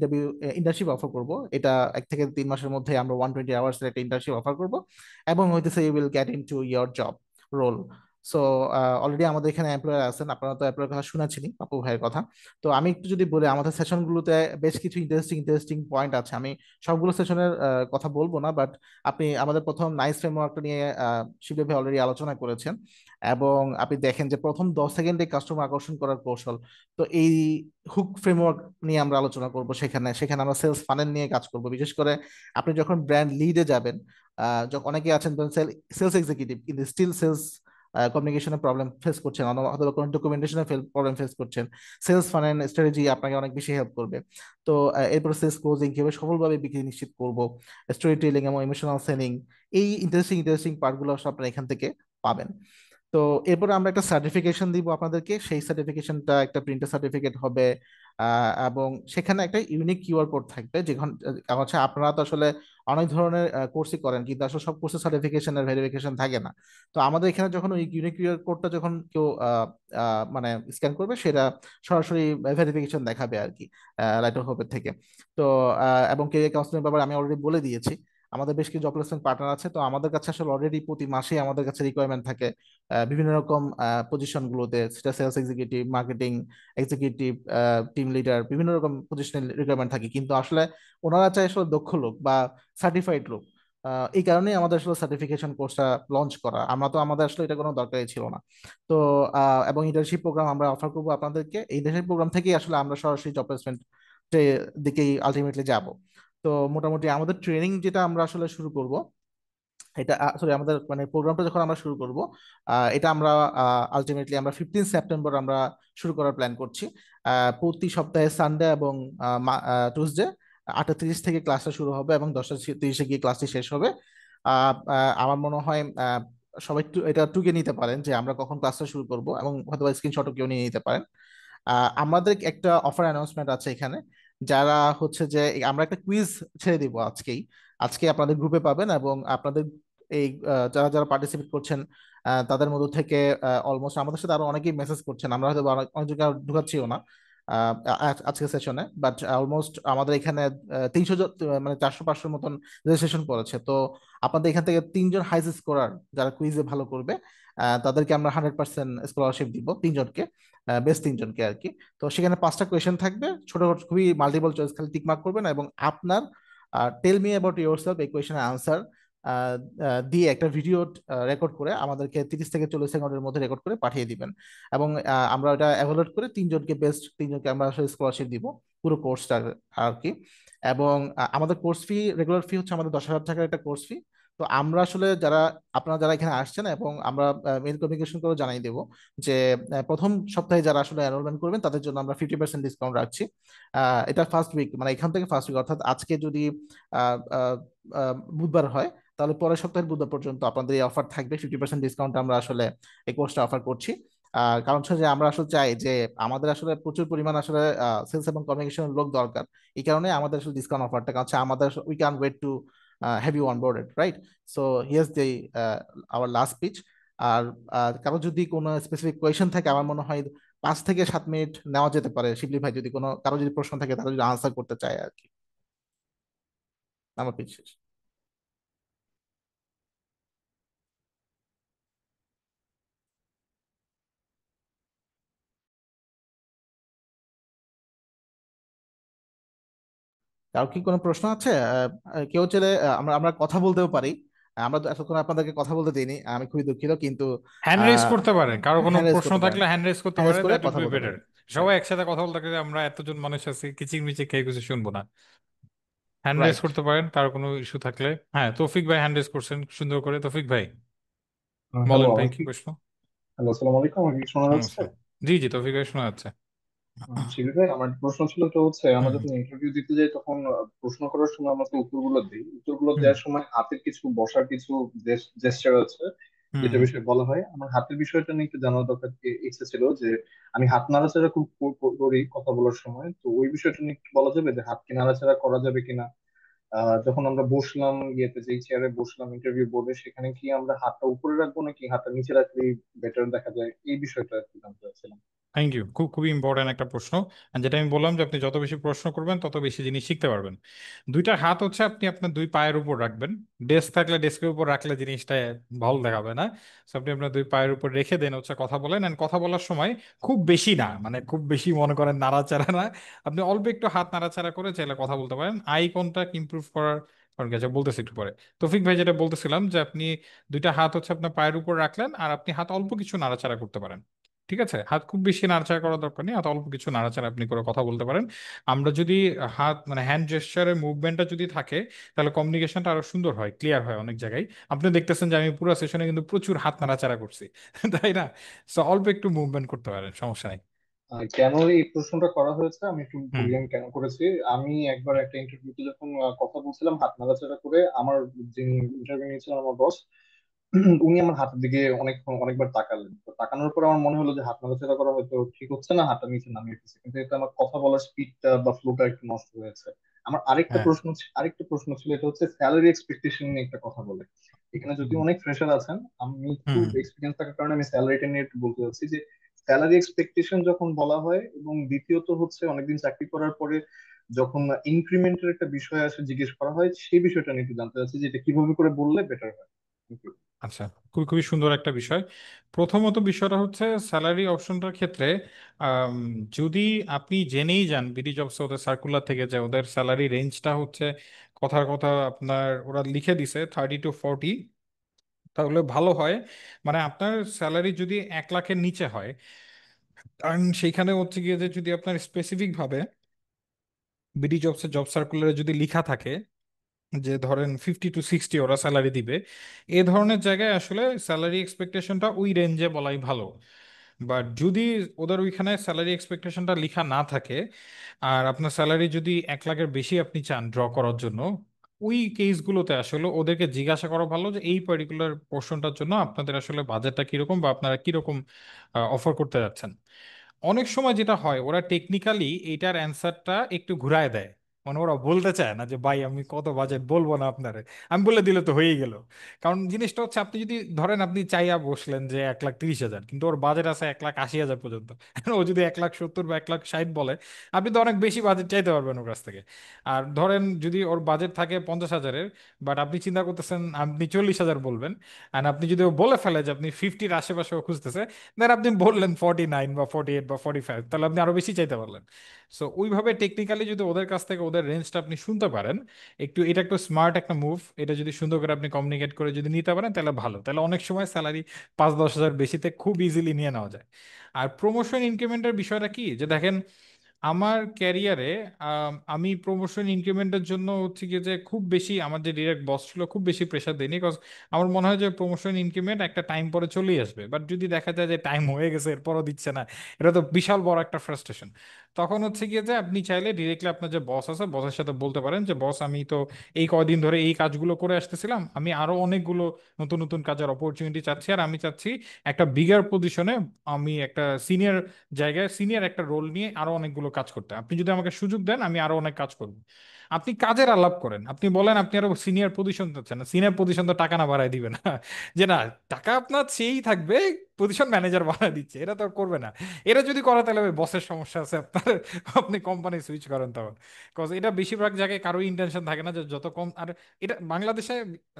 ইন্টার্নশিপ অফার করব। এটা 1 থেকে 3 মাসের মধ্যে আমরা 120 আওয়ার্সের একটা ইন্টার্নশিপ অফার করব, এবং হইতেছে you will get into your job role. So already আমাদের এখানে এমপ্লয়ার আছেন, আপনারা তো এমপ্লয়ের কথা শুনেছেনই পাপু ভাইয়ের কথা। তো আমি একটু যদি বলি, আমাদের সেশনগুলোতে বেশ কিছু ইন্টারেস্টিং ইন্টারেস্টিং পয়েন্ট আছে। আমি সবগুলো সেশনের কথা বলবো না, বাট আপনি আমাদের প্রথম নাইস ফ্রেমওয়ার্কটা নিয়ে শিবলি ভাই অলরেডি আলোচনা করেছেন, এবং আপনি দেখেন যে প্রথম 10 সেকেন্ডে কাস্টমার আকর্ষণ করার কৌশল। তো এই হুক ফ্রেমওয়ার্ক নিয়ে আমরা আলোচনা করব সেখানে। সেখানে আমরা সেলস ফানেল নিয়ে কাজ করব, বিশেষ করে আপনি যখন ব্র্যান্ড লিডে যাবেন। যখন অনেকে আছেন সেলস এক্সিকিউটিভ কিন্তু স্টিল সেলস কমিউনিকেশনে প্রবলেম ফেস করছেন, অথবা কোনো ডকুমেন্টেশনে প্রবলেম ফেস করছেন, সেলস ফানেল স্ট্র্যাটেজি আপনাকে অনেক বেশি হেল্প করবে। তো এরপর সেলস ক্লোজিং কিভাবে সফলভাবে বিক্রি নিশ্চিত করব, স্টোরি টেলিং এবং ইমোশনাল সেলিং, এই ইন্টারেস্টিং ইন্টারেস্টিং পার্টগুলো আপনারা এখান থেকে পাবেন। তো এরপরে আমরা একটা সার্টিফিকেশন দিব আপনাদেরকে, সেই সার্টিফিকেশনটা একটা প্রিন্টেড সার্টিফিকেট হবে। এবং সেখানে একটা ইউনিক কিউআর কোড থাকবে, যেখানে হচ্ছে আপনারা তো আসলে অনেক ধরনের কোর্সই করেন, কিন্তু আসলে সব কোর্সের সার্টিফিকেশনের ভেরিফিকেশন থাকে না। তো আমাদের এখানে যখন ওই ইউনিক কিউআর কোডটা যখন কেউ মানে স্ক্যান করবে, সেটা সরাসরি ভেরিফিকেশন দেখাবে আর কি, লাইটর হোপের থেকে। তো এবং কেরিয়ার কাউন্সিলিং ব্যাপারে আমি অলরেডি বলে দিয়েছি, আমাদের বেশ কিছু জব প্লেসমেন্ট পার্টনার আছে। তো আমাদের কাছে আসলে অলরেডি প্রতি মাসে আমাদের কাছে রিকোয়ারমেন্ট থাকে বিভিন্ন রকম পজিশন গুলোতে, সেটা sales executive, marketing executive, team leader, বিভিন্ন রকম পজিশনের রিকোয়ারমেন্ট থাকে, কিন্তু আসলে ওনারা চায় আসলে দক্ষ লোক বা সার্টিফাইড লোক। এই কারণেই আমাদের আসলে সার্টিফিকেশন কোর্সটা লঞ্চ করা, আমরা তো আমাদের আসলে এটা কোনো দরকারই ছিল না। তো এবং ইন্টার্নশিপ প্রোগ্রাম আমরা অফার করবো আপনাদেরকে, এই ইন্টার্নশিপ প্রোগ্রাম থেকেই আসলে আমরা সরাসরি জব প্লেসমেন্ট দিকেই আলটিমেটলি যাব। তো মোটামুটি আমাদের ট্রেনিং যেটা আমরা আসলে শুরু করব, এটা সরি আমাদের মানে প্রোগ্রামটা যখন আমরা শুরু করব, এটা আমরা আলটিমেটলি আমরা 15 সেপ্টেম্বর আমরা শুরু করার প্ল্যান করছি। প্রতি সপ্তাহে সানডে এবং টুসডে 8টা 30 থেকে ক্লাসটা শুরু হবে এবং 10টা 30-এ গিয়ে ক্লাসটি শেষ হবে। আমার মনে হয় সবাই একটু এটা টুকে নিতে পারেন যে আমরা কখন ক্লাসটা শুরু করব, এবং হয়তো স্ক্রিনশটও কেউ নিয়ে নিতে পারেন। আমাদের একটা অফার অ্যানাউন্সমেন্ট আছে এখানে, যারা হচ্ছে যে আমরা একটা কুইজ ছেড়ে দিব আজকেই, আজকে আপনাদের গ্রুপে পাবেন, এবং আপনাদের এই যারা যারা পার্টিসিপেট করছেন তাদের মধ্য থেকে অলমোস্ট আমাদের সাথে আরো অনেকেই মেসেজ করছেন, আমরা হয়তো অনেক ঢুকাচ্ছিও না আজকের সেশনে, বাট অলমোস্ট আমাদের এখানে 300 মানে 400-500 মতন রেজিস্ট্রেশন করেছে। তো আপনাদের এখান থেকে 3 জন হাইস্ট স্কোরার যারা কুইজে ভালো করবে, তাদেরকে আমরা 100% স্কলারশিপ দিব, 3 জনকে, বেস্ট 3 জনকে আর কি। তো সেখানে 5টা কোয়েশ্চেন থাকবে, ছোট ছোট, খুবই মাল্টিপল চয়েস, খালি টিক মার্ক করবেন, এবং আপনার tell me about your yourself কোয়েশ্চেনের আনসার দিয়ে একটা ভিডিও রেকর্ড করে আমাদেরকে 30 থেকে 40 সেকেন্ডের মধ্যে রেকর্ড করে পাঠিয়ে দিবেন। এবং আমরা এটা এভালুয়েট করে 3 জনকে, বেস্ট 3 জনকে আমরা আসলে স্কলারশিপ দিব পুরো কোর্সটা আর কি। এবং আমাদের কোর্স ফি, রেগুলার ফি হচ্ছে আমাদের 10,000 টাকার একটা কোর্স ফি। তো আমরা আসলে যারা, আপনারা যারা এখানে আসছেন, এবং আমরা মেল কমিউনিকেশন করে জানাই দেবো যে প্রথম সপ্তাহে যারা আসলে এনরোলমেন্ট করবেন তাদের জন্য আমরা 50% ডিসকাউন্ট রাখছি। এটা ফার্স্ট উইক, মানে এখান থেকে ফার্স্ট উইক, অর্থাৎ আজকে যদি আহ, আহ, বুধবার হয়, তাহলে পরের সপ্তাহের বুধবার পর্যন্ত আপনাদের এই অফার থাকবে, 50% ডিসকাউন্ট আমরা আসলে এই কোর্সটা অফার করছি। কারণ হচ্ছে যে আমরা আসলে চাই যে আমাদের আসলে প্রচুর পরিমাণ আসলে সেলস এবং কমিউনিকেশনের লোক দরকার। এই কারণে আমাদের আসলে ডিসকাউন্ট অফারটা, কারণ হচ্ছে আমাদের we can wait to have you on boarded, right? So here's the our last speech. আর কারো যদি কোনো স্পেসিফিক কোয়েশন থাকে, আমার মনে হয় 5 থেকে 7 মিনিট নেওয়া যেতে পারে শিবলি ভাই, যদি কোনো কারো যদি প্রশ্ন থাকে, তারা যদি আনসার করতে চায় আর কি। আমার পিচ শেষ। কারো কি কোনো প্রশ্ন আছে? কেউ চাইলে আমরা আমরা কথা বলতেও পারি। আমরা তো এতক্ষণ আপনাদেরকে কথা বলতে দিইনি, আমি খুবই দুঃখিত, কিন্তু হ্যান্ড রেজ করতে পারেন, কারো কোনো হ্যান্ড রেজ প্রশ্ন করতে পারেন, থাকলে হ্যান্ড রেজ করতে হ্যান্ড রেজ পারেন, করে দ্যাট উড কথা বি বলতে বেটার। পারেন। সবাই একসাথে কথা বলতে গেলে আমরা এতজন মানুষ আছি, কিচিরমিচির খেয়ে কিছু শুনবো না। Hand raise right. করতে পারেন কারো কোনো ইস্যু থাকলে। হ্যাঁ, তৌফিক ভাই হ্যান্ড রেজ করছেন সুন্দর করে। তৌফিক ভাই হ্যালো, বলেন ভাই, আমি কি কি প্রশ্ন? হ্যালো, আসসালামু আলাইকুম, আমাকে কি শোনা যাচ্ছে? নমস্কার। জি জি, তৌফিক ভাই শোনা যাচ্ছে। শিবির ভাই, আমার একটা প্রশ্ন ছিল, তো হচ্ছে আমরা হুম যখন ইন্টারভিউ দিতে যাই তখন প্রশ্ন করার সময় আমরা তো উত্তরগুলো দিই, উত্তরগুলো হুম দেওয়ার সময় হাতের কিছু বসার কিছু জেস্টার আছে, হুম যেটা হুম। বিষয়ে বলা হয়। আমার হাতের বিষয়টা নিয়ে একটু জানার দরকার ইচ্ছে ছিল যে আমি হাত নাড়াচাড়া খুব করি কথা বলার সময়, তো ওই বিষয়টা নিয়ে একটু বলা যাবে যে হাত কি নাড়াচাড়া করা যাবে কিনা। যখন আমরা বসলাম ইয়েতে, যেই চেয়ারে বসলাম ইন্টারভিউ বোর্ডে, সেখানে কি আমরা হাতটা উপরে রাখবো নাকি হাতটা নিচে রাখলেই বেটার দেখা যায়, এই বিষয়টা একটু জানতে চাচ্ছিলাম। থ্যাংক ইউ, খুবই ইম্পর্টেন্ট একটা প্রশ্ন। আর যেটা আমি বললাম যে আপনি যত বেশি প্রশ্ন করবেন তত বেশি জিনিস শিখতে পারবেন। দুইটা হাত হচ্ছে আপনি আপনার দুই পায়ের উপর রাখবেন। ডেস্ক থাকলে ডেস্কের উপর রাখলে জিনিসটা ভালো দেখাবে না। So আপনি আপনার দুই পায়ের উপর রেখে দেন, হচ্ছে কথা বলেন। And কথা বলার সময় খুব বেশি না, মানে খুব বেশি মনে করেন নাড়াচাড়া না, আপনি অল্প একটু হাত নাড়াচাড়া করে চাইলে কথা বলতে পারেন। আই কন্টাক্ট ইমপ্রুভ করার কারণ কি আছে বলতেছি একটু পরে। তৌফিক ভাই, যেটা বলতেছিলাম যে আপনি দুইটা হাত হচ্ছে আপনার পায়ের উপর রাখলেন আর আপনি হাত অল্প কিছু নাড়াচাড়া করতে পারেন। ঠিক আছে, হাত খুব বেশি নাড়াচাড়া করার দরকার নেই, হাত অল্প কিছু নাড়াচাড়া আপনি করে কথা বলতে পারেন। আমরা যদি হাত মানে হ্যান্ড জেস্টারের মুভমেন্টটা যদি থাকে, তাহলে কমিউনিকেশনটা আরো সুন্দর হয়, ক্লিয়ার হয় অনেক জায়গায়। আপনি দেখতেছেন যে আমি পুরো সেশনে কিন্তু প্রচুর হাত নাড়াচাড়া করছি তাই না? সো অল্প একটু মুভমেন্ট করতে পারেন, সমস্যা নেই। কেন এই প্রশ্নটা করা হয়েছে আমি একটু হুম বলি আমি কেন করেছি। আমি একবার একটা ইন্টারভিউতে যখন কথা বলছিলাম হাত নাড়াচাড়া করে, আমার যিনি ইন্টারভিউ নিয়েছিলেন আমার বস, উনি আমার হাতের দিকে অনেকবার তাকালেন। তো তাকানোর পর আমার মনে হলো যে হাত নাড়াচাড়া করা হয়তো ঠিক হচ্ছে না, হাতটা নিচে নামিয়ে দিচ্ছে, কিন্তু এটা আমার কথা বলার স্পিডটা বা ফ্লোটা একটু নষ্ট হয়েছে। আমার হ্যাঁ। আরেকটা প্রশ্ন ছিল, এটা হচ্ছে স্যালারি এক্সপেকটেশন নিয়ে একটা কথা বলে। এখানে যদি অনেক ফ্রেশার আছেন, আমি একটু হুম। এক্সপিরিয়েন্স থাকার কারণে আমি স্যালারিটা নিয়ে একটু বলতে চাচ্ছি যে স্যালারি এক্সপেকটেশন যখন বলা হয়, এবং দ্বিতীয়ত হচ্ছে অনেকদিন চাকরি করার পরে যখন ইনক্রিমেন্টের একটা বিষয় আসে জিজ্ঞেস করা হয়, সেই বিষয়টা নিয়ে একটু জানতে চাচ্ছি যে এটা কিভাবে করে বললে বেটার হয়। Thank you. আচ্ছা, খুবই সুন্দর একটা বিষয়। প্রথমত বিষয়টা হচ্ছে স্যালারি অপশনটার ক্ষেত্রে আম, যদি আপনি জেনেই যান বিডি জবস ওদের সার্কুলার থেকে যে ওদের স্যালারি রেঞ্জটা হচ্ছে কথার কথা আপনার ওরা লিখে দিছে 30 to 40, তাহলে ভালো হয়। মানে আপনার স্যালারি যদি 1 লাখের নিচে হয়, কারণ সেইখানে হচ্ছে গিয়ে যে যদি আপনার স্পেসিফিক ভাবে বিডি জবসের জব সার্কুলারে যদি লেখা থাকে যে ধরেন 50 to 60 ওরা স্যালারি দিবে, এ ধরনের জায়গায় আসলে স্যালারি এক্সপেকটেশনটা ওই রেঞ্জে বলাই ভালো। বাট যদি ওদের ওইখানে স্যালারি এক্সপেকটেশনটা লেখা না থাকে, আর আপনার স্যালারি যদি 1 লাখের বেশি আপনি চান ড্র করার জন্য, ওই কেসগুলোতে আসলে ওদেরকে জিজ্ঞাসা করা ভালো যে এই পার্টিকুলার পোর্শনটার জন্য আপনাদের আসলে বাজেটটা কিরকম বা আপনারা কিরকম অফার করতে যাচ্ছেন। অনেক সময় যেটা হয় ওরা টেকনিক্যালি এইটার অ্যান্সারটা একটু ঘুরায় দেয়, মানে ওরা বলতে চায় না যে ভাই আমি কত বাজেট বলবো না আপনারে, আমি বলে দিলে তো হয়েই গেল। কারণ জিনিসটা হচ্ছে আপনি যদি ধরেন আপনি চাইয়া বসলেন যে 1,30,000, কিন্তু ওর বাজেট আছে 1,80,000 পর্যন্ত ও যদি 1,70,000 বা 1,60,000 বলে, আপনি তো অনেক বেশি বাজেট চাইতে পারবেন ওর কাছ থেকে। আর ধরেন যদি ওর বাজেট থাকে 50,000-এর, বাট আপনি চিন্তা করতেছেন আপনি 40,000 বলবেন, আর আপনি যদি ও বলে ফেলে যে আপনি 50-র আশেপাশে ও খুঁজতেছে, দেন আপনি বললেন 49 বা 48 বা 45, তাহলে আপনি আরো বেশি চাইতে পারলেন। সো ওইভাবে টেকনিক্যালি যদি ওদের কাছ থেকে ওদের রেঞ্জটা আপনি শুনতে পারেন, এটা একটু স্মার্ট একটা মুভ। এটা যদি সুন্দর করে আপনি কমিউনিকেট করে যদি নিতে পারেন তাহলে ভালো, তাহলে অনেক সময় স্যালারি 5-10 হাজার বেশিতে খুব ইজিলি নিয়ে নেওয়া যায়। আর প্রমোশন ইনক্রিমেন্টের বিষয়টা কি যে দেখেন, আমার ক্যারিয়ারে আমি প্রমোশন ইনক্রিমেন্টের জন্য হচ্ছে গিয়ে যে খুব বেশি আমার যে ডিরেক্ট বস ছিল খুব বেশি প্রেশার দেয়নি, বিকজ আমার মনে হয় যে প্রমোশন ইনক্রিমেন্ট একটা টাইম পরে চলেই আসবে। বাট যদি দেখা যায় যে টাইম হয়ে গেছে এরপরও দিচ্ছে না, এটা তো বিশাল বড় একটা ফ্রাস্ট্রেশন। তখন হচ্ছে গিয়ে যে আপনি চাইলে ডিরেক্টলি আপনার যে বস আছে বসের সাথে বলতে পারেন যে বস আমি তো এই কয়দিন ধরে এই কাজগুলো করে আসতেছিলাম, আমি আরো অনেকগুলো নতুন নতুন কাজের অপরচুনিটি চাচ্ছি, আর আমি চাচ্ছি একটা বিগার পজিশনে, আমি একটা সিনিয়র জায়গায় সিনিয়র একটা রোল নিয়ে আরো অনেকগুলো কাজ করতে, আপনি যদি আমাকে সুযোগ দেন আমি আরো অনেক কাজ করব। আপনি কাজের আলাপ করেন, আপনি বলেন আপনি আরো সিনিয়র পজিশন চাচ্ছেন না, সিনিয়র পজিশন তো টাকা না বাড়ায় দিবে না যে না, টাকা আপনার সেই থাকবে, পজিশন ম্যানেজার বাড়ায় দিচ্ছে, এটা তো আর করবে না। এটা যদি করে তাহলে ওই বসের সমস্যা আছে আপনার, আপনি কোম্পানি সুইচ করেন তখন। কজ এটা বেশিরভাগ জায়গায় কারো ইন্টেনশন থাকে না যে যত কম, আর এটা বাংলাদেশে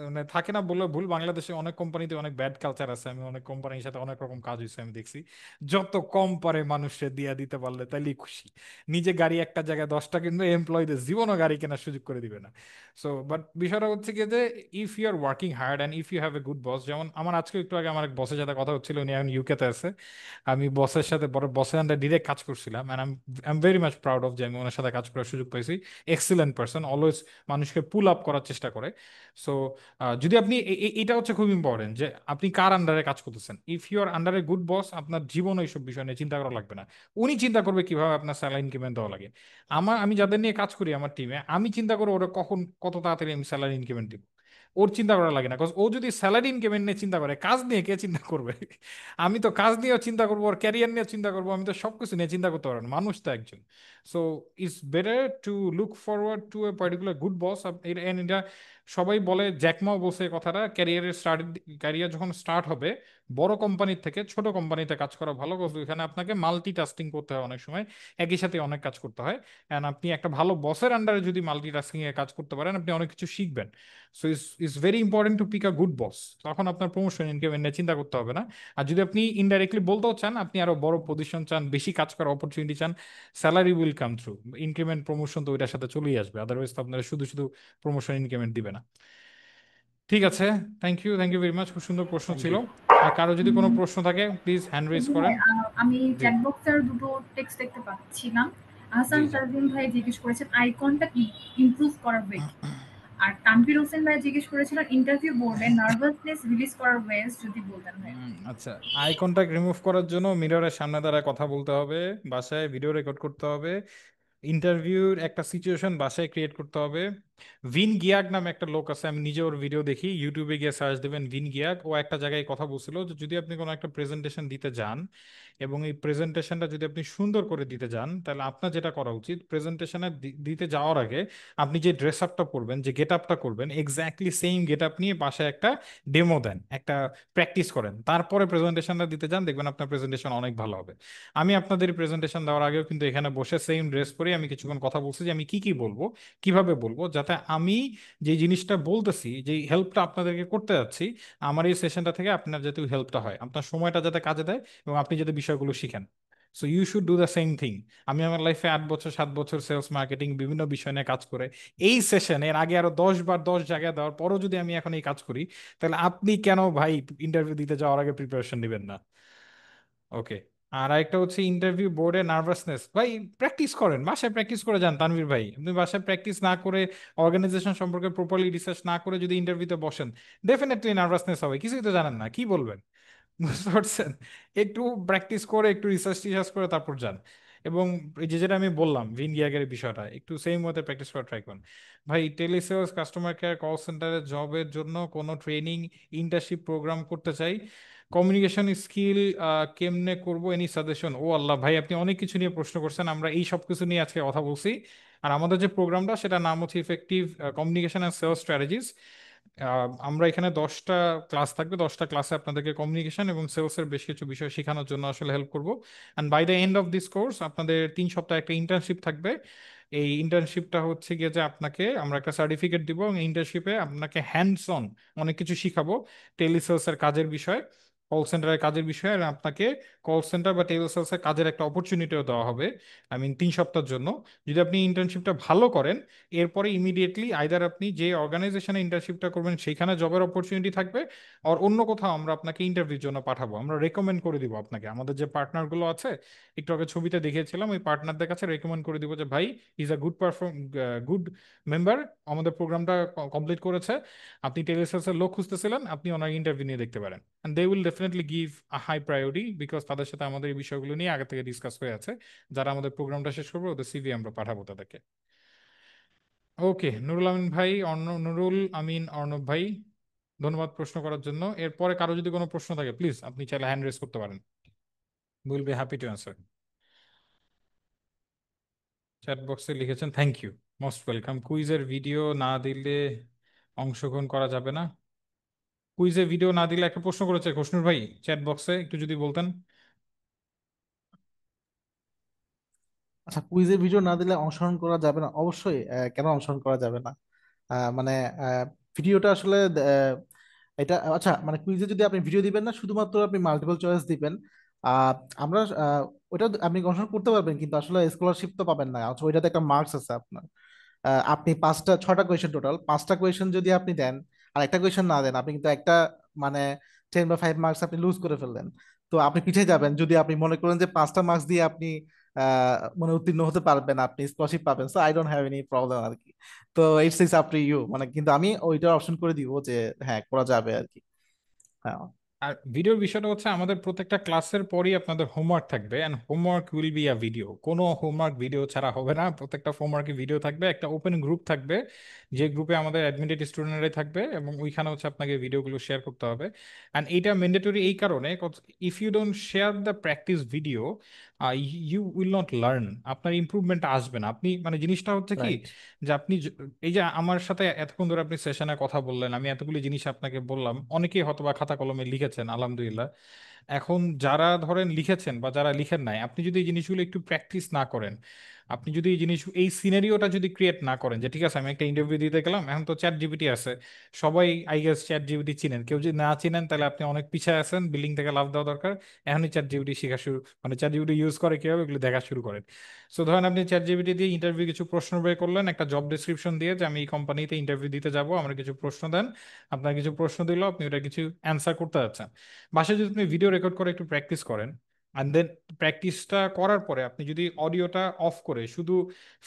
মানে থাকে না বলে ভুল, বাংলাদেশে অনেক কোম্পানিতে অনেক ব্যাড কালচার আছে, আমি অনেক কোম্পানির সাথে অনেক রকম কাজ হয়েছে আমি দেখছি। যত কম পারে মানুষে দিয়া দিতে পারলে তাইলেই খুশি। নিজে গাড়ি একটা জায়গায় 10টা, কিন্তু এমপ্লয়ীদের জীবনও গাড়ি কেনার সুযোগ করে দিবে না। সো বাট বিষয়টা হচ্ছে কি যে if you are working hard and if you have a good boss, যেমন আমার আজকে একটু আগে আমার এক বসের সাথে কথা হচ্ছিল, উনি এখন ইউকেতে আছে। আমি বসের সাথে বড় বসের আন্ডার ডিরেক্ট কাজ করছিলাম, and I am very much proud of যে আমি ওনার সাথে কাজ করার সুযোগ পাইছি। এক্সিলেন্ট পারসন, অলওয়েজ মানুষকে পুল আপ করার চেষ্টা করে। সো যদি আপনি এটা হচ্ছে খুব ইম্পর্টেন্ট যে আপনি কার আন্ডারে কাজ করতেছেন। ইফ ইউ আর আন্ডারে গুড বস, আপনার জীবন এইসব বিষয় নিয়ে চিন্তা করা লাগবে না। উনি চিন্তা করবে কিভাবে আপনার স্যালারি ইনক্রিমেন্ট দেওয়া লাগে। আমি যাদের নিয়ে কাজ করি আমার টিমে, আমি চিন্তা করবো ওরা কখন কত তাড়াতাড়ি আমি স্যালারি ইনক্রিমেন্ট দিব। ওর চিন্তা করা লাগে না, বিকজ ও যদি স্যালারি ইনক্রিমেন্ট নিয়ে চিন্তা করে, কাজ নিয়ে কে চিন্তা করবে? আমি তো কাজ নিয়েও চিন্তা করবো, ওর ক্যারিয়ার নিয়ে চিন্তা করবো, আমি তো সবকিছু নিয়ে চিন্তা করতে পারবো না, মানুষ তো একজন। So it's better to look forward to a particular good বস। এটা সবাই বলে, জ্যাকমাও বলছে এই কথাটা, ক্যারিয়ার যখন স্টার্ট হবে বড় কোম্পানির থেকে ছোট কোম্পানিতে কাজ করা ভালো, because এখানে আপনাকে মাল্টিটাস্কিং করতে হয় অনেক সময়, একই সাথে অনেক কাজ করতে হয়। অ্যান্ড আপনি একটা ভালো বসের আন্ডারে যদি মাল্টিটাস্কিং এ কাজ করতে পারেন, আপনি অনেক কিছু শিখবেন। So it's very important to pick a good boss, তখন আপনার প্রমোশন ইনক্রিমেন্ট নিয়ে চিন্তা করতে হবে না। আর যদি আপনি ইনডাইরেক্টলি বলতেও চান আপনি আরো বড় পজিশন চান, বেশি কাজ করার অপরচুনিটি চান, salary will come through, increment promotion তো ওইটার সাথে চলেই আসবে, আদারওয়াইজ তো আপনারা শুধু শুধু প্রমোশন ইনক্রিমেন্ট দিবে না। ঠিক আছে, থ্যাংক ইউ ভেরি মাচ, খুব সুন্দর প্রশ্ন থ্যাংক ছিল। ইউ। আর কারো যদি কোনো প্রশ্ন থাকে প্লিজ হ্যান্ড রেজ জি ভাই, করেন। আমি জি চ্যাট বক্সের দুটো টেক্সট দেখতে পাচ্ছি না। আহসান জি জি। তাজরিন ভাই জিজ্ঞেস করেছেন আই কন্টাক্ট ইমপ্রুভ করার ওয়ে কি? আর তানভীর হোসেন ভাই জিজ্ঞেস করেছিলেন ইন্টারভিউ বোর্ডে নার্ভাসনেস রিলিজ করার ওয়েজ যদি বলতেন ভাই। আচ্ছা, আই কন্টাক্ট রিমুভ করার জন্য মিররের সামনে দাঁড়ায় কথা বলতে হবে, বাসায় ভিডিও রেকর্ড করতে হবে, ইন্টারভিউর একটা সিচুয়েশন বাসায় ক্রিয়েট করতে হবে। ভিন গিয়াক নামে একটা লোক আছে, আমি নিজে ওর ভিডিও দেখি, ইউটিউবে গিয়ে সার্চ দেবেন ভিন গিয়াক। ও একটা জায়গায় কথা বলছিল যে যদি আপনি কোনো একটা প্রেজেন্টেশন দিতে যান এবং এই প্রেজেন্টেশনটা যদি আপনি সুন্দর করে দিতে যান, তাহলে আপনার যেটা করা উচিত, প্রেজেন্টেশনে দিতে যাওয়ার আগে আপনি যে ড্রেস আপটা করবেন, যে গেট আপটা করবেন, এক্স্যাক্টলি সেম গেট আপ নিয়ে বাসায় একটা ডেমো দেন, একটা প্র্যাকটিস করেন, তারপরে প্রেজেন্টেশনটা দিতে যান, দেখবেন আপনার প্রেজেন্টেশন অনেক ভালো হবে। আমি আপনাদের প্রেজেন্টেশন দেওয়ার আগেও কিন্তু এখানে বসে সেম ড্রেস পরে আমি কিছুক্ষণ কথা বলছি যে আমি কি কি বলবো, কিভাবে বলবো, যাতে আমি যে জিনিসটা বলতেছি, যে হেল্পটা আপনাদেরকে করতে যাচ্ছি, আমার এই সেশনটা থেকে আপনার যাতে হেল্পটা হয়, আপনার সময়টা যাতে কাজে দেয় এবং আপনি যাতে বিষয়গুলো শিখেন। So you should do the same thing. আমি আমার লাইফে 8 বছর 7 বছর সেলস মার্কেটিং বিভিন্ন বিষয় নিয়ে কাজ করে এই সেশন এর আগে আরো 10 বার 10 জায়গায় দেওয়ার পরও যদি আমি এখন এই কাজ করি, তাহলে আপনি কেন ভাই ইন্টারভিউ দিতে যাওয়ার আগে প্রিপারেশন নেবেন না? ওকে। আর একটা হচ্ছে ইন্টারভিউ বোর্ডে নার্ভাসনেস, ভাই প্র্যাকটিস করেন, বাসায় প্র্যাকটিস করে যান। তানভীর ভাই, আপনি বাসায় প্র্যাকটিস না করে, অর্গানাইজেশন সম্পর্কে প্রপারলি রিসার্চ না করে যদি ইন্টারভিউতে বসেন, ডেফিনেটলি নার্ভাসনেস হবে, কিছুই তো জানেন না, কি বলবেন? বুঝতে পারছেন? একটু প্র্যাকটিস করে, একটু রিসার্চ টিসার্চ করে তারপর যান। এবং এই যে যেটা আমি বললাম ভিন গিয়াগের বিষয়টা, একটু সেম মতে প্র্যাকটিস করে ট্রাই করুন। ভাই টেলিসেলস, কাস্টমার কেয়ার, কল সেন্টারে জবের জন্য কোনো ট্রেনিং, ইন্টার্নশিপ প্রোগ্রাম করতে চাই, কমিউনিকেশন স্কিল কেমনে করব, এনি সাজেশন? ও আল্লাহ ভাই, আপনি অনেক কিছু নিয়ে প্রশ্ন করছেন, আমরা এই সব কিছু নিয়ে আজকে কথা বলছি। আর আমাদের যে প্রোগ্রামটা, সেটা নাম হচ্ছে effective communication and sales strategies. আমরা এখানে 10টা ক্লাস থাকবে, 10টা ক্লাসে আপনাদেরকে কমিউনিকেশন এবং সেলসের বেশ কিছু বিষয় শেখানোর জন্য আসলে হেল্প করব। And by the end of this course আপনাদের 3 সপ্তাহ একটা ইন্টার্নশিপ থাকবে। এই ইন্টার্নশিপটা হচ্ছে গিয়ে যে আপনাকে আমরা একটা সার্টিফিকেট দিব, এবং ইন্টার্নশিপে আপনাকে হ্যান্ডস অন অনেক কিছু শিখাবো, টেলিসেলসের কাজের বিষয়, কল সেন্টারের কাজের বিষয়ে। আর আপনাকে কল সেন্টার বা টেলিসেলসের কাজের একটা অপরচুনিটিও দেওয়া হবে, 3 সপ্তাহের জন্য। যদি আপনি ইন্টার্নশিপটা ভালো করেন, এরপরে ইমিডিয়েটলি আইদার আপনি যে অর্গানাইজেশনে ইন্টার্নশিপটা করবেন সেখানে জবের অপরচুনিটি থাকবে, আর অন্য কোথাও আমরা আপনাকে ইন্টারভিউর জন্য পাঠাবো, আমরা রেকমেন্ড করে দিব আপনাকে। আমাদের যে পার্টনারগুলো আছে, একটু আগে ছবিতে দেখিয়েছিলাম, ওই পার্টনারদের কাছে রেকমেন্ড করে দিব যে ভাই ইজ আ গুড মেম্বার, আমাদের প্রোগ্রামটা কমপ্লিট করেছে, আপনি টেলিসেলসের লোক খুঁজতেছিলেন, আপনি ওনার ইন্টারভিউ নিয়ে দেখতে পারেন। And they will definitely give a high priority, because তাদের সাথে আমাদের এই বিষয়গুলো নিয়ে আগে থেকে ডিসকাস হয়ে আছে। যারা আমাদের প্রোগ্রামটা শেষ করবে ওদের সিভি আমরা পাঠাবো তাদেরকে। ওকে, নুরুল আমিন ভাই, নুরুল আমিন অর্ণব ভাই, ধন্যবাদ প্রশ্ন করার জন্য। এরপরে কারো যদি কোনো প্রশ্ন থাকে প্লিজ আপনি চাইলে হ্যান্ড রেজ করতে পারেন, will be happy to answer. Chat বক্সে লিখেছেন থ্যাংক ইউ, মোস্ট ওয়েলকাম। কুইজের ভিডিও না দিলে অংশগ্রহণ করা যাবে না? কুইজে ভিডিও না দিলে একটা প্রশ্ন করেছে খসনুর ভাই চ্যাট বক্সে, একটু যদি বলতেন। আচ্ছা, কুইজের ভিডিও না দিলে অংশগ্রহণ করা যাবে না? অবশ্যই, কেন অংশগ্রহণ করা যাবে না? মানে ভিডিওটা আসলে এটা আচ্ছা, মানে কুইজে যদি আপনি ভিডিও দিবেন না, শুধুমাত্র আপনি মাল্টিপল চয়েস দিবেন, আহ, আমরা ওটা আপনি অংশগ্রহণ করতে পারবেন, কিন্তু আসলে স্কলারশিপ তো পাবেন না। আচ্ছা, ওইটাতে একটা মার্কস আছে আপনার। আপনি 6টা কোয়েশন, টোটাল 5টা কোয়েশন যদি আপনি দেন আর একটা কোয়েশন না দেন, আপনি কিন্তু একটা, মানে 10 বা 5 মার্কস আপনি লুজ করে ফেললেন। তো আপনি পিছিয়ে যাবেন যদি আপনি মনে করেন যে 5টা মার্কস দিয়ে আপনি মানে উত্তীর্ণ হতে পারবেন, আপনি স্কলারশিপ পাবেন। So I don't have any problem আর কি। তো it's it's up to you, মানে কিন্তু আমি ওইটা অপশন করে দিব যে হ্যাঁ, করা যাবে আর কি। হ্যাঁ। আর ভিডিওর বিষয়টা হচ্ছে আমাদের প্রত্যেকটা ক্লাসের পরই আপনাদের হোমওয়ার্ক থাকবে, and homework will be a video. কোনো হোমওয়ার্ক ভিডিও ছাড়া হবে না, প্রত্যেকটা হোমওয়ার্কে ভিডিও থাকবে, একটা ওপেন গ্রুপ থাকবে, যে গ্রুপে আমাদের অ্যাডমিটেড স্টুডেন্টরাই থাকবে, এবং ওইখানে হচ্ছে আপনাকে ভিডিওগুলো শেয়ার করতে হবে। অ্যান্ড এইটা ম্যান্ডেটরি এই কারণে, if you don't share the practice video you will not learn, আপনার ইমপ্রুভমেন্ট আসবে না। আপনি মানে জিনিসটা হচ্ছে কি, রাইট। যে আপনি এই যে আমার সাথে এতক্ষণ ধরে আপনি সেশনে কথা বললেন, আমি এতগুলি জিনিস আপনাকে বললাম, অনেকেই হয়তোবা খাতা কলমে লিখেছেন আলহামদুলিল্লাহ। এখন যারা ধরেন লিখেছেন বা যারা লিখেন নাই, আপনি যদি এই জিনিসগুলো একটু প্র্যাকটিস না করেন, আপনি যদি এই সিনারিওটা যদি ক্রিয়েট না করেন, যে ঠিক আছে আমি একটা ইন্টারভিউ দিতে গেলাম, এখন তো চ্যাট জিপিটি আছে, সবাই আই গেস চ্যাট জিপিটি চিনেন, কেউ যদি না চিনেন তাহলে আপনি অনেক পিছিয়ে আছেন, বিল্ডিং থেকে লাফ দেওয়া দরকার। এখনই চ্যাট জিপিটি শেখা শুরু, মানে চ্যাট জিপিটি ইউজ করে কিভাবে এগুলো দেখা শুরু করেন। সো ধরেন আপনি চ্যাট জিপিটি দিয়ে ইন্টারভিউ কিছু প্রশ্ন বের করলেন, একটা জব ডেসক্রিপশন দিয়ে, যে আমি এই কোম্পানিতে ইন্টারভিউ দিতে যাব, আমার কিছু প্রশ্ন দেন। আপনার কিছু প্রশ্ন দিল, আপনি ওটা কিছু অ্যান্সার করতে যাচ্ছেন। বাসায় যদি আপনি ভিডিও রেকর্ড করে একটু প্র্যাকটিস করেন, অ্যান্ড দেন প্র্যাকটিসটা করার পরে আপনি যদি অডিওটা অফ করে শুধু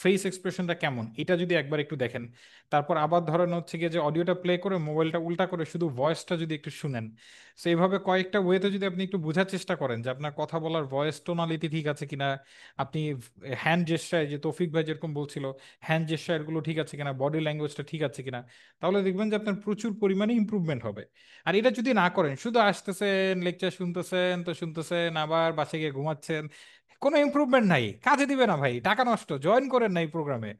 ফেস এক্সপ্রেশনটা কেমন এটা যদি একবার একটু দেখেন, তারপর আবার ধরেন হচ্ছে গিয়ে যে অডিওটা প্লে করে মোবাইলটা উল্টা করে শুধু ভয়েসটা যদি একটু শুনেন, সো এইভাবে কয়েকটা ওয়েতে যদি আপনি একটু বোঝার চেষ্টা করেন যে আপনার কথা বলার ভয়েস টোনালিটি ঠিক আছে কিনা, আপনি হ্যান্ড জেস্টার, যে তৌফিক ভাই যেরকম বলছিল, হ্যান্ড জেস্টারগুলো ঠিক আছে কিনা, বডি ল্যাঙ্গুয়েজটা ঠিক আছে কিনা, তাহলে দেখবেন যে আপনার প্রচুর পরিমাণে ইমপ্রুভমেন্ট হবে। আর এটা যদি না করেন, শুধু আসতেছেন লেকচার শুনতেছেন তো শুনতেছেন, আবার বাসায় গিয়ে ঘুমাচ্ছেন, কোনো ইমপ্রুভমেন্ট নাই, কাজে দিবে না ভাই, টাকা নষ্ট, জয়েন করেন নাই প্রোগ্রামে।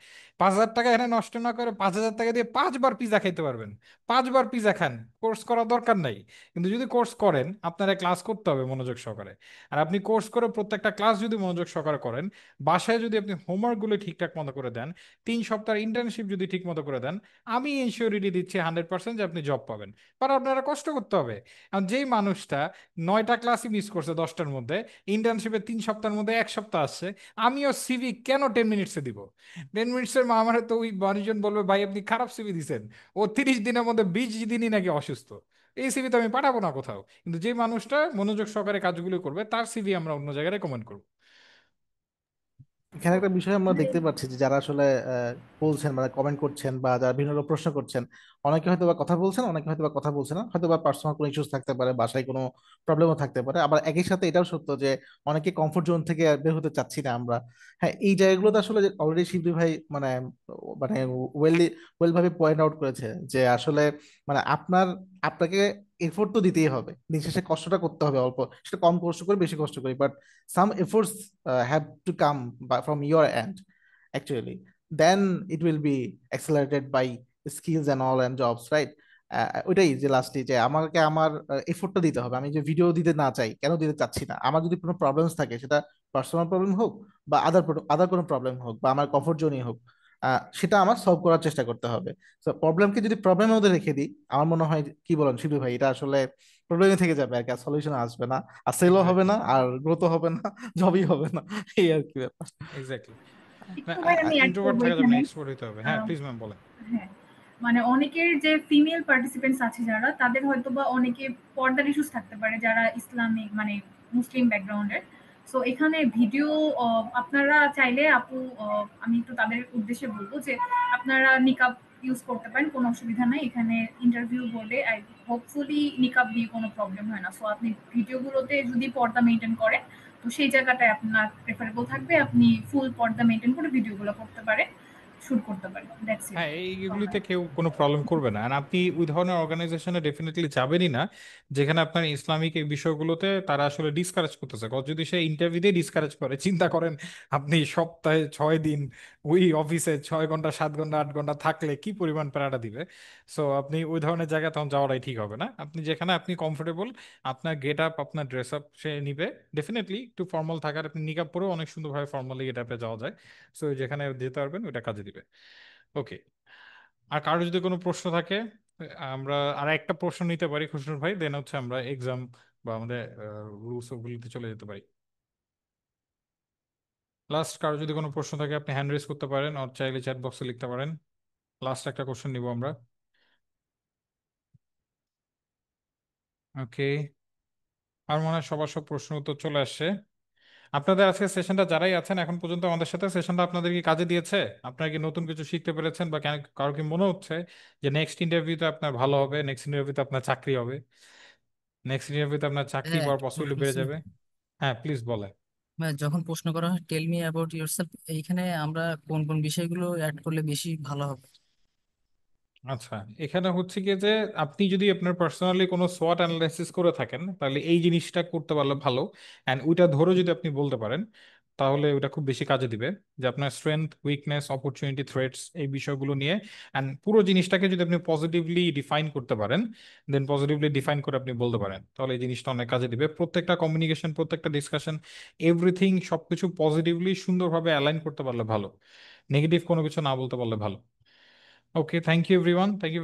5,000 টাকা এখানে নষ্ট না করে 5,000 টাকা দিয়ে 5 বার পিজা খাইতে পারবেন। 5 বার পিজা খান, কোর্স করার দরকার নাই। কিন্তু যদি কোর্স করেন, আপনারা ক্লাস করতে হবে মনোযোগ সহকারে। আর আপনি কোর্স করে প্রত্যেকটা ক্লাস যদি মনোযোগ সহকারে করেন, বাসায় যদি আপনি হোমওয়ার্কগুলো ঠিকঠাক মতো করে দেন, 3 সপ্তাহ ইন্টার্নশিপ যদি ঠিক মতো করে দেন, আমি ইনশিওরিটি দিচ্ছি 100% যে আপনি জব পাবেন। আর আপনারা কষ্ট করতে হবে। কারণ যেই মানুষটা 9টা ক্লাসই মিস করছে 10টার মধ্যে, ইন্টার্নশিপে 3 সপ্তাহের মধ্যে 1 সপ্তাহ আসছে, আমিও সিভি কেন 10 মিনিটসে দিব? 10 মিনিটসের আমার তো ওই মানুষজন বলবে ভাই আপনি খারাপ সিভি দিছেন, ও 30 দিনের মধ্যে 20 দিনই নাকি অসুস্থ, এই সিভি তো আমি পাঠাবো না কোথাও। কিন্তু যে মানুষটা মনোযোগ সহকারে কাজগুলো করবে, তার সিভি আমরা অন্য জায়গায় রেকমেন্ড করবো। এখানে একটা বিষয় আমরা দেখতে পাচ্ছি যে যারা আসলে বলছেন মানে কমেন্ট করছেন বা যারা বিভিন্ন রকম প্রশ্ন করছেন, অনেকে হয়তো বা কথা বলছেন, অনেকে হয়তো বা কথা বলছে না, হয়তো বা পার্সোনাল কোনো ইস্যুস থাকতে পারে, বাসায় কোনো প্রবলেমও থাকতে পারে। আবার একই সাথে এটাও সত্য যে অনেকে কমফোর্ট জোন থেকে বের হতে চাচ্ছি না আমরা। হ্যাঁ, এই জায়গাগুলোতে আসলে অলরেডি শিবলি ভাই মানে মানে ওয়েল ভাবে পয়েন্ট আউট করেছে যে আসলে মানে আপনাকে এফোর্ট তো দিতেই হবে, দিন শেষে কষ্টটা করতে হবে, অল্প সেটা কম কষ্ট করে বেশি কষ্ট করি, but some efforts have to come from your end actually, then it will be accelerated by skills and all and jobs, right? ওইটাই যে লাস্টে যে আমাকে আমার এফোর্টটা দিতে হবে। আমি যে ভিডিও দিতে না চাই, কেন দিতে চাচ্ছি না, আমার যদি কোনো প্রবলেমস থাকে, সেটা পার্সোনাল প্রবলেম হোক বা আদার কোনো প্রবলেম হোক বা আমার কমফোর্ট জোনই হোক, সেটা আমার সলভ করার চেষ্টা করতে হবে। তো প্রবলেমকে যদি প্রবলেমের মধ্যে রেখে দিই, আমার মনে হয় কি বলেন শিবু ভাই, এটা আসলে প্রবলেমে থেকে যাবে আর কি, আর সলিউশন আসবে না, আর সেলও হবে এক্স্যাক্টলি, না, আর গ্রোথও হবে না, জবই হবে না, এই আর কি ব্যাপার। এক্স্যাক্টলি। না, একটু ভাই আমি অ্যাড ইন্ট্রোভার্ট করবো থাকা যাবে না, এখানে। এক্সট্রোভার্ট হতে হবে। হ্যাঁ আহ, প্লিজ ম্যাম বলেন। হ্যাঁ, মানে অনেকের যে ফিমেল পার্টিসিপেন্টস আছে যারা, তাদের হয়তো বা অনেকে পর্দার ইস্যুস থাকতে পারে, যারা ইসলামিক মানে মুসলিম ব্যাকগ্রাউন্ডের। সো এখানে ভিডিও আপনারা চাইলে আপু, আমি একটু তাদের উদ্দেশ্যে বলবো যে আপনারা নিকাব ইউজ করতে পারেন, কোনো অসুবিধা নাই। এখানে ইন্টারভিউ বলে আই হোপফুলি নিকাব দিয়ে কোনো প্রবলেম হয় না। সো আপনি ভিডিওগুলোতে যদি পর্দা মেনটেন করেন, তো সেই জায়গাটায় আপনার প্রেফারেবল থাকবে, আপনি ফুল পর্দা মেনটেন করে ভিডিওগুলো করতে পারেন, শুট করতে পারেন। That's it. হ্যাঁ, এইগুলিতে কেউ কোনো প্রবলেম করবে না। আর আপনি ওই ধরনের অর্গানাইজেশনে ডেফিনেটলি যাবেনই না যেখানে আপনার ইসলামিক এই বিষয়গুলোতে তারা আসলে ডিসকারেজ করতেছে। যদি সে ইন্টারভিউতে ডিসকারেজ করে, চিন্তা করেন আপনি সপ্তাহে 6 দিন ওই অফিসে 6 ঘন্টা 7 ঘন্টা 8 ঘন্টা থাকলে কি পরিমাণ প্যারাটা দিবে। সো আপনি ওই ধরনের জায়গায় তখন যাওয়াটাই ঠিক হবে না। আপনি যেখানে আপনি কমফোর্টেবল, আপনার গেট আপ আপনার ড্রেস আপ সে নিবে, ডেফিনেটলি একটু ফর্মাল থাকার, আপনি নিকাব পরেও অনেক সুন্দরভাবে ফর্মালি গেট আপে যাওয়া যায়। সো যেখানে যেতে পারবেন ওইটা কাজে দিবে। ওকে, আর কারো যদি কোনো প্রশ্ন থাকে, আমরা আর একটা প্রশ্ন নিতে পারি খুশনুর ভাই, দেন হচ্ছে আমরা এক্সাম বা আমাদের রুলস ওগুলিতে চলে যেতে পারি। লাস্ট কারো যদি কোনো প্রশ্ন থাকে আপনি হ্যান্ড রেজ করতে পারেন, আর চাইলে চ্যাট বক্সে লিখতে পারেন। লাস্ট একটা কোশ্চেন নিব আমরা। ওকে, আর মনে হয় সবার সব প্রশ্ন উত্তর চলে আসছে। আপনাদের আজকে সেশনটা যারাই আছেন এখন পর্যন্ত আমাদের সাথে, সেশনটা আপনাদের কি কাজে দিয়েছে? আপনারা কি নতুন কিছু শিখতে পেরেছেন, বা কারো কি মনে হচ্ছে যে নেক্সট ইন্টারভিউতে আপনার ভালো হবে, নেক্সট ইন্টারভিউতে আপনার চাকরি হবে? নেক্সট ইন্টারভিউতে আপনার চাকরি হ্যাঁ, পাওয়ার একটা প্রশ্ন পসিবিলিটি বেড়ে ছিল। যাবে। হ্যাঁ, প্লিজ বলে। যখন প্রশ্ন করা হয় টেল মি অ্যাবাউট ইয়োরসেলফ, এইখানে আমরা কোন কোন বিষয়গুলো অ্যাড করলে বেশি ভালো হবে? আচ্ছা, এখানে হচ্ছে কি যে আপনি যদি আপনার পার্সোনালি কোনো সোয়াট অ্যানালাইসিস করে থাকেন তাহলে এই জিনিসটা করতে পারলে ভালো, অ্যান্ড ওইটা ধরে যদি আপনি বলতে পারেন তাহলে ওটা খুব বেশি কাজে দিবে, যে আপনার স্ট্রেংথ, উইকনেস, অপরচুনিটি, থ্রেটস, এই বিষয়গুলো নিয়ে অ্যান্ড পুরো জিনিসটাকে যদি আপনি পজিটিভলি ডিফাইন করতে পারেন, দেন পজিটিভলি ডিফাইন করে আপনি বলতে পারেন, তাহলে এই জিনিসটা অনেক কাজে দিবে। প্রত্যেকটা কমিউনিকেশন, প্রত্যেকটা ডিসকাশন, এভরিথিং সবকিছু পজিটিভলি সুন্দরভাবে অ্যালাইন করতে পারলে ভালো, নেগেটিভ কোনো কিছু না বলতে পারলে ভালো। Okay, thank you everyone, thank you.